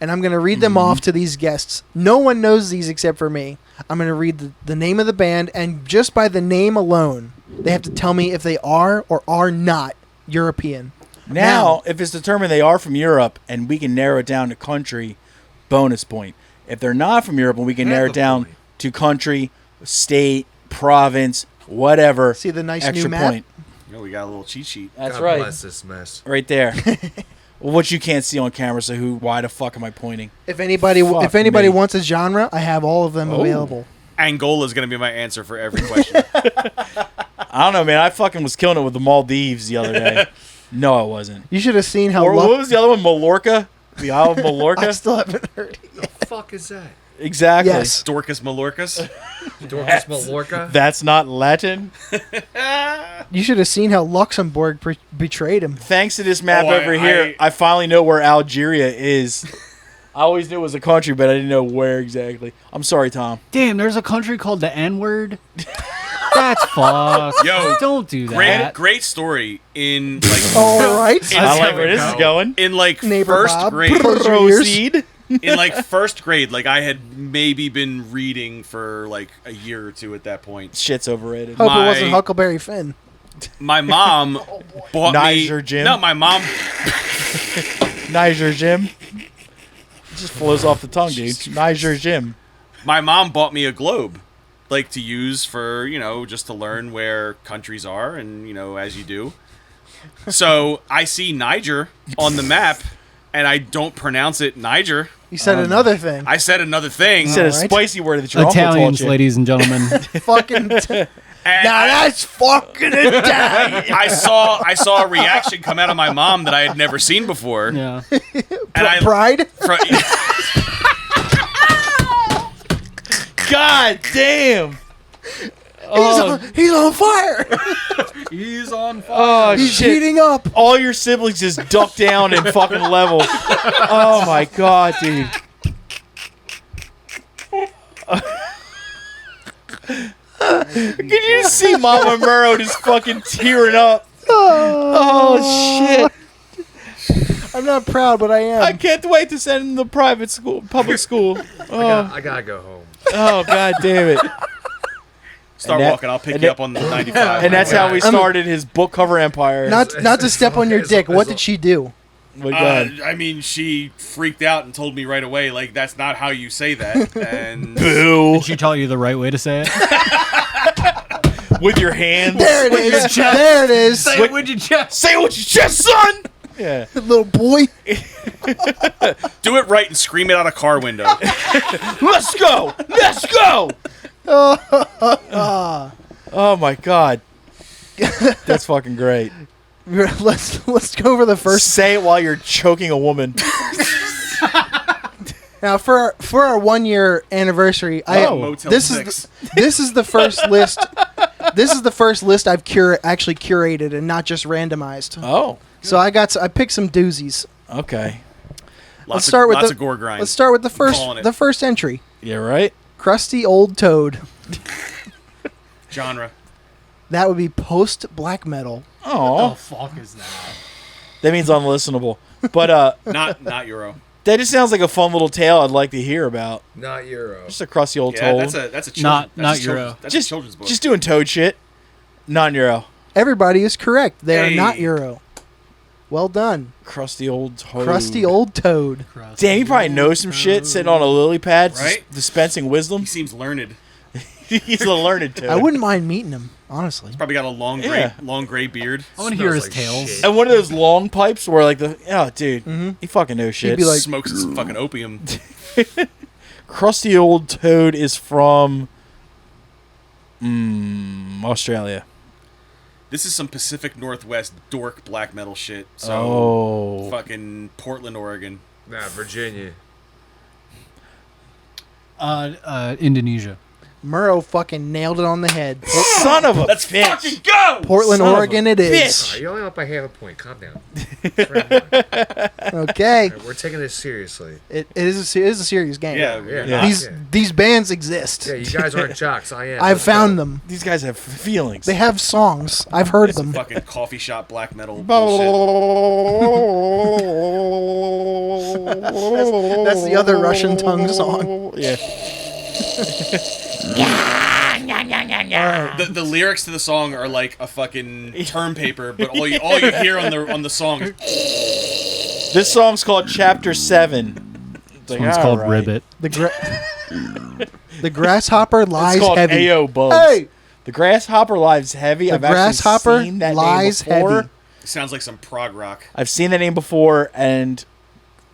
and I'm going to read them off to these guests. No one knows these except for me. I'm going to read the name of the band, and just by the name alone, they have to tell me if they are or are not European. Now, if it's determined they are from Europe and we can narrow it down to country, bonus point. If they're not from Europe and we can Half narrow a it down point. to country, state, province, whatever, See the nice extra new map? point. Yo, we got a little cheat sheet. That's God right. bless this mess. Right there. Well, what you can't see on camera, so why the fuck am I pointing? If anybody Fuck me. wants a genre, I have all of them Oh. available. Angola is going to be my answer for every question. I don't know, man. I fucking was killing it with the Maldives the other day. No, I wasn't. You should have seen how Or luck- what was the other one? Mallorca? The Isle of I Mallorca? still haven't heard it. The fuck is that? Exactly. Yes. Dorcas Malorcas. Dorcas Mallorca? That's not Latin. You should have seen how Luxembourg betrayed him. Thanks to this map Oh, over here, I finally know where Algeria is. I always knew it was a country, but I didn't know where exactly. I'm sorry, Tom. Damn, there's a country called the N-word. That's fucked. Yo, Don't do Great, that. great story in like All right. In I like seventh where this is grade. going. in like Neighbor first Bob. grade. Close your ears. Proceed. In like first grade, like I had maybe been reading for like a year or two at that point. Shit's overrated. Hope My- it wasn't Huckleberry Finn. My mom bought Niger me. Jim? No, my mom. Niger Jim. It just flows off the tongue, dude. Niger Jim. My mom bought me a globe, like to use for just to learn where countries are, and as you do. So I see Niger on the map, and I don't pronounce it Niger. You said another thing. I said another thing. He said a Alright. spicy word that your uncle Italians, taught you. ladies and gentlemen. Fucking. and Now that's fucking Italian. I saw a reaction come out of my mom that I had never seen before. Yeah. And I Pride. God damn. He's on fire. He's on fire. Oh, He's shit. heating up. All your siblings just duck down and fucking level. Oh, my God, dude. Could you just see Mama Murrow just fucking tearing up? Oh, shit. I'm not proud, but I am. I can't wait to send him to private school, public school. I gotta go home. Oh, God damn it. Start And that- walking. I'll pick and you that- up on the 95. And that's how we I'm- started his book cover empire. not to step on your dick. What did she do? My God. I mean, she freaked out and told me right away, like, that's not how you say that. And Boo. Did she tell you the right way to say it? With your hands. There it is. There it is. it with your chest. Say it with your chest, son. Yeah. Little boy. Do it right and scream it out a car window. Let's go! Let's go! Oh my god. That's fucking great. Let's go over the first. Say it while you're choking a woman. Now for our 1 year anniversary, Motel this 6. this is the first list. This is the first list I've actually curated and not just randomized. Oh, So I picked some doozies. okay. Lots of gore grind. Let's start with Calling it. the first entry. Yeah, right? Crusty old toad. Genre. That would be post black metal. What the Oh, fuck is that? that means unlistenable. But Not Euro. that just sounds like a fun little tale I'd like to hear about. Not Euro. Just a crusty old Yeah, toad. that's a Not that's a Euro. children's- That's just a children's book. Just doing toad shit. Non-Euro. Everybody is correct. They are Hey. not Euro. Well done. Crusty old toad. Crusty old toad. Damn, you probably know some shit sitting on a lily pad, Right? dispensing wisdom. he seems learned. He's a learned toad. I wouldn't mind meeting him, honestly. Probably got a long gray beard. I want to hear his Smells like tales. shit. And one of those long pipes where like dude, he fucking knows shit. He'd be like- Smokes his fucking opium. Crusty old toad is from Australia. This is some Pacific Northwest dork black metal shit. So Oh. fucking Portland, Oregon. Nah, Virginia. Indonesia. Murrow fucking nailed it on the head. Son of a Let's bitch. fucking go! Portland, Son of a Oregon it is. bitch. You only up by half a point. Calm down. Okay. We're taking this seriously. It is a serious game. Yeah, Yeah. These bands exist. Yeah, you guys aren't jocks. I am. I've Let's found go. them. These guys have feelings. They have songs. I've heard them. Fucking coffee shop black metal bullshit. That's the other Russian tongue song. Yeah. The lyrics to the song are like a fucking term paper, but all you hear on the song is This song's called Chapter 7. It's like, One's called alright. Ribbit. The grasshopper lies It's called heavy. Ayo Bugs. Hey! The grasshopper lies heavy. The I've actually grasshopper seen that lies name before. heavy. sounds like some prog rock. I've seen that name before, and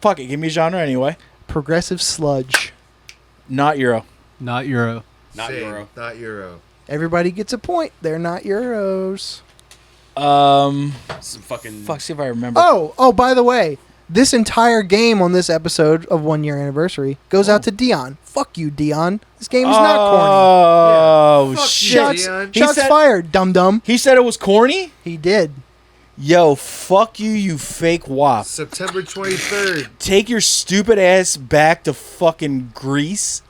fuck it, give me a genre anyway. Progressive sludge. Not Euro. Not Euro. Not Same, Euro. Not Euro. Everybody gets a point. They're not Euros. Some fucking Fuck, see if I remember. Oh, by the way, this entire game on this episode of 1 year anniversary goes out to Dion. Fuck you, Dion. This game is not corny. Oh, Fuck you, shit. Shots, Dion. He shots said- fired, dum dum. He said it was corny? He did. Yo, fuck you, you fake wop. September 23rd. Take your stupid ass back to fucking Greece,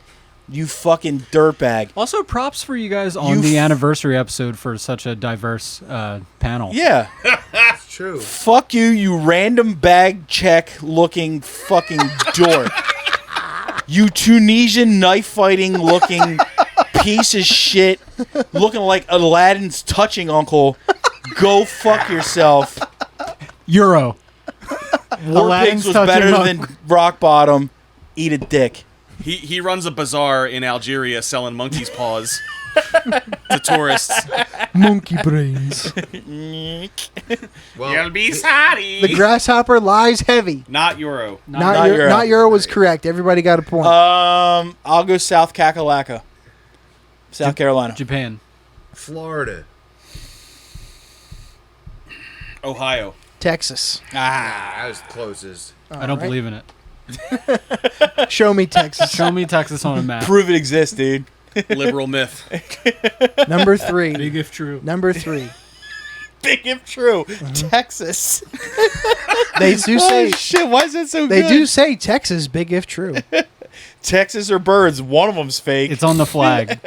you fucking dirtbag. Also, props for you guys on You the f- anniversary episode for such a diverse panel. Yeah. It's true. Fuck you, you random bag check looking fucking dork. You Tunisian knife fighting looking piece of shit, looking like Aladdin's touching uncle. Go fuck yourself. Euro. War Aladdin's Pigs was touching better uncle. than Rock Bottom. Eat a dick. he runs a bazaar in Algeria selling monkey's paws to tourists. Monkey brains. Well, You'll be sorry. The grasshopper lies heavy. Not Euro. Not Euro. Not Euro was correct. Everybody got a point. I'll go South Kakalaka. South Carolina. Japan. Florida. Ohio. Texas. That was closest. I don't right. believe in it. Show me Texas. Show me Texas on a map. Prove it exists, dude. Liberal myth. Number 3. Big if true. Number 3. Big if true. Texas. They do Oh say shit, why is that so they good? do say Texas big if true. Texas or birds, one of them's fake. It's on the flag.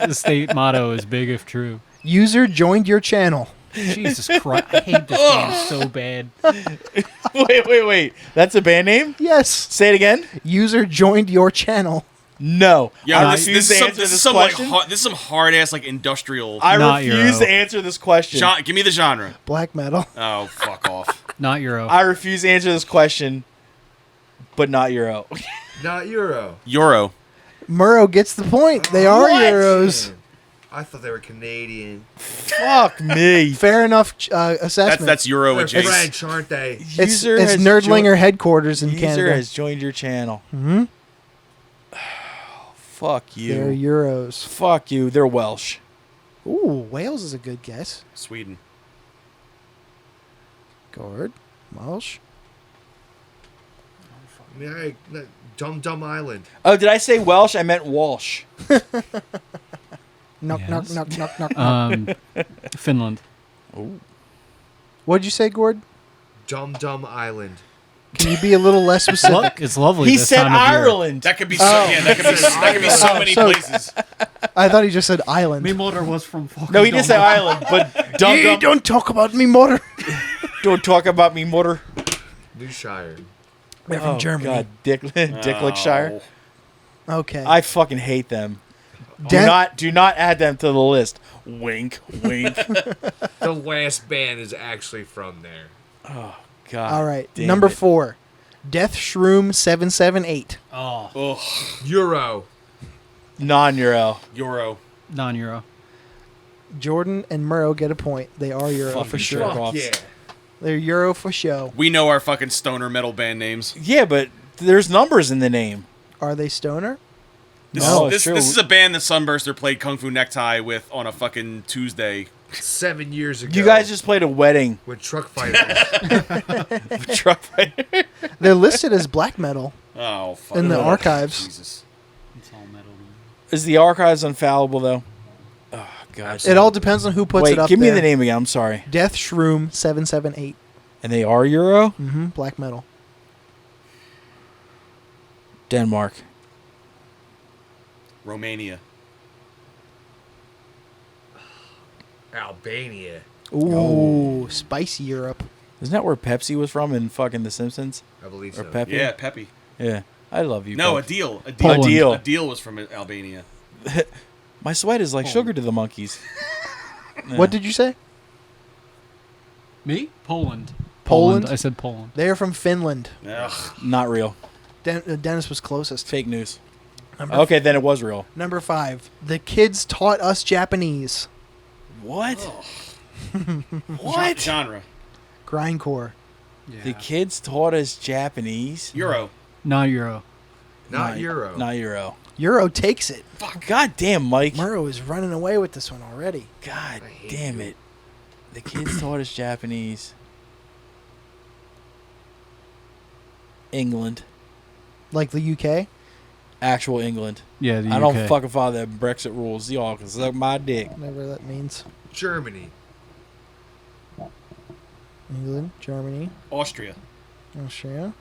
The state motto is big if true. User joined your channel. Jesus Christ. I hate this game so bad. Wait. That's a band name? Yes. Say it again? User joined your channel. No. Yeah, I this refuse is to answer this some question. like this is some hard ass like industrial. I Not refuse Euro. to answer this question. Give me the genre. Black metal. Oh, fuck off. Not Euro. I refuse to answer this question, but not Euro. Not Euro. Euro. Murrow gets the point. They are What? Euros. I thought they were Canadian. Fuck me. Fair enough assessment. That's Euro They're adjacent. French, aren't they? it's Nerdlinger headquarters in User Canada. has joined your channel. Hmm? Fuck you. They're Euros. Fuck you. They're Welsh. Ooh, Wales is a good guess. Sweden. Gord, Walsh. Yeah, Dum Island. Oh, did I say Welsh? I meant Walsh. Knock, Yes. knock. Finland. What'd you say, Gord? Dum Island. Can you be a little less specific? It's lovely. He this said time of year. Ireland. That could be so. Yeah, that could be so many So- places. I thought he just said island. Me mother was from fucking. No, he did say Ireland, but Don't talk about me, mother. don't talk about me, mother. New Shire. They're from Germany. God, Dicklickshire. Okay. I fucking hate them. Den- Do not add them to the list. Wink, wink. The last band is actually from there. God. All right. damn Number it. 4. Death Shroom 778. Oh, Ugh. Euro. Non-Euro. Euro. non-euro. Jordan and Murrow get a point. They are Euro Fucking for sure. jerk Fuck offs. yeah. They're Euro for show. We know our fucking stoner metal band names. Yeah, but there's numbers in the name. Are they stoner? This, No, is, it's true. this is a band that Sunburster played Kung Fu Necktie with on a fucking Tuesday. 7 years ago. You guys just played a wedding with truck fighters. truck fighter. They're listed as black metal Oh, fuck. in the archives. Jesus. It's all metal. Is the archives infallible though? Oh God. It all depends on who puts Wait, it up give me there. the name again. I'm sorry. Death Shroom 778. And they are Euro? Black metal. Denmark. Romania. Albania. Ooh, spicy Europe. Isn't that where Pepsi was from in fucking The Simpsons? I believe Or so. Pepe? Yeah, Peppy. Yeah. I love you. No, Pep. a deal. A Poland. deal. A deal was from Albania. My sweat is like sugar to the monkeys. What did you say? Me? Poland. Poland? I said Poland. They are from Finland. Ugh. Not real. Dennis was closest. Fake news. Number, Okay, then it was real. number 5. The kids taught us Japanese. What? What? Genre. Grindcore. Yeah. The kids taught us Japanese. Euro. Non-euro. Not Euro. Not Euro. Euro takes it. God damn, Mike. Murrow is running away with this one already. God hate damn you. it. The kids taught us Japanese. England. Like the UK. Actual England. Yeah, the I UK. don't fucking follow that Brexit rules. Y'all can suck my dick. Whatever that means. Germany. England, Germany, Austria. Austria,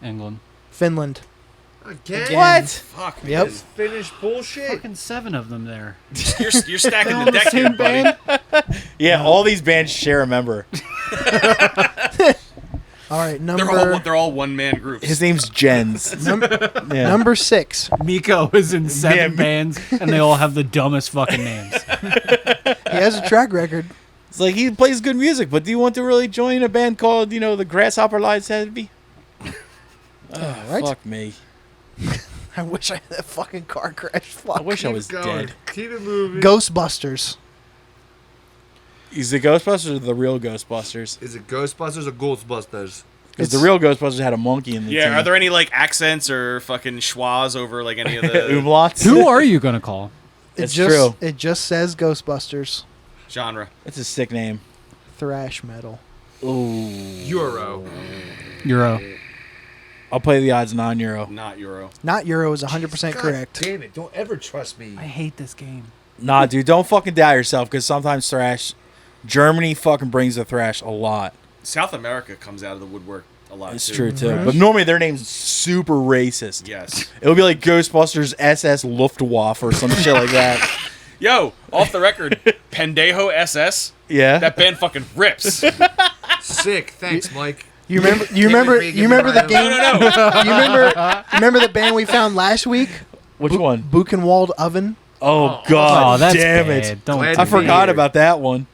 England. Finland. Again? What? Fuck. Yep. man. Finnish bullshit. Fucking 7 of them there. You're stacking All the the deck here, same buddy. band? Yeah, all these bands share a member. All right, They're all one man groups. His name's Jens. Yeah. number 6. Miko is in 7 Yeah. bands, and they all have the dumbest fucking names. He has a track record. It's like he plays good music, but do you want to really join a band called, the Grasshopper Lies Heavy? Right? Fuck me. I wish I had that fucking car crash. Fuck. I wish I was Keep going. dead. Keep it moving. Ghostbusters. Is the Ghostbusters or the real Ghostbusters? Is it Ghostbusters or Ghostbusters? Because the real Ghostbusters had a monkey in the Yeah, team. are there any like accents or fucking schwas over like any of the Umlauts? Who are you going to call? It's true. It just says Ghostbusters. genre? That's a sick name. Thrash metal. Ooh. Euro. Euro. I'll play the odds non-Euro. Not Euro. Not Euro is 100% God correct. damn it. Don't ever trust me. I hate this game. Nah, dude, don't fucking doubt yourself, because sometimes thrash... Germany fucking brings the thrash a lot. South America comes out of the woodwork a lot. It's too. true, too. But normally their name's super racist. Yes. It'll be like Ghostbusters SS Luftwaffe or some shit like that. Yo, off the record, Pendejo SS. Yeah. That band fucking rips. Sick. Thanks, Mike. You remember the game? No. You remember the band we found last week? Which one? Buchenwald Oven? Oh, Oh, God that's damn bad. it. Don't Glad do I to that. be forgot here. about that one.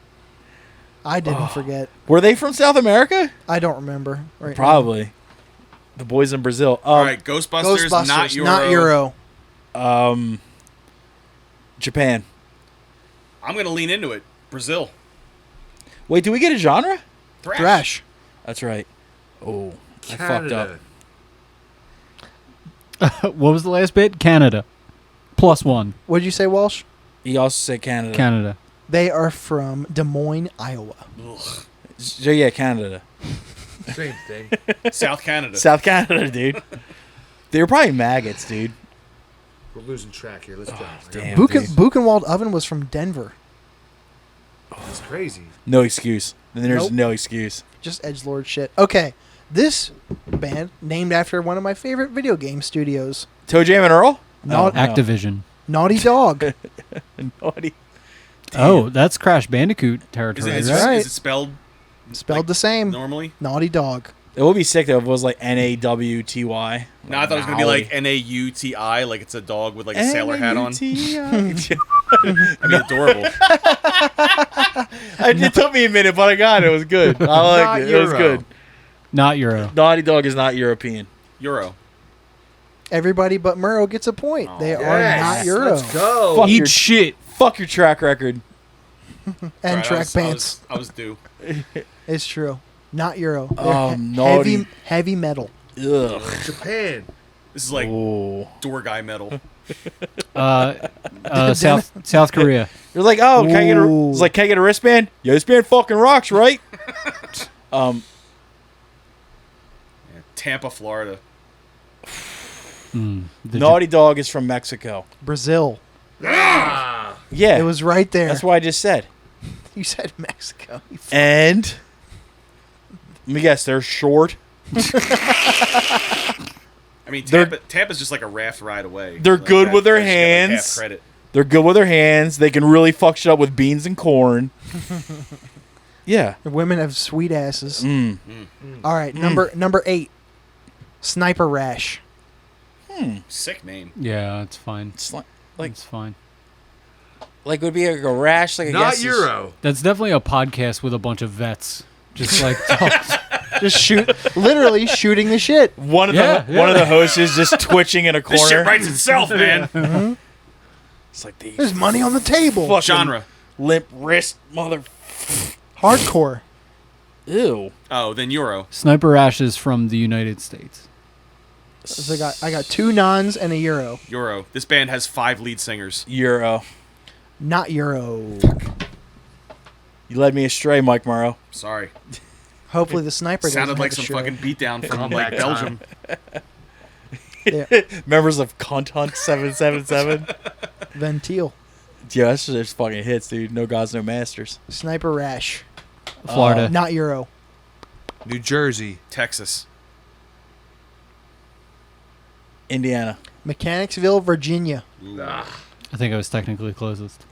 I didn't forget. Were they from South America? I don't remember. Right now. Probably. The boys in Brazil. All right, Ghostbusters, Ghostbusters, not Euro. not Euro. Japan. I'm gonna lean into it. Brazil. Wait, do we get a genre? Thrash. That's right. Oh, I fucked up. Canada. What was the last bit? Canada. +1. What did you say, Walsh? He also said Canada. Canada. They are from Des Moines, Iowa. So yeah, Canada. Same thing. South Canada. South Canada, dude. They were probably maggots, dude. We're losing track here. Let's go. damn. Buchenwald Oven was from Denver. That's crazy. No excuse. Then there's Nope. no excuse. Just edgelord shit. Okay, this band named after one of my favorite video game studios, Toe Jam and Earl? Not- no. Activision. Naughty Dog. Naughty. Oh, that's Crash Bandicoot territory, Is right? it spelled Spelled the same. normally? Naughty Dog. It would be sick though if it was like NAWTY. No, I thought it was gonna be like NAUTI, like it's a dog with like a sailor hat on. NAUTI. I mean, adorable. It took me a minute, but I got it. It was good. I liked Not it. It was Euro. good. Not Euro. Naughty Dog is not European. Euro. Everybody but Murrow gets a point. They are not Euro. Let's go. Fuck your, Eat shit. fuck your track record. And Sorry, track pants. I was due. It's true. Not Euro. They're naughty. heavy metal. Ugh. Japan. This is like Oh. door guy metal. South Korea. You're like, oh, can I get a? Ooh. It's like, can I get a wristband? Yeah, this band fucking rocks, right? Yeah, Tampa, Florida. Naughty Dog is from Mexico. Brazil. Ah. Yeah, It was right there. that's what I just said. You said Mexico. You And let me guess, they're short. I mean, They're- Tampa's just like a raft ride away. They're Like, good that- with their they should get, like, half hands. credit. They're good with their hands. They can really fuck shit up with beans and corn. Yeah. The women have sweet asses. Mm. All right, number 8. Sniper Rash. Sick name. Yeah, it's fine. It's like It's fine. would be like a rash, like I Not guess Euro. That's definitely a podcast with a bunch of vets. Just like Just literally shooting the shit. One of Yeah, the yeah. one of the hosts is just twitching in a corner. This shit writes itself, man. It's like these There's money on the table. fucking Genre. limp wrist mother. Hardcore. Ew. Oh, then Euro. Sniper Ash is from the United States. So I got 2 nons and a Euro. Euro. This band has 5 lead singers. Euro. Not Euro. You led me astray, Mike Morrow. Sorry. Hopefully the sniper doesn't Sounded like have some a stray. fucking beatdown from Comeback like Belgium. Yeah. Members of Cunt Hunt 777. Ventil. Yeah, that's just fucking hits, dude. No gods, no masters. Sniper Rash. Florida. Not Euro. New Jersey. Texas. Indiana. Mechanicsville, Virginia. I think I was technically closest.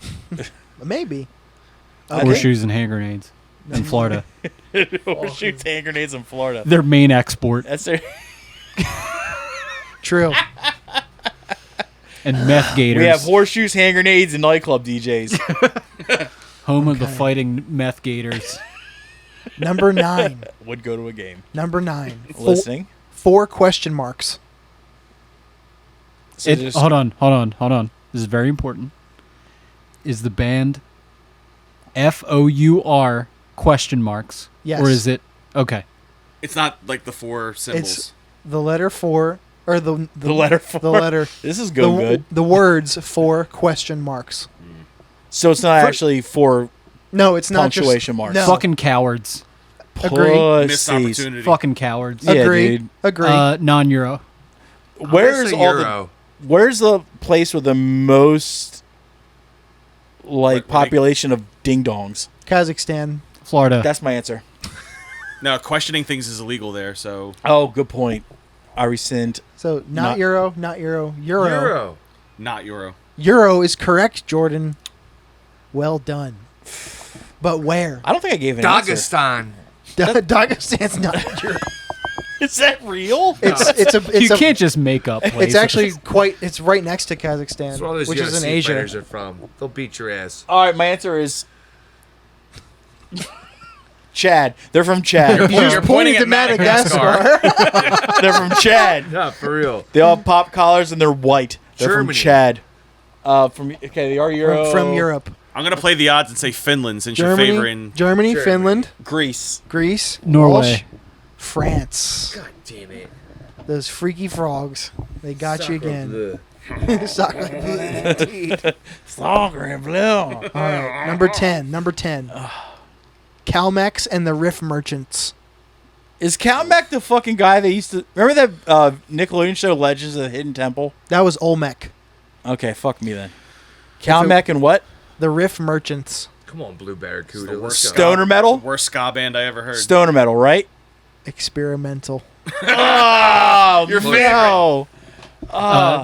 Maybe. Horseshoes and hand grenades in Florida. Shoots hand grenades in Florida. Their main export. That's their. True. And meth gators. We have horseshoes, hand grenades, and nightclub DJs. home of the fighting meth gators. Number 9. Would go to a game. Number 9. Listening. 4 question marks. So just- Hold on. This is very important. Is the band FOUR question marks? Yes. Or is it okay? It's not like the 4 symbols. It's the letter 4 or the letter 4. The letter This is going good. The words 4 question marks. So it's not actually for No, it's not just punctuation marks. No. Fucking cowards. Agree. Missed pussies. opportunity. Fucking cowards. Yeah, Agree. dude. Agree. Non-Euro. Where's all Euro? Where's the place with the most like population of ding dongs? Kazakhstan. Florida. That's my answer. No, questioning things is illegal there, so Oh, good point. I rescind. So not Not- Euro, not Euro. Euro. not Euro. Euro is correct, Jordan. Well done. But where? I don't think I gave an answer. Dagestan. Dagestan's not Euro. Is that real? you can't just make up places. It's actually it's right next to Kazakhstan, That's where all those which is in UFC Asia. fighters are from. They'll beat your ass. All right, my answer is Chad. They're from Chad. You're pointing to at Madagascar. They're from Chad. No, for real. They all have pop collars and they're white. They're from Germany. Chad. They are Euro. From Europe. I'm gonna play the odds and say Finland since you're Germany, favoring. Germany, Finland, Greece. Greece, Norway. Walsh, France. God damn it. Those freaky frogs. They got you again. Bleh. Soccer. Indeed. Soccer and blue. All right, number 10. Number 10. Calmex and the Riff Merchants. Is Calmac the fucking guy they used to... Remember that Nickelodeon show, Legends of the Hidden Temple? That was Olmec. Okay, fuck me then. Calmac and what? The Riff Merchants. Come on, Blue Barracuda. the worst Let's go. Stoner metal? Worst ska band I ever heard. Stoner metal, right? Experimental. Oh, Your no.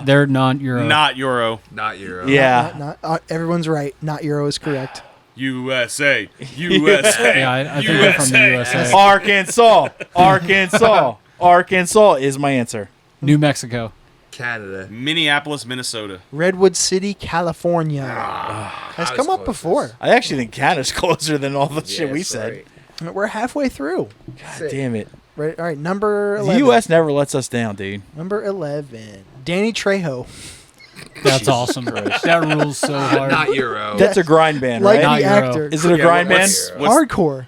They're non-Euro. Not Euro. Not Euro. Yeah. Everyone's right. Not Euro is correct. USA. USA. Yeah, I think they're from the USA. Arkansas. Arkansas. Arkansas is my answer. New Mexico. Canada. Minneapolis, Minnesota. Redwood City, California. Has Not come as up close before. I actually think Canada's closer than all the as- shit Yeah, we that's said. right. We're halfway through. God damn it. Right. All right. Number 11. The U.S. never lets us down, dude. Number 11. Danny Trejo. That's awesome. That rules so hard. Not Euro. That's a grind band, Like right? Not the Euro. actor. Is it a Yeah, grind band? what's- Hardcore.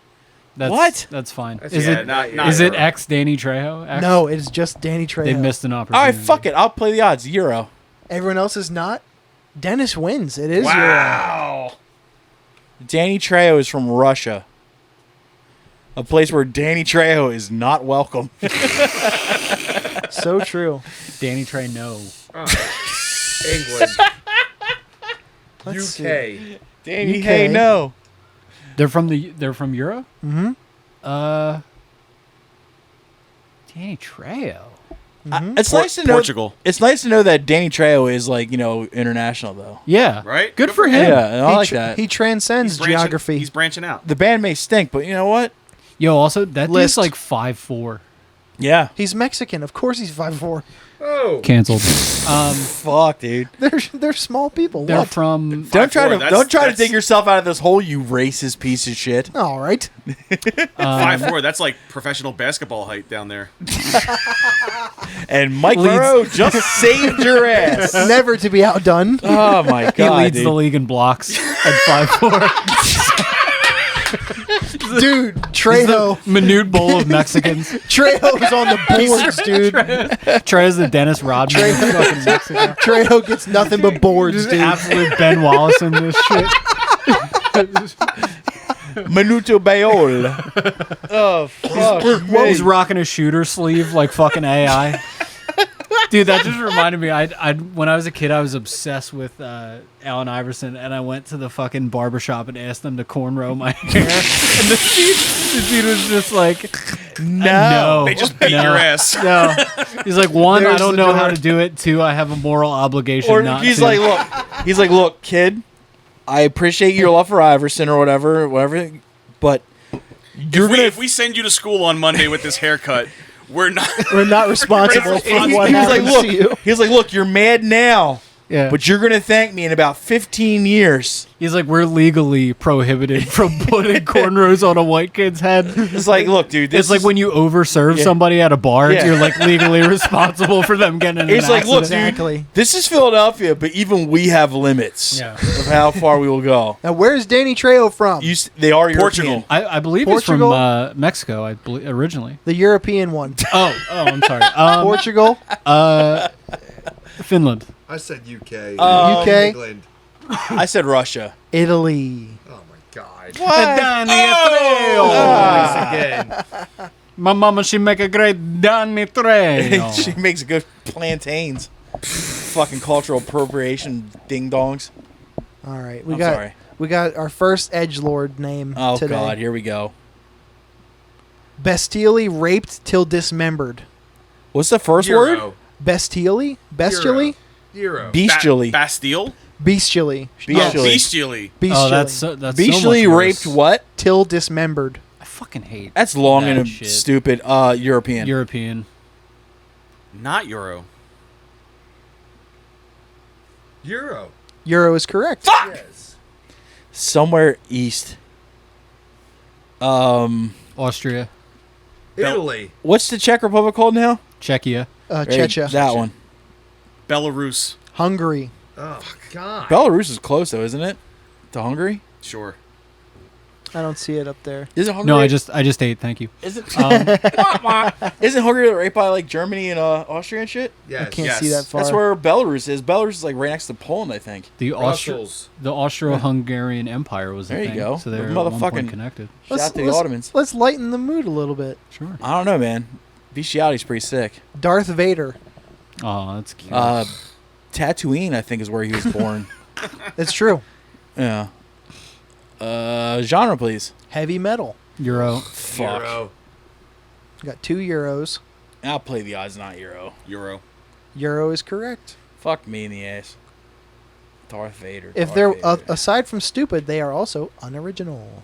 That's, What? That's fine. That's- Is yeah, it? not Is it Euro. X Danny Trejo? X? No, it's just Danny Trejo. They missed an All opportunity. right, fuck it. I'll play the odds. Euro. Everyone else is not. Dennis wins. It is Wow. Danny Trejo is from Russia. A place where Danny Trejo is not welcome. Euro. So true. Danny Trejo. No. England. Let's see. UK. Danny, UK. hey, no. They're from Euro. Mm-hmm. Danny Trejo. It's nice to know. Portugal. It's nice to know that Danny Trejo is like international though. Yeah. Right? Good for him. Yeah, and I like that. He transcends geography. He's branching out. The band may stink, but you know what? Yo, also that List. dude's like 5'4". Yeah. He's Mexican. Of course he's 5'4". Oh. Canceled. Fuck, dude. They're small people. They're What? from. Don't try 5'4", to don't try to that's- dig yourself out of this hole, you racist piece of shit. All right. 5'4". That's like professional basketball height down there. And Mike Leads- Monroe just saved your ass. Never to be outdone. Oh my god, He leads dude. the league in blocks at 5'4". Dude, Trejo. Minute bowl of Mexicans. Trejo's on the boards, dude. Trejo's the Dennis Rodman of fucking Mexico. Trejo gets nothing but boards, Just dude. absolute Ben Wallace in this shit. Minuto Bayol. Oh fuck. What was rocking a shooter sleeve like fucking AI? Dude, that just reminded me. I when I was a kid, I was obsessed with Allen Iverson, and I went to the fucking barbershop and asked them to cornrow my hair. And the dude was just like, "No, They just beat no, your ass. No." He's like, "One, I There's don't the know door. how to do it. Two, I have a moral obligation Or not he's to." like, look, kid, I appreciate your love for Iverson or whatever, but If we send you to school on Monday with this haircut, we're not. We're not responsible for He what he was like, happens to you. look, he was like, look, you're mad now, Yeah. but you're gonna thank me in about 15 years. He's like, "We're legally prohibited from putting cornrows on a white kid's head." It's like, look, dude, this It's like is- when you overserve Yeah. somebody at a bar, Yeah. you're like legally responsible for them getting in an It's like, look, accident. Exactly. this is Philadelphia, but even we have limits Yeah. of how far we will go. Now, where's Danny Trejo from? They are Portugal. European. I believe Portugal? he's from Mexico. I believe originally. The European one. Oh, I'm sorry. Portugal, Finland. I said UK. UK, England. I said Russia. Italy. Oh my god. Danny Once again. My mama, she make a great Danny Trejo. She makes good plantains. Fucking cultural appropriation ding dongs. All right, I'm sorry. we got our first edgelord name Oh today. god, here we go. Bestially raped till dismembered. What's the first word? Euro. Bestially? Bestially? Euro. Bestially. Bastille? Bestially. Bestially. Yes. Bestially. Bestially. Oh, that's so much Bestially worse. raped what? till dismembered. I fucking hate That's long that and shit. stupid. European. European. Not Euro. Euro. Euro is correct. Yes. Somewhere east. Austria. Italy. What's the Czech Republic called now? Czechia. Czechia. That one. Belarus. Hungary. Oh god. Belarus is close though, isn't it? To Hungary? Sure. I don't see it up there. Isn't Hungary? No, I just ate. Thank you. Isn't isn't Hungary right by like Germany and Austria and shit? I Yes. can't Yes. see that far. That's where Belarus is. Belarus is like right next to Poland, I think. The Brussels. Austro-Hungarian Empire was the There you thing. go. So they're The at one point motherfucking- connected. Shout out to the Ottomans. Let's lighten the mood a little bit. Sure. I don't know, man. Bestiality's pretty sick. Darth Vader. Oh, that's cute. Tatooine, I think, is where he was born. It's true. Yeah. Genre, please. Heavy metal. Euro. Fuck. Euro. Got 2 euros. I'll play the odds, not Euro. Euro. Euro is correct. Fuck me in the ass. Darth Vader. If they're aside from stupid, they are also unoriginal.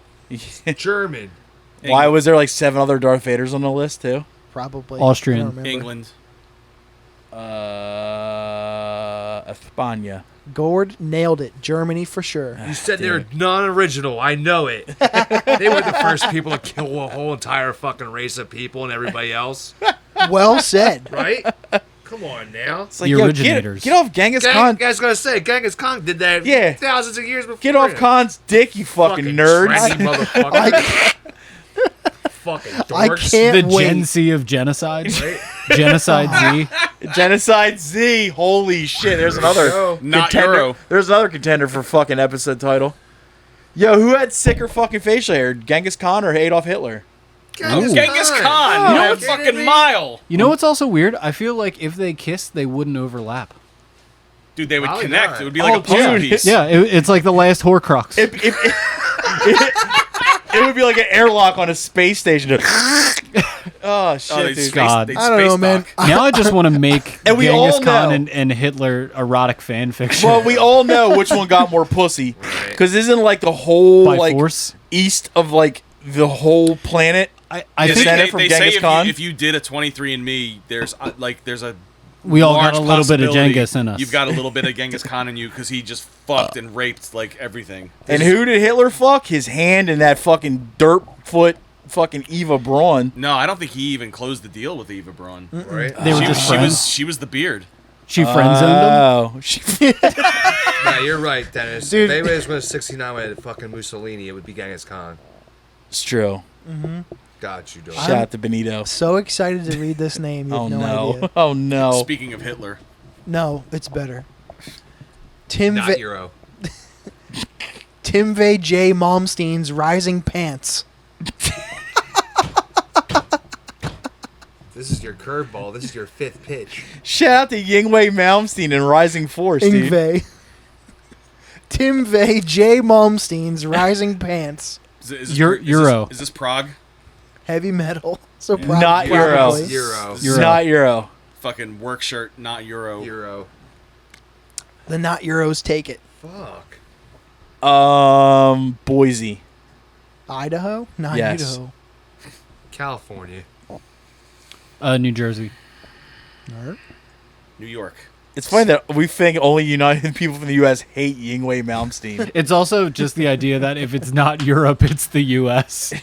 German. Why was there like 7 other Darth Vaders on the list too? Probably. Austrian. I don't remember. England. España. Gord nailed it. Germany for sure. You said Damn they're it. non-original. I know it. They were the first people to kill a whole entire fucking race of people and everybody else. Well said. Right? Come on now. It's The yo, originators. Get off Genghis Khan. I was gonna say, Genghis Khan did that Yeah. thousands of years before. Get off him. Khan's dick, you fucking nerds. trendy motherfucker. Fucking dorks. I can't The wait. Gen Z of genocide. Right? Genocide Z. Genocide Z. Holy shit. There's another go. Not contender. Euro. There's another contender for fucking episode title. Yo, who had sicker fucking facial hair? Genghis Khan or Adolf Hitler? Genghis Khan. Oh, You know, are a you fucking kidding me? mile. You know what's also weird? I feel like if they kissed, they wouldn't overlap. Dude, they would Probably connect. not. It would be like a puzzle dude. piece. Yeah, it's like the last Horcrux. It would be like an airlock on a space station. Oh shit, Oh, dude. God. I don't know, man. Now I just want to make And we Genghis all Khan know. and Hitler erotic fan fiction. Well, we all know which one got more pussy, because isn't like the whole by like force. east of like the whole planet. I Is think that they, it from they Genghis say Khan? if you did a 23andMe, there's a we all got large a little bit of possibility Genghis in us. You've got a little bit of Genghis Khan in you because he just fucked and raped like everything. And who did Hitler fuck? His hand in that fucking dirt foot, fucking Eva Braun. No, I don't think he even closed the deal with Eva Braun. Right? They were just friends. She was the beard. She friend zoned him. Oh, Yeah, you're right, Dennis. Dude. If anybody was going to 69 with fucking Mussolini, it would be Genghis Khan. it's true. Got you, dog. Shout out to Benito. So excited to read this name. You have Oh no no! idea. Oh no! Speaking of Hitler, No, it's better. Tim Not Va- Euro. Timve J. Malmsteen's Rising Pants. This is your curveball. This is your fifth pitch. Shout out to Yingwei Malmsteen and Rising Force, dude. Ingve. Timve J. Malmsteen's Rising Pants. Euro. Is this Prague? Heavy metal. So Not Euro. probably. Euro. It's not Euro. Fucking work shirt, not Euro. Euro. The not Euros take it. Fuck. Boise. Idaho? Not Yes. Idaho. California. New Jersey. Alright. New York. It's funny that we think only United people from the U.S. hate Yingwei Malmsteen. It's also just the idea that if it's not Europe, it's the U.S.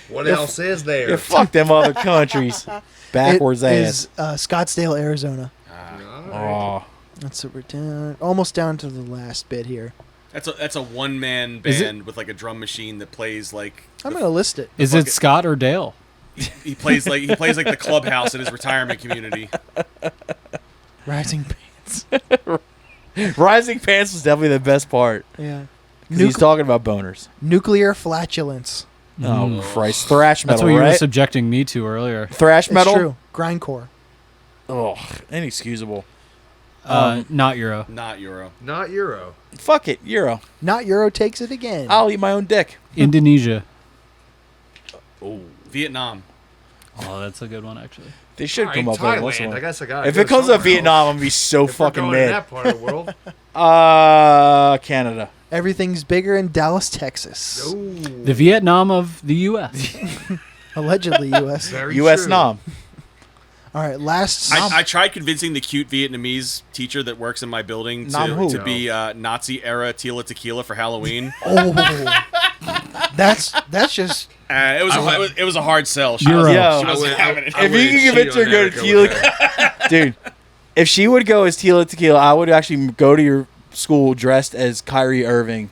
What else is there? Yeah, fuck them other countries. Backwards It ass. is Scottsdale, Arizona. Oh. That's what we're down, almost down to the last bit here. That's a one man Is it- band with like a drum machine that plays like I'm going to list it. Is it Scott or Dale? he plays like the clubhouse at his retirement community. Rising Pants. Rising Pants was definitely the best part. Yeah. 'Cause he's talking about boners. Nuclear flatulence. Oh, Christ. Thrash That's metal, what you were right? subjecting me to earlier. Thrash metal? It's true. Grindcore. Oh, inexcusable. Not Euro. Not Euro. Not Euro. Fuck it. Euro. Not Euro takes it again. I'll eat my own dick. Indonesia. Vietnam. Oh, that's a good one, actually. They should All come right, up with Thailand. what's I one. guess I got If it comes up Vietnam, I'm going to be so fucking in mad. that part of the world. Canada. Everything's bigger in Dallas, Texas. The Vietnam of the U.S. Allegedly U.S. Very U.S. true. Nom. All right, last. I tried convincing the cute Vietnamese teacher that works in my building Nam who? to be Nazi era Tila Tequila for Halloween. Oh, that's just. It was a hard sell. She Euro. wasn't, Yo. she wasn't having it. If you can convince her to go to Tila, dude, if she would go as Tila Tequila, I would actually go to your school dressed as Kyrie Irving.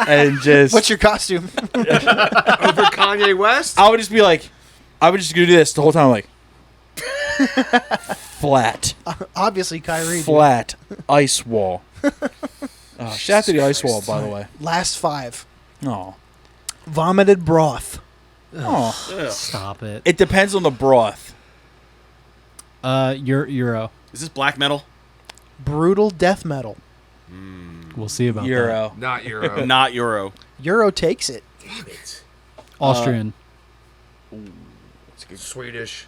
And just What's your costume? Over Kanye West? I would just be like, I would just do this the whole time, like flat, Obviously, Kyrie. dude. flat ice wall. Oh, shout out to the ice wall, by the way. Last 5. Oh, Vomited broth. oh. Ugh. Stop it. It depends on the broth. Euro. Is this black metal? Brutal death metal. We'll see about Euro. Not Euro. Not Euro. Euro takes it. Damn it. that. Austrian. Swedish.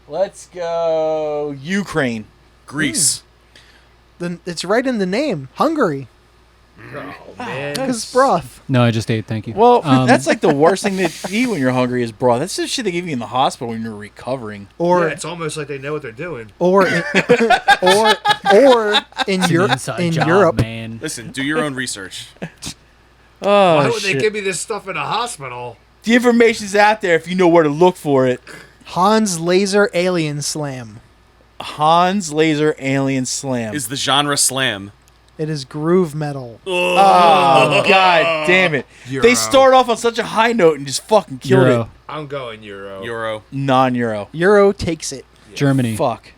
Let's go Ukraine. Greece. Then it's right in the name. Hungary. Oh, man. Because broth. No, I just ate. Thank you. Well, that's like the worst thing to eat when you're hungry is broth. That's the shit they give you in the hospital when you're recovering. Or Yeah, it's almost like they know what they're doing. or in, or in It's an Europe. inside In job, Europe. man. Listen, do your own research. Oh, Why would shit. they give me this stuff in a hospital? The information's out there if you know where to look for it. Hans Laser Alien Slam. Hans Laser Alien Slam. Is the genre slam? It is groove metal. Oh, god damn it. Euro. They start off on such a high note and just fucking killed Euro. it. I'm going Euro. Euro. Non-Euro. Euro takes it. Germany. Fuck.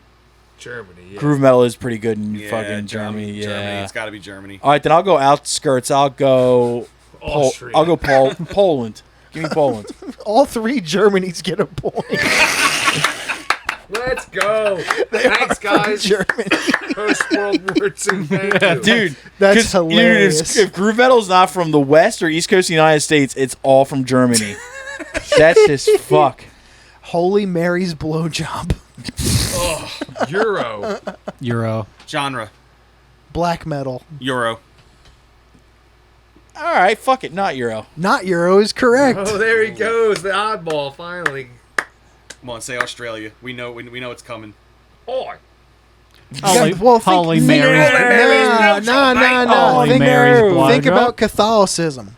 Germany. Yeah. Groove metal is pretty good in Yeah, fucking Germany. Yeah. Germany. It's got to be Germany. All right, then I'll go outskirts. I'll go Austria. I'll go Poland. Give me Poland. All 3 Germanys get a point. Let's go. Thanks, guys. Germany. Post World War II. Thank you. Dude, That's 'cause, dude, hilarious. if groove metal's not from the West or East Coast of the United States, it's all from Germany. That's just fuck. Holy Mary's blowjob. Euro. Euro. Genre. Black metal. Euro. All right, fuck it, not Euro. Not Euro is correct. Oh, there he goes. The oddball, finally. Come on, say Australia. We know it's coming. Oh, Well, think- Holy think- Mary's No. Holy Think, Mary's think blowjob. about Catholicism.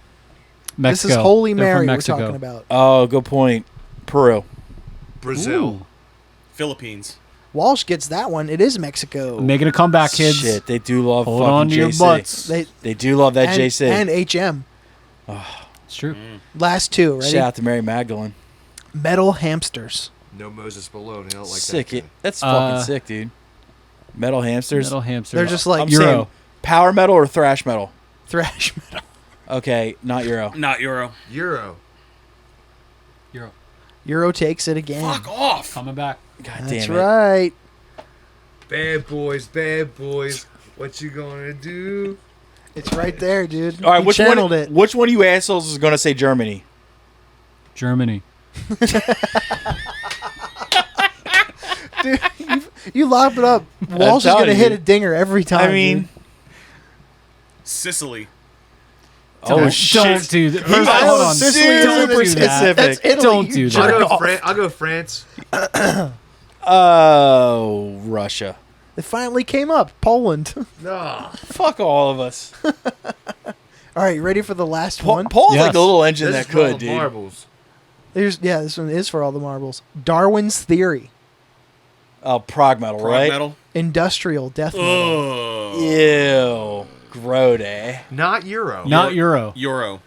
Mexico. This is Holy They're Mary from we're Mexico. talking about. Oh, good point. Peru. Brazil. Ooh. Philippines. Walsh gets that one. It is Mexico. Making a comeback, kids. Shit, they do love Hold fucking on to your JC. butts. They do love that and, JC. and HM. It's true. Last 2. Ready? Shout out to Mary Magdalene. Metal hamsters. No Moses Malone. I don't like Sick. that. That's fucking sick, dude. Metal hamsters. Metal hamster. They're just like I'm Euro. saying power metal or thrash metal. thrash metal. Okay, not Euro. Not Euro. Euro. Euro. Euro takes it again. Fuck off. Coming back. God That's damn it. right. Bad boys. What you gonna do? It's right there, dude. All right, You which channeled one? it. Which one of you assholes is gonna say Germany? Germany. Dude, you lop it up. Walsh is telling gonna you, hit dude. a dinger every time. I mean, dude. Sicily. oh Don't shit. do that. He's First, hold on. Sicily Don't is do that. That's Italy. Don't you do jerk that. off. I'll go France. Oh, Russia. It finally came up. Poland. No. Fuck all of us. All right, ready for the last one? Paul's Yes. like the little engine This that is for all could, the dude. marbles. This one is for all the marbles. Darwin's theory. Oh, prog metal, Prog right? metal. Industrial death metal. Oh. Ew. Grody. Not Euro. Not Euro. Euro.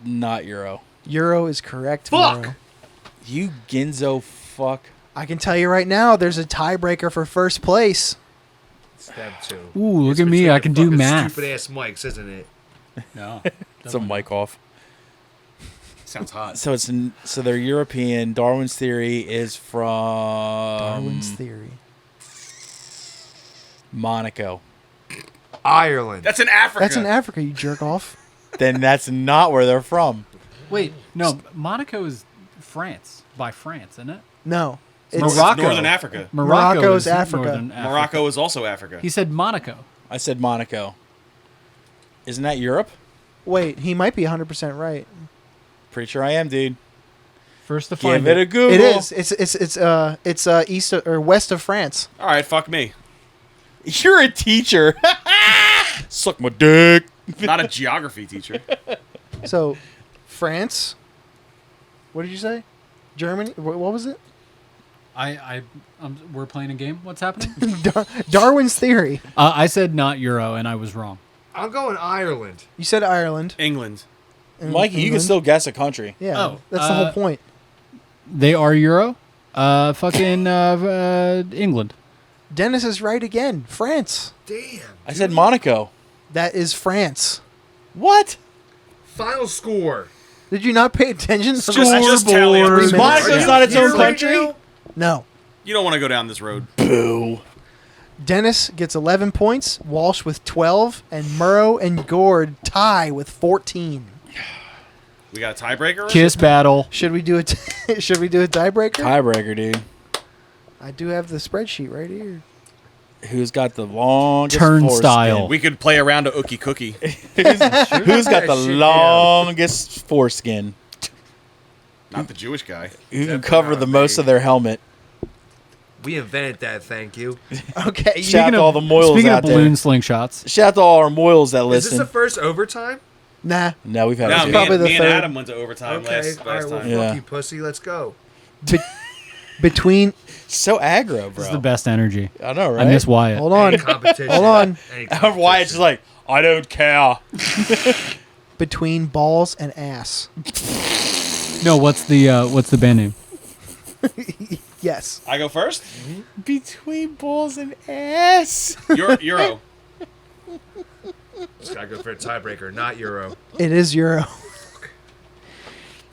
Not Euro. Euro is correct. Fuck! Mauro. You Ginzo fuck. I can tell you right now, there's a tiebreaker for first place. Step 2. Ooh, look It's at me. between I the can do fucking math. Stupid ass mics, isn't it? No. It's a mic off. Sounds hot. So so they're European. Darwin's theory is from Darwin's theory. Monaco. Ireland. That's in Africa. That's in Africa, you jerk off. Then that's not where they're from. Wait, no. Monaco is France. By France, isn't it? No. It's It's Morocco. Northern Africa. Morocco is is Africa. Northern Africa. Morocco is also Africa. He said Monaco. I said Monaco. Isn't that Europe? Wait, he might be 100% right. Pretty sure I am, dude. First to Give find it a Google. It is. It's east or west of France. All right, fuck me. You're a teacher. Suck my dick. Not a geography teacher. So, France, What did you say? Germany? What was it? We're playing a game. What's happening? Darwin's theory. I said not Euro, and I was wrong. I'm going Ireland. You said Ireland. England. Mikey, you can England. still guess a country. Yeah, Oh, that's the whole point. They are Euro. England. Dennis is right again. France. Damn. I said Monaco. That is France. What? Final score. Did you not pay attention? to Just tally up the scores. Monaco's not its own Right country? now? No. You don't want to go down this road. Boo. Dennis gets 11 points, Walsh with 12, and Murrow and Gord tie with 14. We got a tiebreaker? Kiss battle. Should we do a should we do a tiebreaker? Tiebreaker, dude. I do have the spreadsheet right here. Who's got the longest Turnstile. foreskin? We could play around a ookie cookie. Who's got the Shit, yeah. longest foreskin? Not the Jewish guy. Who can Definitely cover not the me. most of their helmet? We invented that, thank you. Okay. Shout out to all the moils Speaking out of there. balloon slingshots, Shout out to all our moils that Is this listen. the first overtime? Nah. No, we've had No, it. me, probably and, the me and third. Adam went to overtime Okay, last all right, well, time. Yeah. fuck you, pussy. Let's go. Between So aggro, this is bro. the best energy. I know, right? I miss Wyatt. hold on. Any competition. Hold on. Any Wyatt's just like, I don't care. Between balls and ass. No, what's the band name? Yes. I go first? Between balls and ass. Euro. Just gotta go for a tiebreaker, not Euro. It is Euro.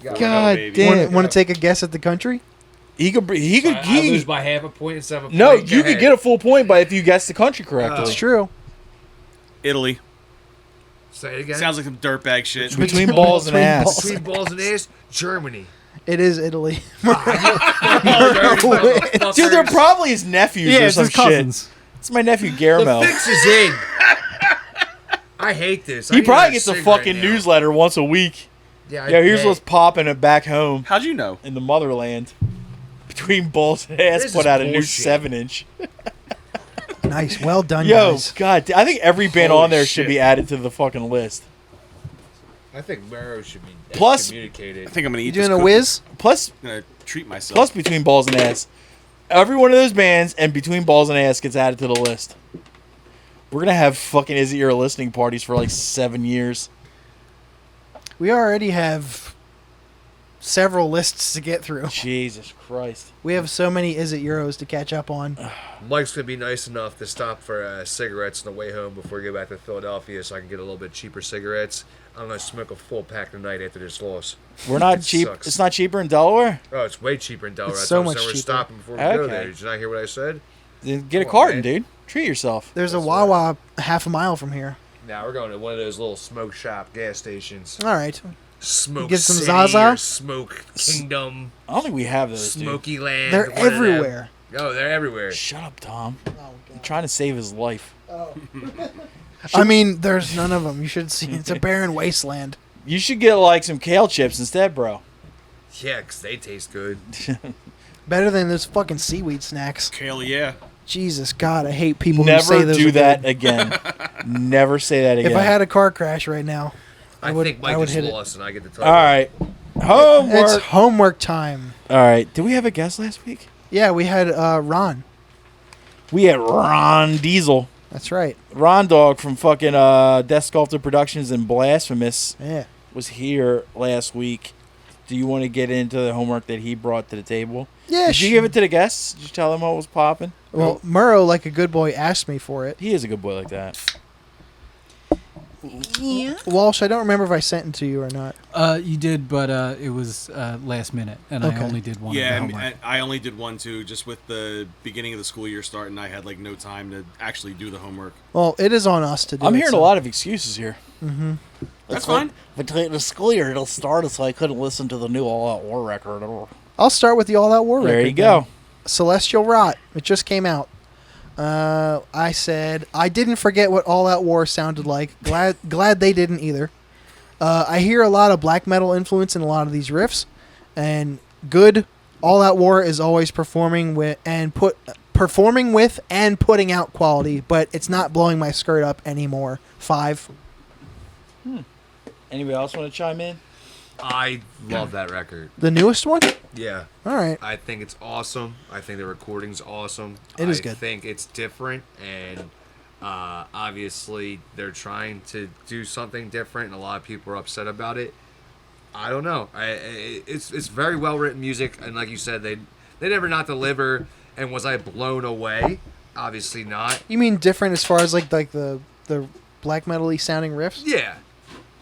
God baby. damn. Want to take a guess at the country? He could. I lose by half a point instead of a No, point. you could get a full point by if you guess the country correctly. It's true. Italy. Say it again. Sounds like some dirtbag shit. Between balls and Between ass. balls. Between balls and ass, Germany. It is Italy. Dude, they're probably his nephews or it's some his shit. cousins. It's my nephew The Guillermo. fix is in. I hate this. I He need probably a gets a cigarette fucking now. newsletter once a week. Yeah, Yo, here's what's popping it back home How'd you know? in the motherland. Between balls and ass, This put is out a new bullshit. 7-inch. Nice. Well done, Yo, guys. God, I think every band Holy on there should shit. be added to the fucking list. I think Mero should be Plus- communicated. I think I'm going to You eat this doing a cookie. whiz? Plus, I'm going to treat myself. plus between balls and ass. Every one of those bands and between balls and ass gets added to the list. We're gonna have fucking Izzy Ear listening parties for like 7 years. We already have several lists to get through. Jesus Christ. We have so many Is It Euros to catch up on. Mike's gonna be nice enough to stop for cigarettes on the way home before we go back to Philadelphia, so I can get a little bit cheaper cigarettes. I'm gonna smoke a full pack tonight after this loss. We're not cheap. Sucks. It's not cheaper in Delaware. Oh, it's way cheaper in Delaware. It's That's so why much we're cheaper. stopping before we go Okay. there. Did you not hear what I said? Then get a Come on, carton, man. dude. Treat yourself. There's a That's Wawa half a mile from here. Now we're going to one of those little smoke shop gas stations. All right. Smoke Get some City Zaza? or Smoke Kingdom, I don't think we have those. Dude. Smoky Land. They're one of them. everywhere. Oh, they're everywhere. Shut up, Tom. I'm trying to save his life. I mean, there's none of them. You should see. It's a barren wasteland. You should get like some kale chips instead, bro. Yeah, 'cause they taste good. Better than those fucking seaweed snacks. Kale, yeah. Jesus God, I hate people who say Never those do are that good. again. Never say that again. If I had a car crash right now, I would- think I Mike would just hit it. lost, and I get to talk. All right. Homework. it's homework time. All right. Did we have a guest last week? Yeah, we had Ron. We had Ron Diesel. That's right. Ron Dog from fucking Death Sculptor Productions and Blasphemous Yeah. was here last week. Do you want to get into the homework that he brought to the table? Yeah. Did you give it to the guests? Did you tell them what was popping? Well, Murrow, like a good boy, asked me for it. He is a good boy like that. Walsh, I don't remember if I sent it to you or not. You did, but it was last minute, and Okay. I only did one. Yeah, of and the homework. I only did one too, just with the beginning of the school year starting. I had like no time to actually do the homework. Well, it is on us to do I'm it, hearing so- a lot of excuses here. That's fine. Between the school year, it'll start, so I couldn't listen to the new All Out War record. I'll start with the All Out War There record. you go. then. Celestial Rot. It just came out. I said I didn't forget what All Out War sounded like. Glad they didn't either. I hear a lot of black metal influence in a lot of these riffs, and good All Out War is always performing with and putting out quality, but it's not blowing my skirt up anymore. 5. Anybody else want to chime in? I love that record. The newest one? Yeah. All right. I think it's awesome. I think the recording's awesome. It is good. I think it's different, and obviously they're trying to do something different, and a lot of people are upset about it. I don't know. It's very well written music, and like you said, they never not deliver. And was I blown away? Obviously not. You mean different as far as like the black metal-y sounding riffs? Yeah.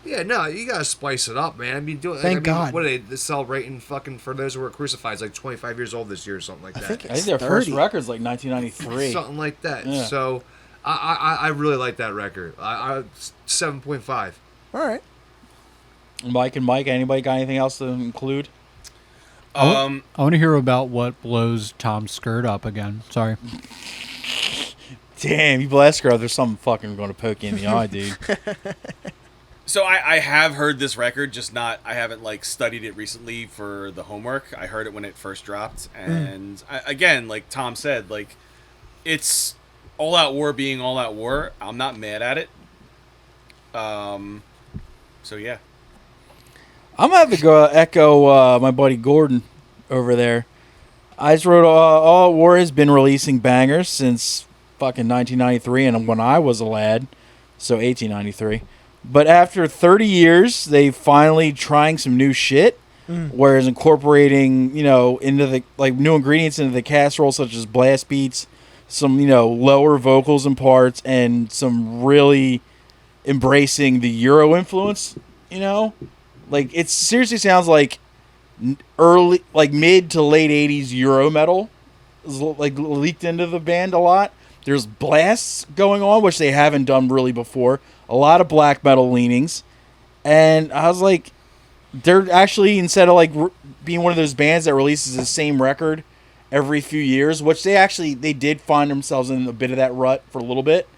Yeah, no, you gotta spice it up, man. I mean, Thank God. What are they celebrating? Fucking for those who were crucified, it's like 25 years old this year or something like that. I think I think their first 30. record's like 1993. Something like that. Yeah. So, I really like that record. I 7.5. All right. Mike and Mike, anybody got anything else to include? I want to hear about what blows Tom's skirt up again. Sorry. Damn, you blast girl, there's something fucking going to poke you in the eye, dude. So I have heard this record, just not, I haven't like studied it recently for the homework. I heard it when it first dropped, and again, like Tom said, like it's All Out War being All Out War. I'm not mad at it. So yeah. I'm gonna have to go echo my buddy Gordon over there. I just wrote All Out War has been releasing bangers since fucking 1993, and when I was a lad, so 1893. But after 30 years, they finally trying some new shit, whereas incorporating, into the like new ingredients into the casserole, such as blast beats, some lower vocals and parts, and some really embracing the Euro influence. Like it seriously sounds like early, like mid to late 80s Euro metal is like leaked into the band a lot. There's blasts going on, which they haven't done really before. A lot of black metal leanings. And I was like, they're actually, instead of like being one of those bands that releases the same record every few years, which they did find themselves in a bit of that rut for a little bit.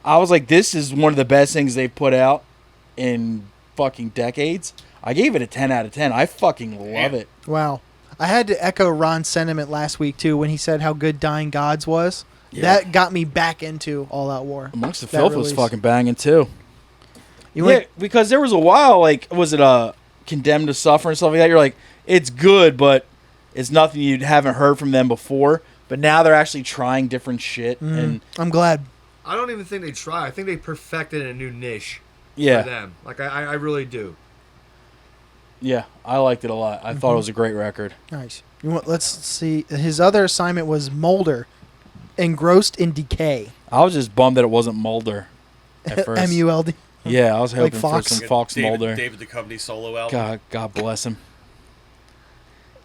I was like, this is one of the best things they've put out in fucking decades. I gave it a 10 out of 10. I fucking love it. Wow. I had to echo Ron's sentiment last week, too, when he said how good Dying Gods was. Yeah. That got me back into All Out War. Amongst the That Filth was release. fucking banging too. You went, Because there was a while, like, was it Condemned to Suffer and stuff like that? You're like, it's good, but it's nothing you haven't heard from them before. But now they're actually trying different shit. And I'm glad. I don't even think they try. I think they perfected a new niche yeah, for them. Like, I really do. yeah, I liked it a lot. I thought it was a great record. Nice. Let's see. His other assignment was Molder, Engrossed in Decay. I was just bummed that it wasn't Mulder at first. M-U-L-D. Yeah, I was Like hoping Fox. for some Fox Mulder. David Duchovny solo album. God bless him.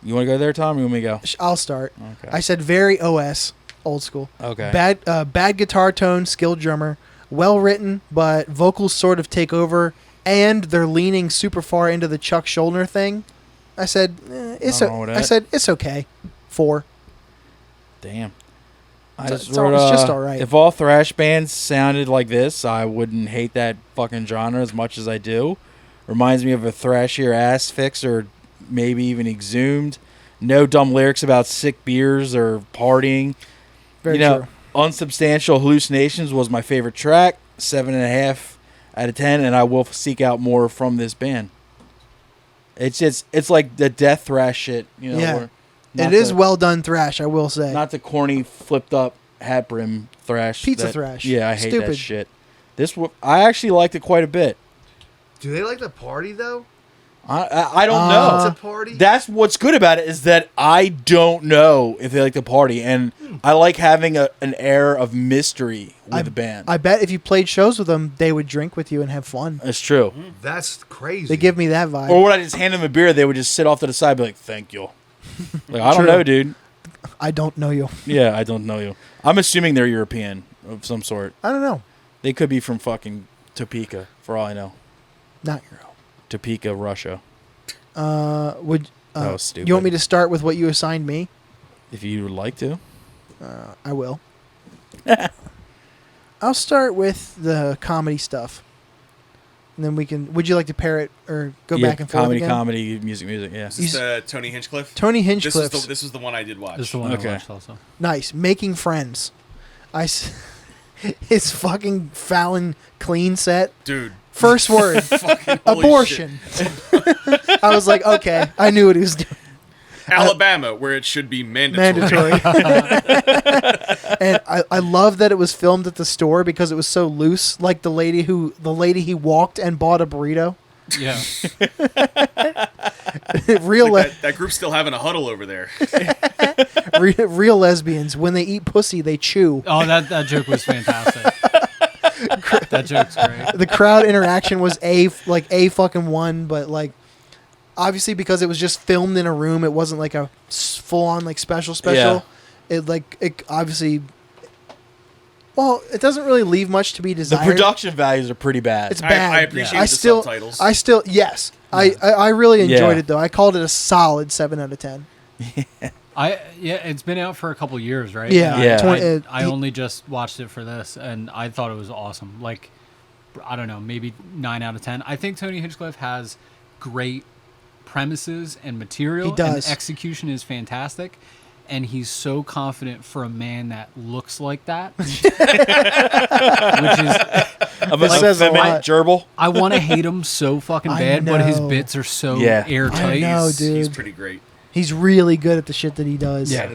You want to go there, Tom? Or you want me to go? I'll start. Okay. I said very OS, old school. Okay. Bad guitar tone, skilled drummer, well written, but vocals sort of take over, and they're leaning super far into the Chuck Schuldiner thing. I said Nothing wrong with I that. said it's okay. 4. Damn. I It's- just wrote, it's just all right. If all thrash bands sounded like this, I wouldn't hate that fucking genre as much as I do. Reminds me of a thrashier Asphyx or maybe even Exhumed. No dumb lyrics about sick beers or partying. Very true. Unsubstantial Hallucinations was my favorite track. 7.5 out of 10, and I will seek out more from this band. It's like the death thrash shit, Yeah. where It is well done thrash, I will say. not the corny flipped up hat brim thrash. Pizza thrash. Yeah, I hate that Stupid. shit. I actually liked it quite a bit. Do they like the party, though? I don't Uh, know. It's a party? That's what's good about it, is that I don't know if they like to party, and I like having an air of mystery with the band. I bet if you played shows with them, they would drink with you and have fun. That's true. That's crazy. They give me that vibe. Or would I just hand them a beer? They would just sit off to the side, and be like, "Thank you." Like, I don't True. know, dude. I don't know you. Yeah, I don't know you. I'm assuming they're European of some sort. I don't know. They could be from fucking Topeka, for all I know. Not Euro. Topeka, Russia. Would That was stupid. you want me to start with what you assigned me? If you would like to. I will. I'll start with the comedy stuff. And then we can. Would you like to pair it or go back and forth again? comedy, music, yeah. Is this Tony Hinchcliffe? Tony This Hinchcliffe's was the one I did watch. This is the one Okay. I watched also. nice. Making Friends. His fucking Fallon clean set. Dude, First word, Holy abortion. I was like, okay, I knew what he was doing. Alabama, where it should be mandatory. And I love that it was filmed at the store because it was so loose. Like the lady he walked and bought a burrito. Yeah. Real That group's still having a huddle over there. real lesbians, when they eat pussy, they chew. Oh, that joke was fantastic. That joke's great. The crowd interaction was a fucking one, but like obviously because it was just filmed in a room, it wasn't like a full on like special. Yeah. It obviously. Well, it doesn't really leave much to be The desired. production values are pretty bad. It's bad. I appreciate the subtitles. Yes. I really enjoyed Yeah. it though. I called it a solid 7 out of 10. It's been out for a couple years, right? Yeah. And Yeah. I only just watched it for this, and I thought it was awesome. Like, I don't know, maybe 9 out of 10. I think Tony Hinchcliffe has great premises and material. He does. And the execution is fantastic. And he's so confident for a man that looks like that. Which is, Of a says a feminine lot. gerbil. I want to hate him so fucking I bad, but his know. bits are so Yeah. airtight. I know, He's dude. pretty great. He's really good at the shit that he does. Yeah.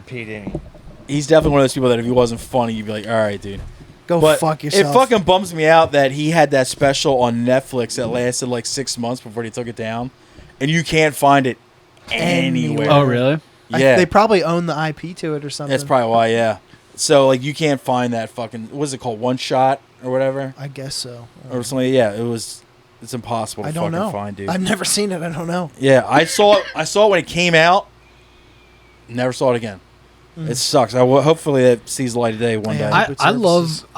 He's definitely one of those people that if he wasn't funny, you'd be like, all right, dude. Go But fuck yourself. it fucking bums me out that he had that special on Netflix that lasted like 6 months before they took it down, and you can't find it anywhere. Oh, really? Yeah, They probably own the IP to it or something. that's probably why. Yeah. So like you can't find that fucking what is it called, One Shot or whatever I guess so. or something. Yeah, it's impossible to I don't fucking know. find, dude. I've never seen it. I don't know. Yeah, I saw it. I saw it when it came out. Never saw it again. It sucks. Hopefully that sees the light of day one Yeah. day. I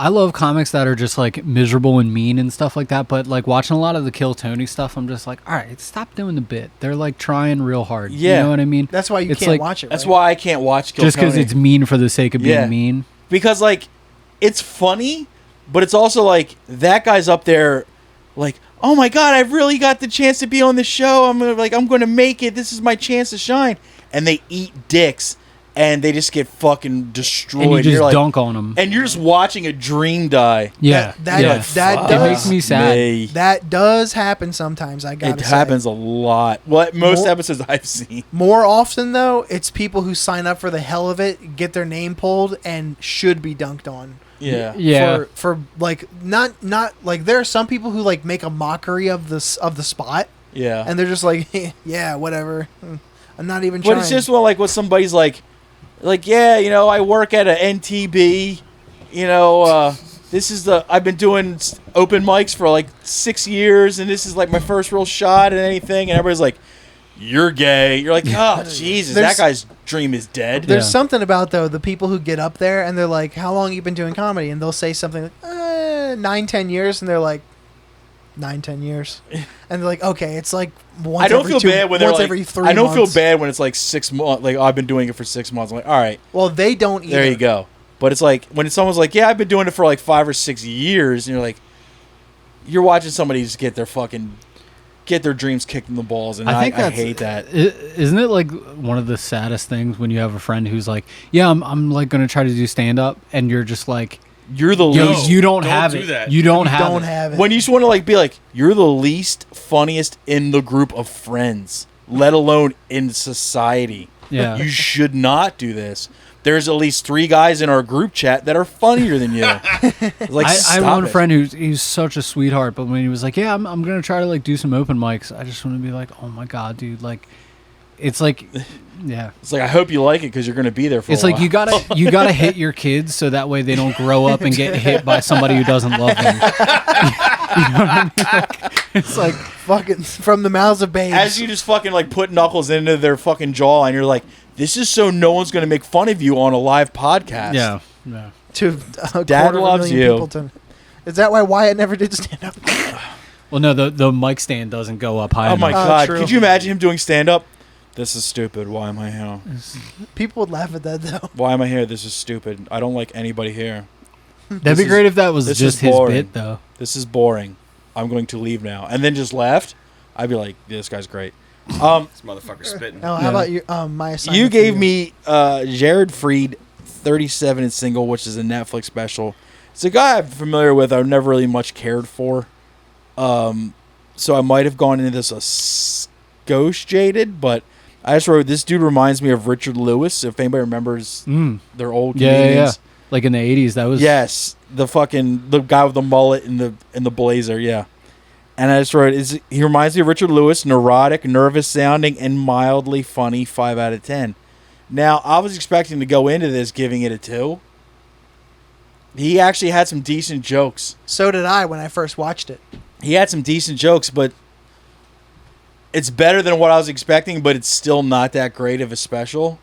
love comics that are just like miserable and mean and stuff like that. But like watching a lot of the Kill Tony stuff, I'm just like, all right, stop doing the bit. They're like trying real hard. Yeah. You know what I mean? That's why you It's can't like- watch it. That's right? why I can't watch Kill Just because Tony. it's mean for the sake of being Yeah. mean. Because like it's funny, but it's also like that guy's up there like, oh my god, I've really got the chance to be on the show. I'm going to make it. This is my chance to shine. And they eat dicks and they just get fucking destroyed. And you just You're like- dunk on them. and you're just watching a dream die. Yeah. That- yeah. that it does- makes me sad. Me. That does happen sometimes. I gotta It say. happens a lot. What most More- episodes I've seen. More often though, it's people who sign up for the hell of it, get their name pulled, and should be dunked on. Yeah. Yeah. For like not like there are some people who like make a mockery of the spot, Yeah. and they're just like, yeah, whatever. I'm not even But trying. it's just like what somebody's like, yeah, you know, I work at a NTB, you know, I've been doing open mics for like 6 years, and this is like my first real shot at anything, and everybody's like, you're gay. You're like, oh, Jesus, There's- that guy's dream is dead. There's Yeah. something about though the people who get up there and they're like, "How long you been doing comedy?" And they'll say something like, 9-10 years, and they're like, 9-10 years, and they're like, "Okay, it's like once I don't every feel bad when they're once like, every 3 I don't months. feel bad when it's like 6 months, like, oh, I've been doing it for 6 months. I'm like, all right, Well, they don't either. there you go. But it's like, when someone's like, yeah, I've been doing it for like 5 or 6 years, and you're like, you're watching somebody just get their dreams kicked in the balls, and I hate that. Isn't it like one of the saddest things when you have a friend who's like, yeah, I'm like going to try to do stand up, and you're just like, You're the yo, least. you don't don't have do it. that. You don't You have don't it. have it. When you just want to like be like, you're the least funniest in the group of friends, let alone in society. Yeah. You should not do this. There's at least 3 guys in our group chat that are funnier than you. Like, I stop have one it. friend he's such a sweetheart, but when he was like, yeah, I'm going to try to like do some open mics, I just want to be like, oh my God, dude. Like, it's like, yeah. It's like, I hope you like it because you're going to be there for It's a like while. you gotta hit your kids so that way they don't grow up and get hit by somebody who doesn't love them. You know what I mean? Like, it's like fucking from the mouths of babes. As you just fucking like put knuckles into their fucking jaw, and you're like, this is so no one's going to make fun of you on a live podcast. yeah. to a Dad quarter of a loves million you. people to. Is that why Wyatt never did stand up? Well, no, the mic stand doesn't go up high Oh my enough. God. true. Could you imagine him doing stand up? This is stupid. Why am I here? People would laugh at that though. Why am I here? This is stupid. I don't like anybody here. That'd be is- great if that was this just is his boring. bit, though. This is boring. I'm going to leave now. And then just left. I'd be like, this guy's great. This motherfucker's spitting. Oh, how Yeah. about you? My assignment. You for gave me Jared Freed, 37 and Single, which is a Netflix special. It's a guy I'm familiar with. I've never really much cared for. So I might have gone into this a skosh jaded, but I just wrote, this dude reminds me of Richard Lewis. If anybody remembers their old comedians. Yeah. Like in the 80s, that was... Yes, the guy with the mullet and the blazer, yeah. And I just wrote, he reminds me of Richard Lewis, neurotic, nervous sounding, and mildly funny, 5 out of 10. Now, I was expecting to go into this giving it a 2. He actually had some decent jokes. So did I when I first watched it. He had some decent jokes, but it's better than what I was expecting, but it's still not that great of a special.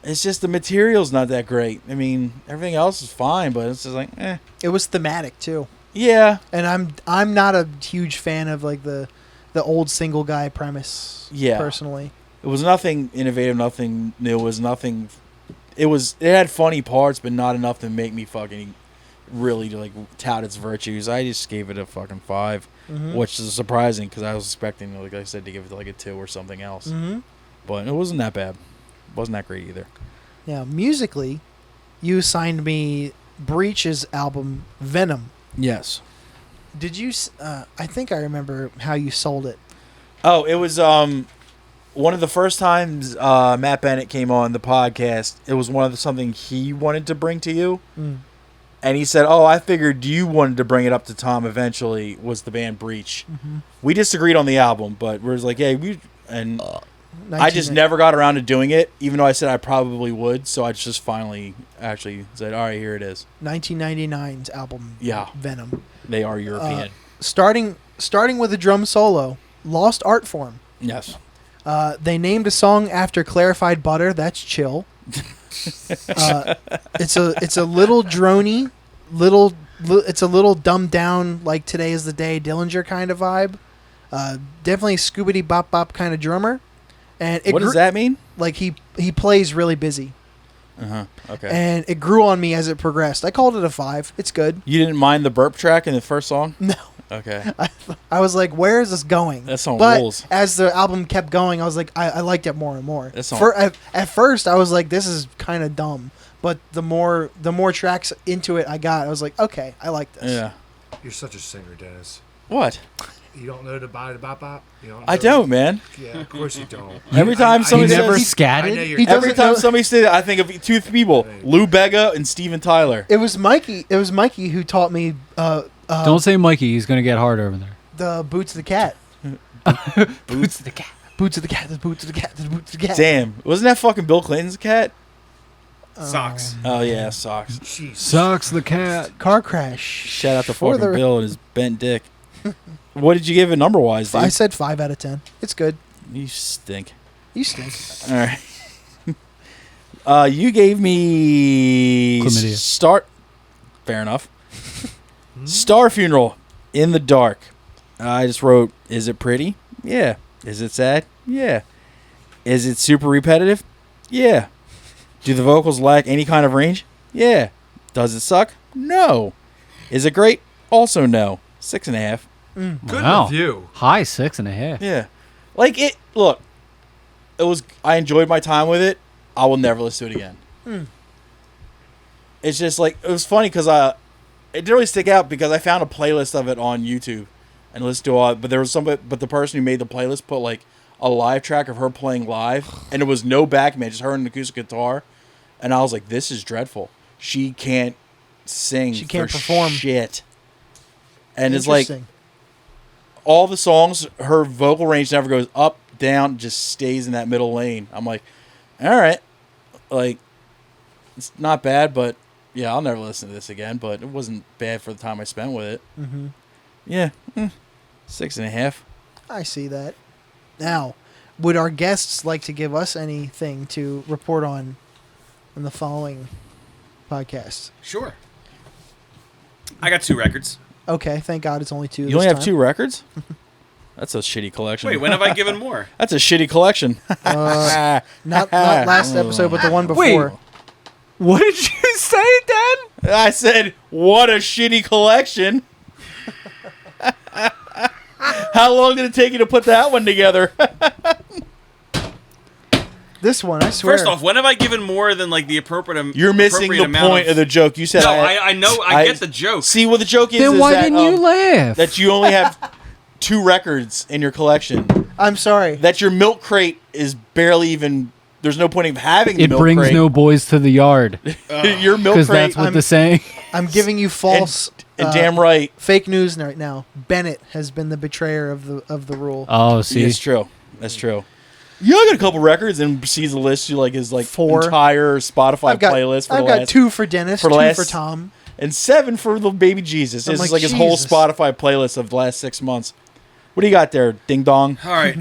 It's just the material's not that great. I mean, everything else is fine, but it's just like, eh. It was thematic too. Yeah. And I'm not a huge fan of like the old single guy premise. Yeah. Personally. It was nothing innovative, nothing new. It was nothing. It had funny parts, but not enough to make me fucking really like tout its virtues. I just gave it a fucking 5, which is surprising because I was expecting, like I said, to give it like a 2 or something else. Mm-hmm. But it wasn't that bad. It wasn't that great either. Now, musically, you assigned me Breach's album Venom. Yes. Did you? I think I remember how you sold it. Oh, it was one of the first times Matt Bennett came on the podcast. It was something he wanted to bring to you. And he said, I figured you wanted to bring it up to Tom eventually, was the band Breach. Mm-hmm. We disagreed on the album, but we was like, hey, I just never got around to doing it, even though I said I probably would. So I just finally actually said, all right, here it is. 1999's album, Venom. They are European. Starting with a drum solo, Lost Art Form. Yes. They named a song after clarified butter. That's chill. It's a little drony, it's a little dumbed down, like Today Is the Day Dillinger kind of vibe. Definitely Scoobity Bop Bop kind of drummer. And what does that mean? Like he plays really busy. Okay. And it grew on me as it progressed. I called it a 5. It's good. You didn't mind the burp track in the first song? No. Okay. I was like, where is this going? That song But rules. as the album kept going, I was like, I liked it more and more. That song. At first, I was like, this is kind of dumb. But the more tracks into it I got, I was like, okay, I like this. Yeah. You're such a singer, Dennis. What? You don't know the bop bop bop? I don't, man. Yeah, of course you don't. Every time somebody He never says, scatted? every time somebody says that, I think of two people: Lou Bega and Steven Tyler. It was Mikey who taught me. Don't say Mikey. He's going to get hard over there. The Boots of the Cat. Boots of the cat. Boots of the cat. The boots of the cat. The boots of the cat. Damn, wasn't that fucking Bill Clinton's cat? Socks. Oh yeah, socks. Jeez. Sucks the cat. Car crash. Shout out to For fucking the- Bill and his bent dick. What did you give it number wise, dude? I said 5 out of 10. It's good. You stink. You stink. All right. You gave me Chlamydia. Fair enough. Star Funeral in the Dark. I just wrote, is it pretty? Yeah. Is it sad? Yeah. Is it super repetitive? Yeah. Do the vocals lack any kind of range? Yeah. Does it suck? No. Is it great? Also no. 6.5. Good Wow. review. High 6.5. Yeah. Like it. Look, I enjoyed my time with it. I will never listen to it again. It's just like, it was funny because it didn't really stick out because I found a playlist of it on YouTube and listened to it. But there was but the person who made the playlist put like a live track of her playing live, and it was no backman, just her and an acoustic guitar. And I was like, this is dreadful. She can't sing. She can't for perform. shit. And it's like, Interesting. all the songs, her vocal range never goes up, down, just stays in that middle lane. I'm like, all right. Like, it's not bad, but yeah, I'll never listen to this again. But it wasn't bad for the time I spent with it. Mm-hmm. Yeah. 6.5. I see that. Now, would our guests like to give us anything to report on in the following podcast? Sure. I got 2 records. Okay, thank God it's only 2. You only have 2 records? That's a shitty collection. Wait, when have I given more? That's a shitty collection. Not last episode, but the one before. Wait. What did you say, Dan? I said, what a shitty collection. How long did it take you to put that one together? This one, I swear. First off, when have I given more than like the appropriate? You're missing appropriate the amount point of the joke. You said No, I know. I get the joke. See what the joke is. Then is why that, didn't you laugh? That you only have 2 records in your collection. I'm sorry. That your milk crate is barely even. There's no point of having the it milk brings crate. no boys to the yard. Your milk Because crate. that's what the saying. I'm giving you false, and damn right. fake news right now. Bennett has been the betrayer of the rule. Oh, see. It's true. That's true. Yeah, I got a couple records and sees the list. You like his like 4. entire Spotify playlist for I've the got last 2 for Dennis, for 2 the last- for Tom. and 7 for little baby Jesus. I'm This is like, like his whole Jesus. Spotify playlist of the last 6 months. What do you got there, ding dong? All right.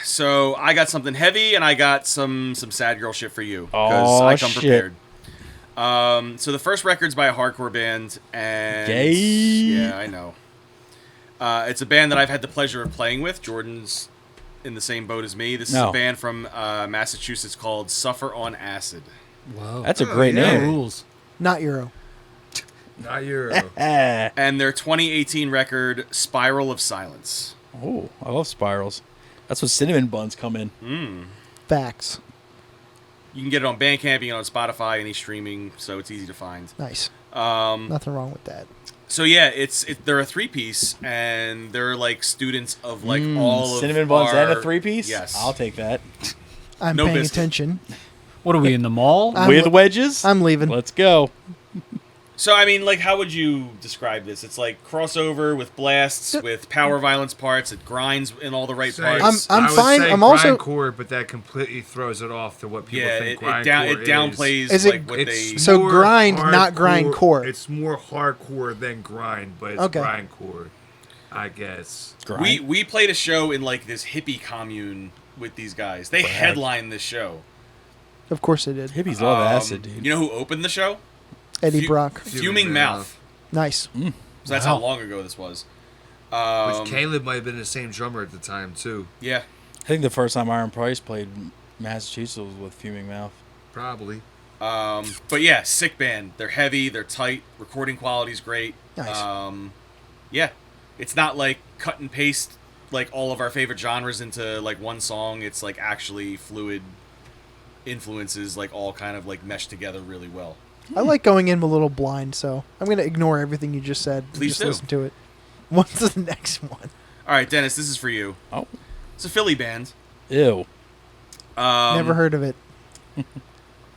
So I got something heavy, and I got some sad girl shit for you because Oh, I come shit. prepared. So the first record's by a hardcore band, and Gay. yeah, I know. It's a band that I've had the pleasure of playing with. Jordan's in the same boat as me. This is No. a band from Massachusetts called Suffer on Acid. Whoa. That's a great yeah. No name. rules. Not Euro. Not your. And their 2018 record, Spiral of Silence. Oh, I love spirals. That's what cinnamon buns come in. Facts. You can get it on Bandcamp, you can get it on Spotify, any streaming, so it's easy to find. Nice. Nothing wrong with that. So yeah, they're a 3-piece, and they're like students of like all of Cinnamon buns our, and a 3-piece? Yes, I'll take that. I'm No paying biscuit. attention. What are we in the mall? With wedges? I'm leaving. Let's go. So I mean, like, how would you describe this? It's like crossover with blasts, with power violence parts. It grinds in all the right parts. I'm I would fine. say I'm also- grindcore, but that completely throws it off to what people yeah, think it grindcore downplays Is it- like what they. So more grind, not grindcore. It's more hardcore than grind, but it's Okay. grindcore, I guess. We played a show in like this hippie commune with these guys. They headlined this show. Of course they did. Hippies love acid, dude. You know who opened the show? Eddie Brock. Fuming Mouth. Nice. So that's how long ago this was. Which Caleb might have been the same drummer at the time too. Yeah. I think the first time Iron Price played Massachusetts was with Fuming Mouth. Probably. But yeah, sick band. They're heavy. They're tight. Recording quality's great. Nice. Yeah, it's not like cut and paste like all of our favorite genres into like one song. It's like actually fluid influences, like all kind of like mesh together really well. I like going in a little blind, so I'm going to ignore everything you just said. And Please just do. listen to it. What's the next one? All right, Dennis, this is for you. Oh. It's a Philly band. Ew. Never heard of it.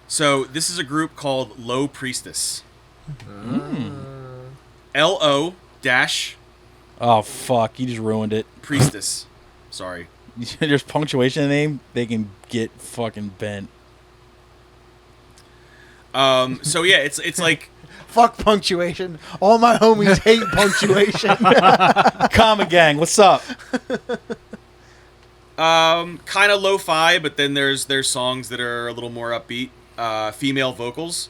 So this is a group called Lo-Priestess. Lo dash Oh, fuck. You just ruined it. priestess. Sorry. There's punctuation in the name. They can get fucking bent. So yeah, it's like Fuck punctuation. All my homies hate punctuation. Comma gang, what's up? kind of lo-fi, but then there's songs that are a little more upbeat. Female vocals.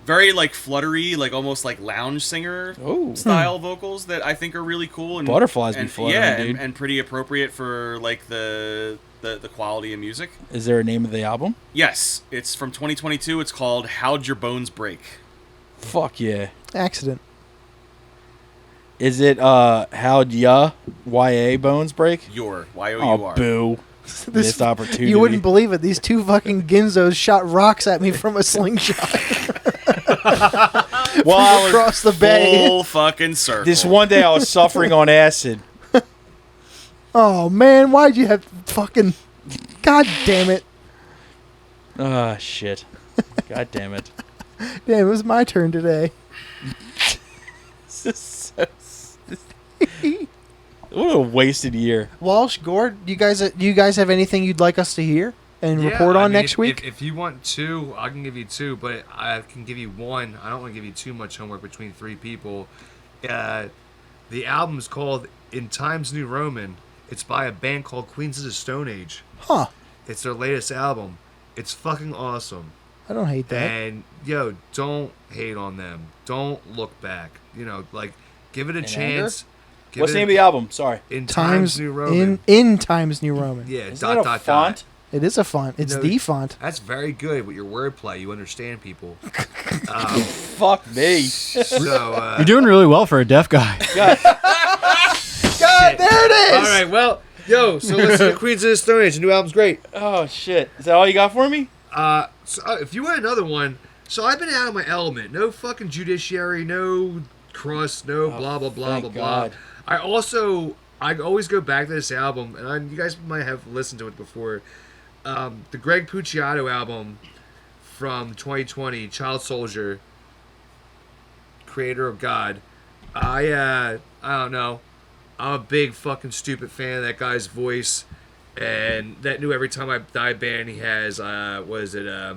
Very like fluttery, like almost like lounge singer Oh. style vocals that I think are really cool and Butterflies be and, fluttering, yeah, dude. and pretty appropriate for like the quality of music. Is there a name of the album? Yes, it's from 2022. It's called How'd Your Bones Break? Fuck yeah. Accident. Is it how'd ya YA bones break? Your Oh, Y-O-U-R. boo. Missed opportunity. You wouldn't believe it. These 2 fucking Ginzos shot rocks at me from a slingshot Well, I was- across the bay. Full fucking circle. this one day I was suffering on acid. Oh, man. Why'd you have fucking... God damn it. Ah, shit. God damn it. Damn, it was my turn today. This is so what a wasted year. Walsh, Gord, do you guys have anything you'd like us to hear and report on next week? If you want 2, I can give you 2, but I can give you 1. I don't want to give you too much homework between 3 people. The album's called In Times New Roman. It's by a band called Queens of the Stone Age. Huh. It's their latest album. It's fucking awesome. I don't hate that. And yo, don't hate on them. Don't look back. You know, like give it a chance. What's the name of the album? Sorry. In Times New Roman. in Times New Roman. Yeah. Isn't that a Dot. font? It is a font. It's No, the font. That's very good with your wordplay. You understand people. Fuck me. So You're doing really well for a deaf guy. God, there it is. all right. Well, Yo, so listen to Queens of the Stone Age. The new album's great. Oh shit! Is that all you got for me? If you want another one, so I've been out of my element. No fucking judiciary, no crust, no blah blah blah thank blah blah. God. I always go back to this album, and you guys might have listened to it before. The Greg Puciato album from 2020, Child Soldier, Creator of God. I don't know. I'm a big fucking stupid fan of that guy's voice, and that New Every Time I Die band he has. Was it? I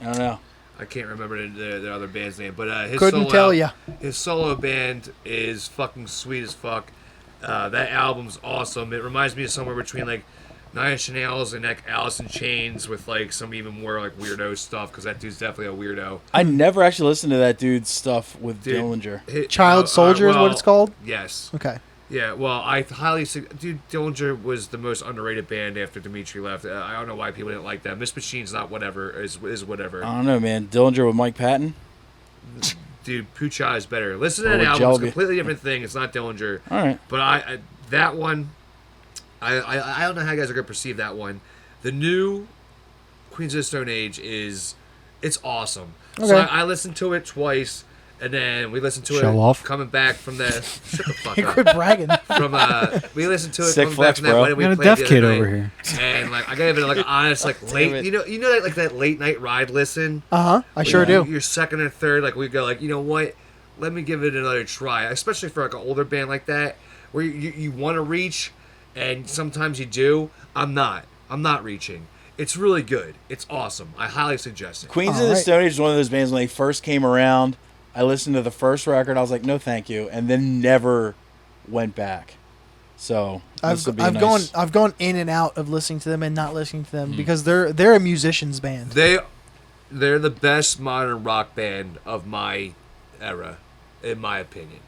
don't know. I can't remember the other band's name, but his Couldn't solo tell ya. His solo band is fucking sweet as fuck. That album's awesome. It reminds me of somewhere between like Nine Inch Nails and like Alice in Chains with like some even more like weirdo stuff because that dude's definitely a weirdo. I never actually listened to that dude's stuff with Dude, Dillinger. Child Soldier is what it's called? Yes. Okay. Yeah, well, I highly... Dude, Dillinger was the most underrated band after Dimitri left. I don't know why people didn't like that. Miss Machine's not whatever, is whatever. I don't know, man. Dillinger with Mike Patton. Dude, Pucha is better. Listen to Or that with album. It's a Jelby. completely different thing. It's not Dillinger. All right. But that one... I don't know how you guys are going to perceive that one. The new Queens of the Stone Age is... It's awesome. Okay. So I listened to it twice, and then we listened to Show it off. coming back from the... Shut the fuck up. Quit bragging. From we listened to it Sick coming flex, back from that bro. wedding we Got a played deaf the kid other over night. here. And like I gave it like an honest like late it. you know like that late night ride listen. I sure do. Your second or third like we go like, you know what, let me give it another try, especially for like an older band like that where you want to reach and sometimes you do. I'm not reaching. It's really good. It's awesome. I highly suggest it. Queens All of the right. Stone Age is one of those bands when they first came around. I listened to the first record. I was like, no, thank you, and then never went back. So this would be I've nice. gone in and out of listening to them and not listening to them because they're a musician's band. They're the best modern rock band of my era, in my opinion.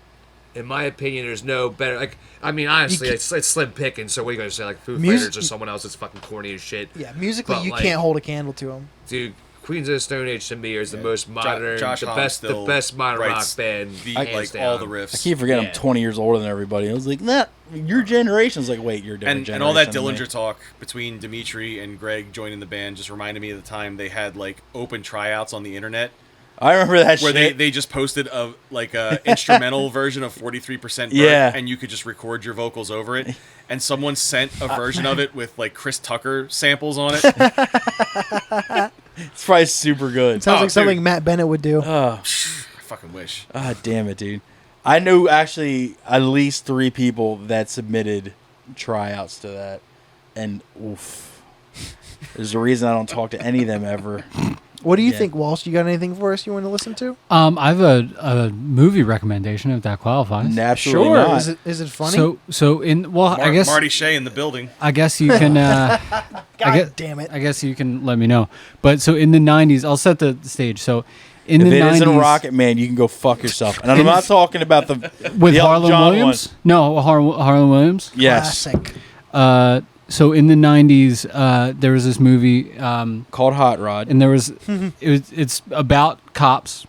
In my opinion, there's no better. Like, I mean, honestly, it's slim pickings. So what are you gonna say? Like Foo Fighters or someone else that's fucking corny as shit? Yeah, musically But, you like, can't hold a candle to them. Dude, Queens of the Stone Age to me is the most modern, Josh the Homme best still modern rock writes band. the, hands like down. all the riffs. I keep forgetting Yeah. I'm 20 years older than everybody. I was like, nah, your generation's like, wait, you're a different and generation. all that than me. Dillinger talk between Dimitri and Greg joining the band just reminded me of the time they had like open tryouts on the internet I remember that where shit. they just posted a instrumental version of 43% Berk, Yeah. and you could just record your vocals over it, and someone sent a version of it with like Chris Tucker samples on it. It's probably super good. Sounds Oh, like something dude. Matt Bennett would do. I fucking wish. Ah, damn it, dude. I knew actually at least 3 people that submitted tryouts to that, and oof. There's a reason I don't talk to any of them ever. What do you Yeah. think, Walsh? You got anything for us you want to listen to? I have a movie recommendation if that qualifies. Absolutely Sure. not. Is it funny? So I guess Marty Shea in the building. I guess you can. God damn it. I guess you can let me know. But so in the '90s, I'll set the stage. So in If the it 90s, isn't Rocket Man, you can go fuck yourself. And I'm not talking about the with the Elton Harlan John Williams. one. No, Harlan Williams. Yes, Classic. So in the '90s, there was this movie, called Hot Rod. and there was it's about cops,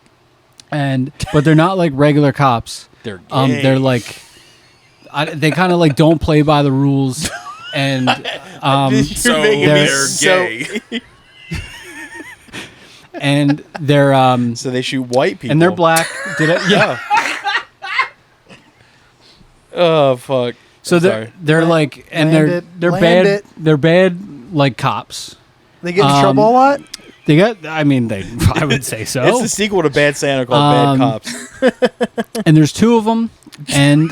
but they're not like regular cops. They're gay. They're like they kind of like don't play by the rules, and So making they're this gay. and they're so they shoot white people. and they're black. Yeah. Oh fuck. So Sorry. they're like, and Land they're it. bad. Land it. They're bad like cops. They get in trouble a lot? They got. I mean, I would say so. It's the sequel to Bad Santa called Bad Cops. And there's 2 of them, and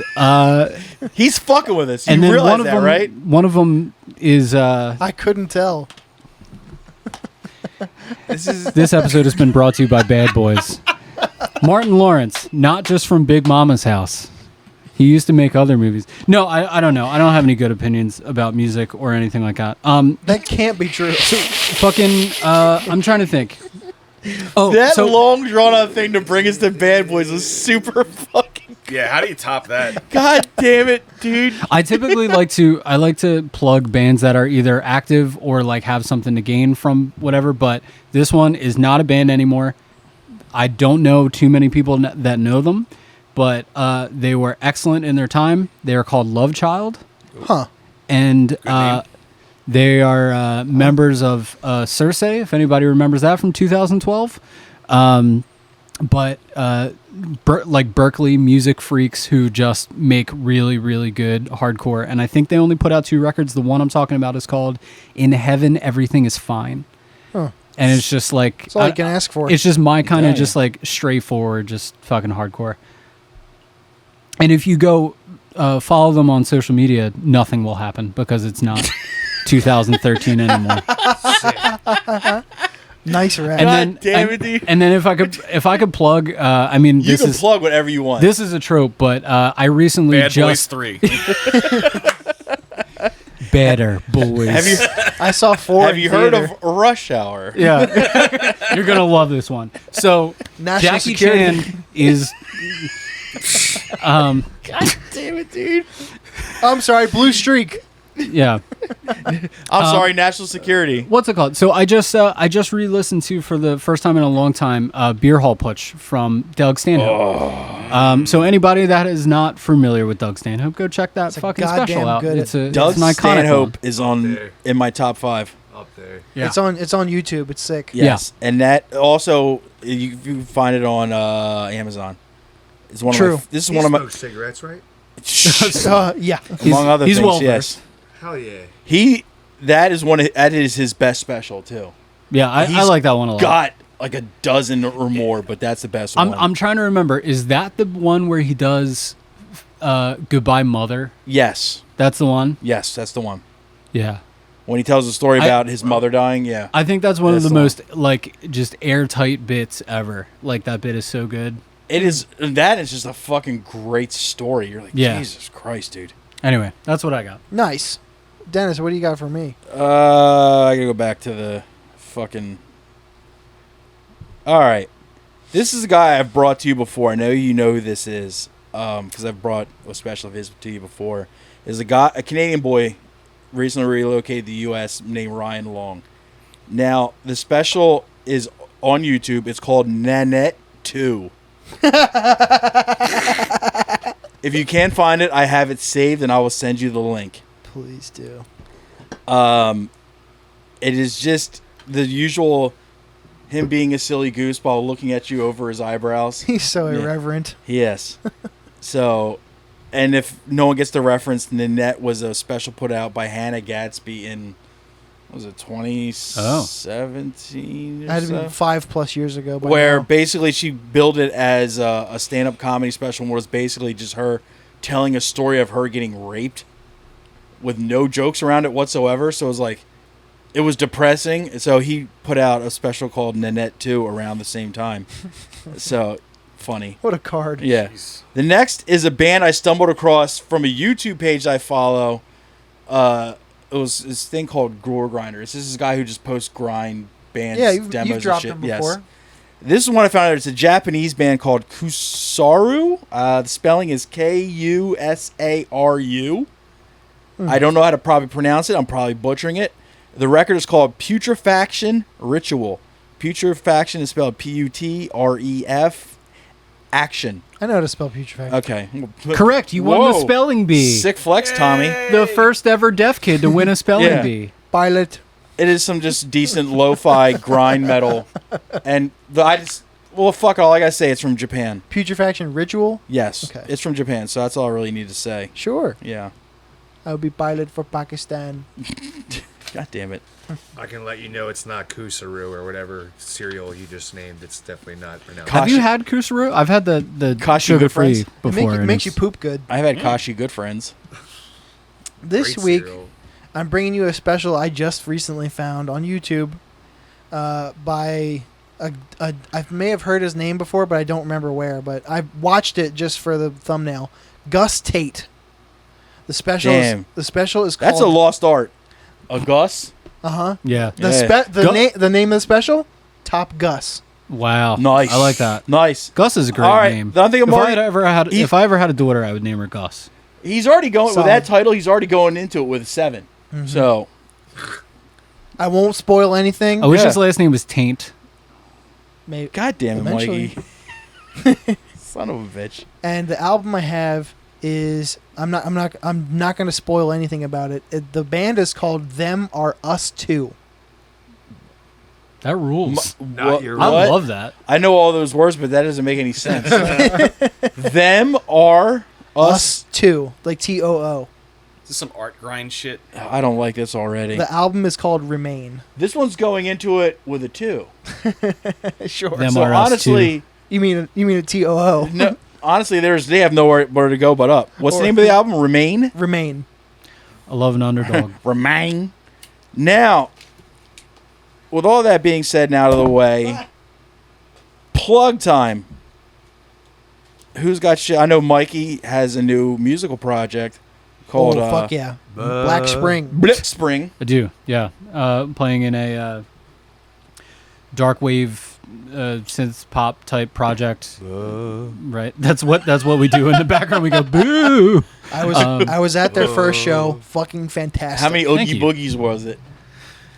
He's fucking with us. You and then realize one of that, them, right? One of them is I couldn't tell. this episode has been brought to you by Bad Boys. Martin Lawrence, not just from Big Mama's House. He used to make other movies. No, I don't know. I don't have any good opinions about music or anything like that. That can't be true. Fucking, I'm trying to think. Oh, That so long drawn out thing to bring us to Bad Boys was super fucking. Yeah, how do you top that? God damn it, dude. I typically like to plug bands that are either active or like have something to gain from whatever. But this one is not a band anymore. I don't know too many people that know them, but they were excellent in their time. They are called Lovechild. Huh. and name. they are members of Circe, if anybody remembers that from 2012. But like Berkeley music freaks who just make really, really good hardcore. And I think they only put out 2 records. The one I'm talking about is called In Heaven, Everything is Fine. Huh. And it's just like... That's all you can ask for. It's just my kind of Yeah. just like straightforward, just fucking hardcore. And if you go follow them on social media, nothing will happen because it's not 2013 anymore. Nice rap. And then, damn it, dude. And then if I could plug, I mean, You this can is plug whatever you want. this is a trope, but I recently Bad Boys just 3. Better Boys. I saw 4. Have you heard of Rush Hour? Yeah, you're gonna love this one. So National Jackie Security. Chan is. God damn it, dude. I'm sorry, Blue Streak. Yeah. I'm sorry, National Security. What's it called? So I just re-listened to for the first time in a long time Beer Hall Putsch from Doug Stanhope. So anybody that is not familiar with Doug Stanhope, go check that It's a fucking goddamn special out. good- It's an Doug iconic Stanhope one. is on there. in my top 5. Up there. Yeah. It's on YouTube. It's sick. Yes, and that also you can find it on Amazon. It's one True. of my, this is He one of my smokes cigarettes, right? Yeah. among other he's things. well Yes, Hell yeah. that is his best special too. Yeah, I He's like that one a lot. Got like a dozen or more, but that's the best one. I'm trying to remember. Is that the one where he does Goodbye Mother? Yes, That's the one? yes, that's the one. Yeah. When he tells the story about his mother dying, yeah. I think that's one of That's the the one. most like just airtight bits ever. Like that bit is so good. It is. That is just a fucking great story. You're like, Yeah. Jesus Christ, dude. Anyway, that's what I got. Nice. Dennis, what do you got for me? I gotta go back to the fucking. All right, this is a guy I've brought to you before. I know you know who this is, because I've brought a special of his to you before. Is a Canadian boy, recently relocated to the U.S. named Ryan Long. Now the special is on YouTube. It's called Nannette 2. If you can't find it, I have it saved, and I will send you the link. Please do. It is just the usual him being a silly goose while looking at you over his eyebrows. He's so Yeah. irreverent. Yes. So, and if no one gets the reference, Nannette was a special put out by Hannah Gadsby in, what was it, 2017 or That had so? been 5+ years ago. by Where now. basically she billed it as a stand-up comedy special, and was basically just her telling a story of her getting raped with no jokes around it whatsoever. So it was like, it was depressing. So he put out a special called Nannette 2 around the same time. So funny. What a card. Yeah. The next is a band I stumbled across from a YouTube page I follow. It was this thing called Gore Grinders. This is a guy who just posts grind bands, Yeah, demos you've dropped and shit. them before. Yes. This is one I found out. It's a Japanese band called Kusaru. The spelling is Kusaru. I don't know how to probably pronounce it. I'm probably butchering it. The record is called Putrifaction Ritual. Putrifaction is spelled Putref action. I know how to spell putrefaction. Okay. Correct. You won the Whoa. spelling bee. Sick flex, Tommy. The first ever deaf kid to win a spelling Yeah. bee. Pilot. It is some just decent lo-fi grind metal. And well, fuck it, all I gotta say, it's from Japan. Putrefaction ritual. Yes. Okay. It's from Japan, so that's all I really need to say. Sure. Yeah. I would be pilot for Pakistan. God damn it. I can let you know it's not Kusaru or whatever cereal you just named. It's definitely not pronounced. Have you Kashi- had Kusaru? I've had the Kashi sugar Good free Friends? before. It and makes you it's- poop good. I've had Kashi Good Friends. This Great week, cereal. I'm bringing you a special I just recently found on YouTube by I may have heard his name before, but I don't remember where. But I watched it just for the thumbnail. Gus Tate. The special. Damn. The special is called. That's a lost art. A Gus? Uh-huh. Yeah. Yeah. The name of the special? Top Gus. Wow. Nice. I like that. Nice. Gus is a great All right. name. I think I'm If already- if I ever had a daughter, I would name her Gus. He's already going, with Solid. that title, he's already going into it with 7. Mm-hmm. So, I won't spoil anything. I wish Yeah. his last name was Taint. Maybe. God damn it, Eventually. Mikey. Son of a bitch. And the album I have is I'm not going to spoil anything about it. The band is called Them Are Us Two. That rules. Not your I what? love that. I know all those words, but that doesn't make any sense. Them are us. Two, like TOO. Is this some art grind shit? I don't like this already. The album is called Remain. This one's going into it with a 2. Sure. Them So are us honestly, You mean a TOO? no. Honestly, they have nowhere to go but up. What's the name of the album? Remain. Remain. I love an underdog. Remain. Now, with all that being said and out of the way, plug time. Who's got shit? I know Mikey has a new musical project called fuck yeah. Black Spring. Blip Spring. I do, yeah. Playing in a dark wave synth pop type project. Right. That's what we do in the background. We go boo. I was at their first show. Fucking fantastic. How many Thank Oogie you. Boogies was it?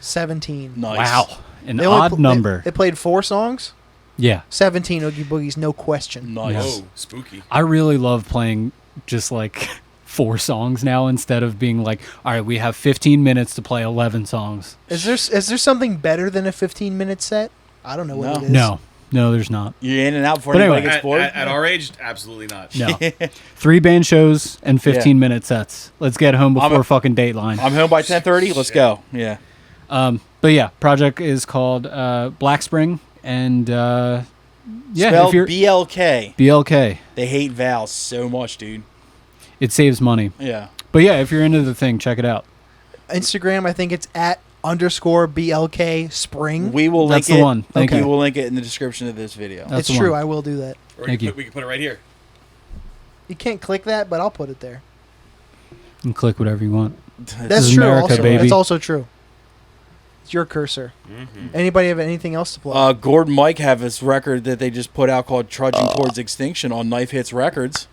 17. Nice. Wow. An They only odd pl- number. They played 4 songs. Yeah. 17 Oogie Boogies, no question. Nice. Yes. Whoa, spooky. I really love playing just like 4 songs now instead of being like, all right, we have 15 minutes to play 11 songs. Is there something better than a 15-minute set? I don't know what No. it is. No, there's not. You're in and out before But anybody anyway. gets bored. At our age, absolutely not. No. 3 band shows and 15-minute sets. Let's get home I'm before a- fucking Dateline. I'm home by 10:30. Let's go. Yeah. But yeah, project is called Black Spring, and yeah, Spelled if you're BLK. BLK, They hate vowels so much, dude. it saves money. Yeah. But yeah, if you're into the thing, check it out. Instagram, I think it's @_BLK Spring. We will link That's the it. one. Thank We you. will link it in the description of this video. That's It's the true. one. I will do that. Or Thank you. we can put it right here. You can't click that, but I'll put it there. You can click whatever you want. That's is true. America, also. baby. That's also true. It's your cursor. Anybody have anything else to plug? Gordon Mike have this record that they just put out called Trudging Towards Extinction on Knife Hits Records.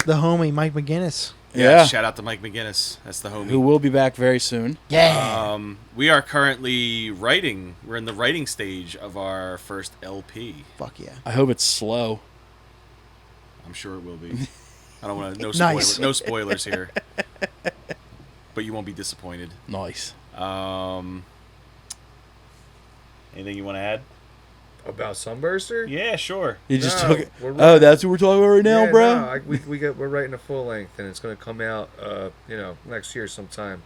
The homie Mike McGinnis. Yeah. Shout out to Mike McGinnis. That's the homie. Who will be back very soon. Yeah. We are currently writing. We're in the writing stage of our first LP. Fuck yeah. I hope it's slow. I'm sure it will be. I don't want to. Nice. No spoilers here. But you won't be disappointed. Nice. Anything you want to add? About Sunburster? Yeah, sure. You just No, took it. we're- Oh, that's what we're talking about right now, Yeah, bro? no, we're writing a full length, and it's gonna come out, next year sometime,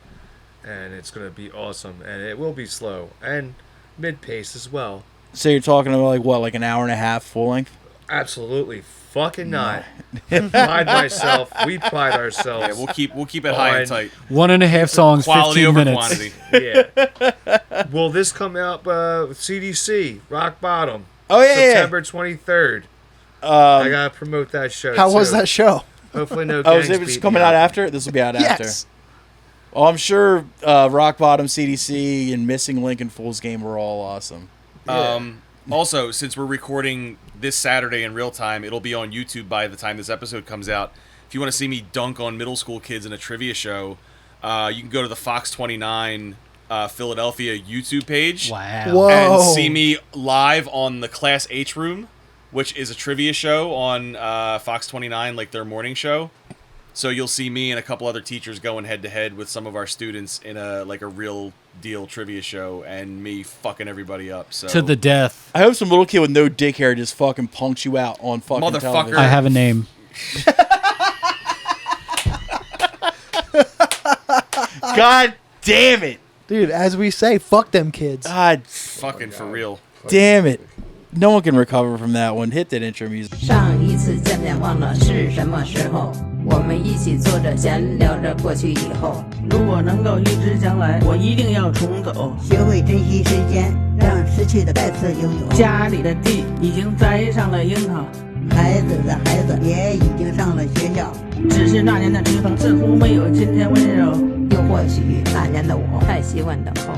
and it's gonna be awesome, and it will be slow and mid pace as well. So you're talking about like an hour and a half full length? Absolutely, fucking not. Pride myself. We pride ourselves. Yeah, we'll keep it high and On- tight. 1.5 songs, Quality 15 over minutes. quantity. Yeah. Will this come out CDC Rock Bottom? Oh, yeah, September 23rd. I gotta promote that show. How was too. that show? Hopefully no. Oh, gangs is it beat just me coming up. out after? This will be out after. Yes. Well, I'm sure Rock Bottom, CDC, and Missing Link and Fool's Game were all awesome. Also, since we're recording this Saturday in real time, it'll be on YouTube by the time this episode comes out. If you want to see me dunk on middle school kids in a trivia show, you can go to the Fox 29 Philadelphia YouTube page. Wow. Whoa. And see me live on the Class H Room, which is a trivia show on Fox 29, like their morning show. So you'll see me and a couple other teachers going head to head with some of our students in a real deal trivia show, and me fucking everybody up. So To the death. I hope some little kid with no dick hair just fucking punks you out on fucking Motherfucker. television. I have a name. God damn it. Dude, as we say, fuck them kids. God fucking for real. damn it. No one can recover from that one. Hit that intro music. 上一次见面忘了是什么时候，我们一起坐着闲聊着过去以后。如果能够预知将来，我一定要重走。学会珍惜时间，让失去的再次拥有。家里的地已经栽上了樱桃，孩子的孩子也已经上了学校，只是那年的春风似乎没有今天温柔。又或许那年的我太习惯等候。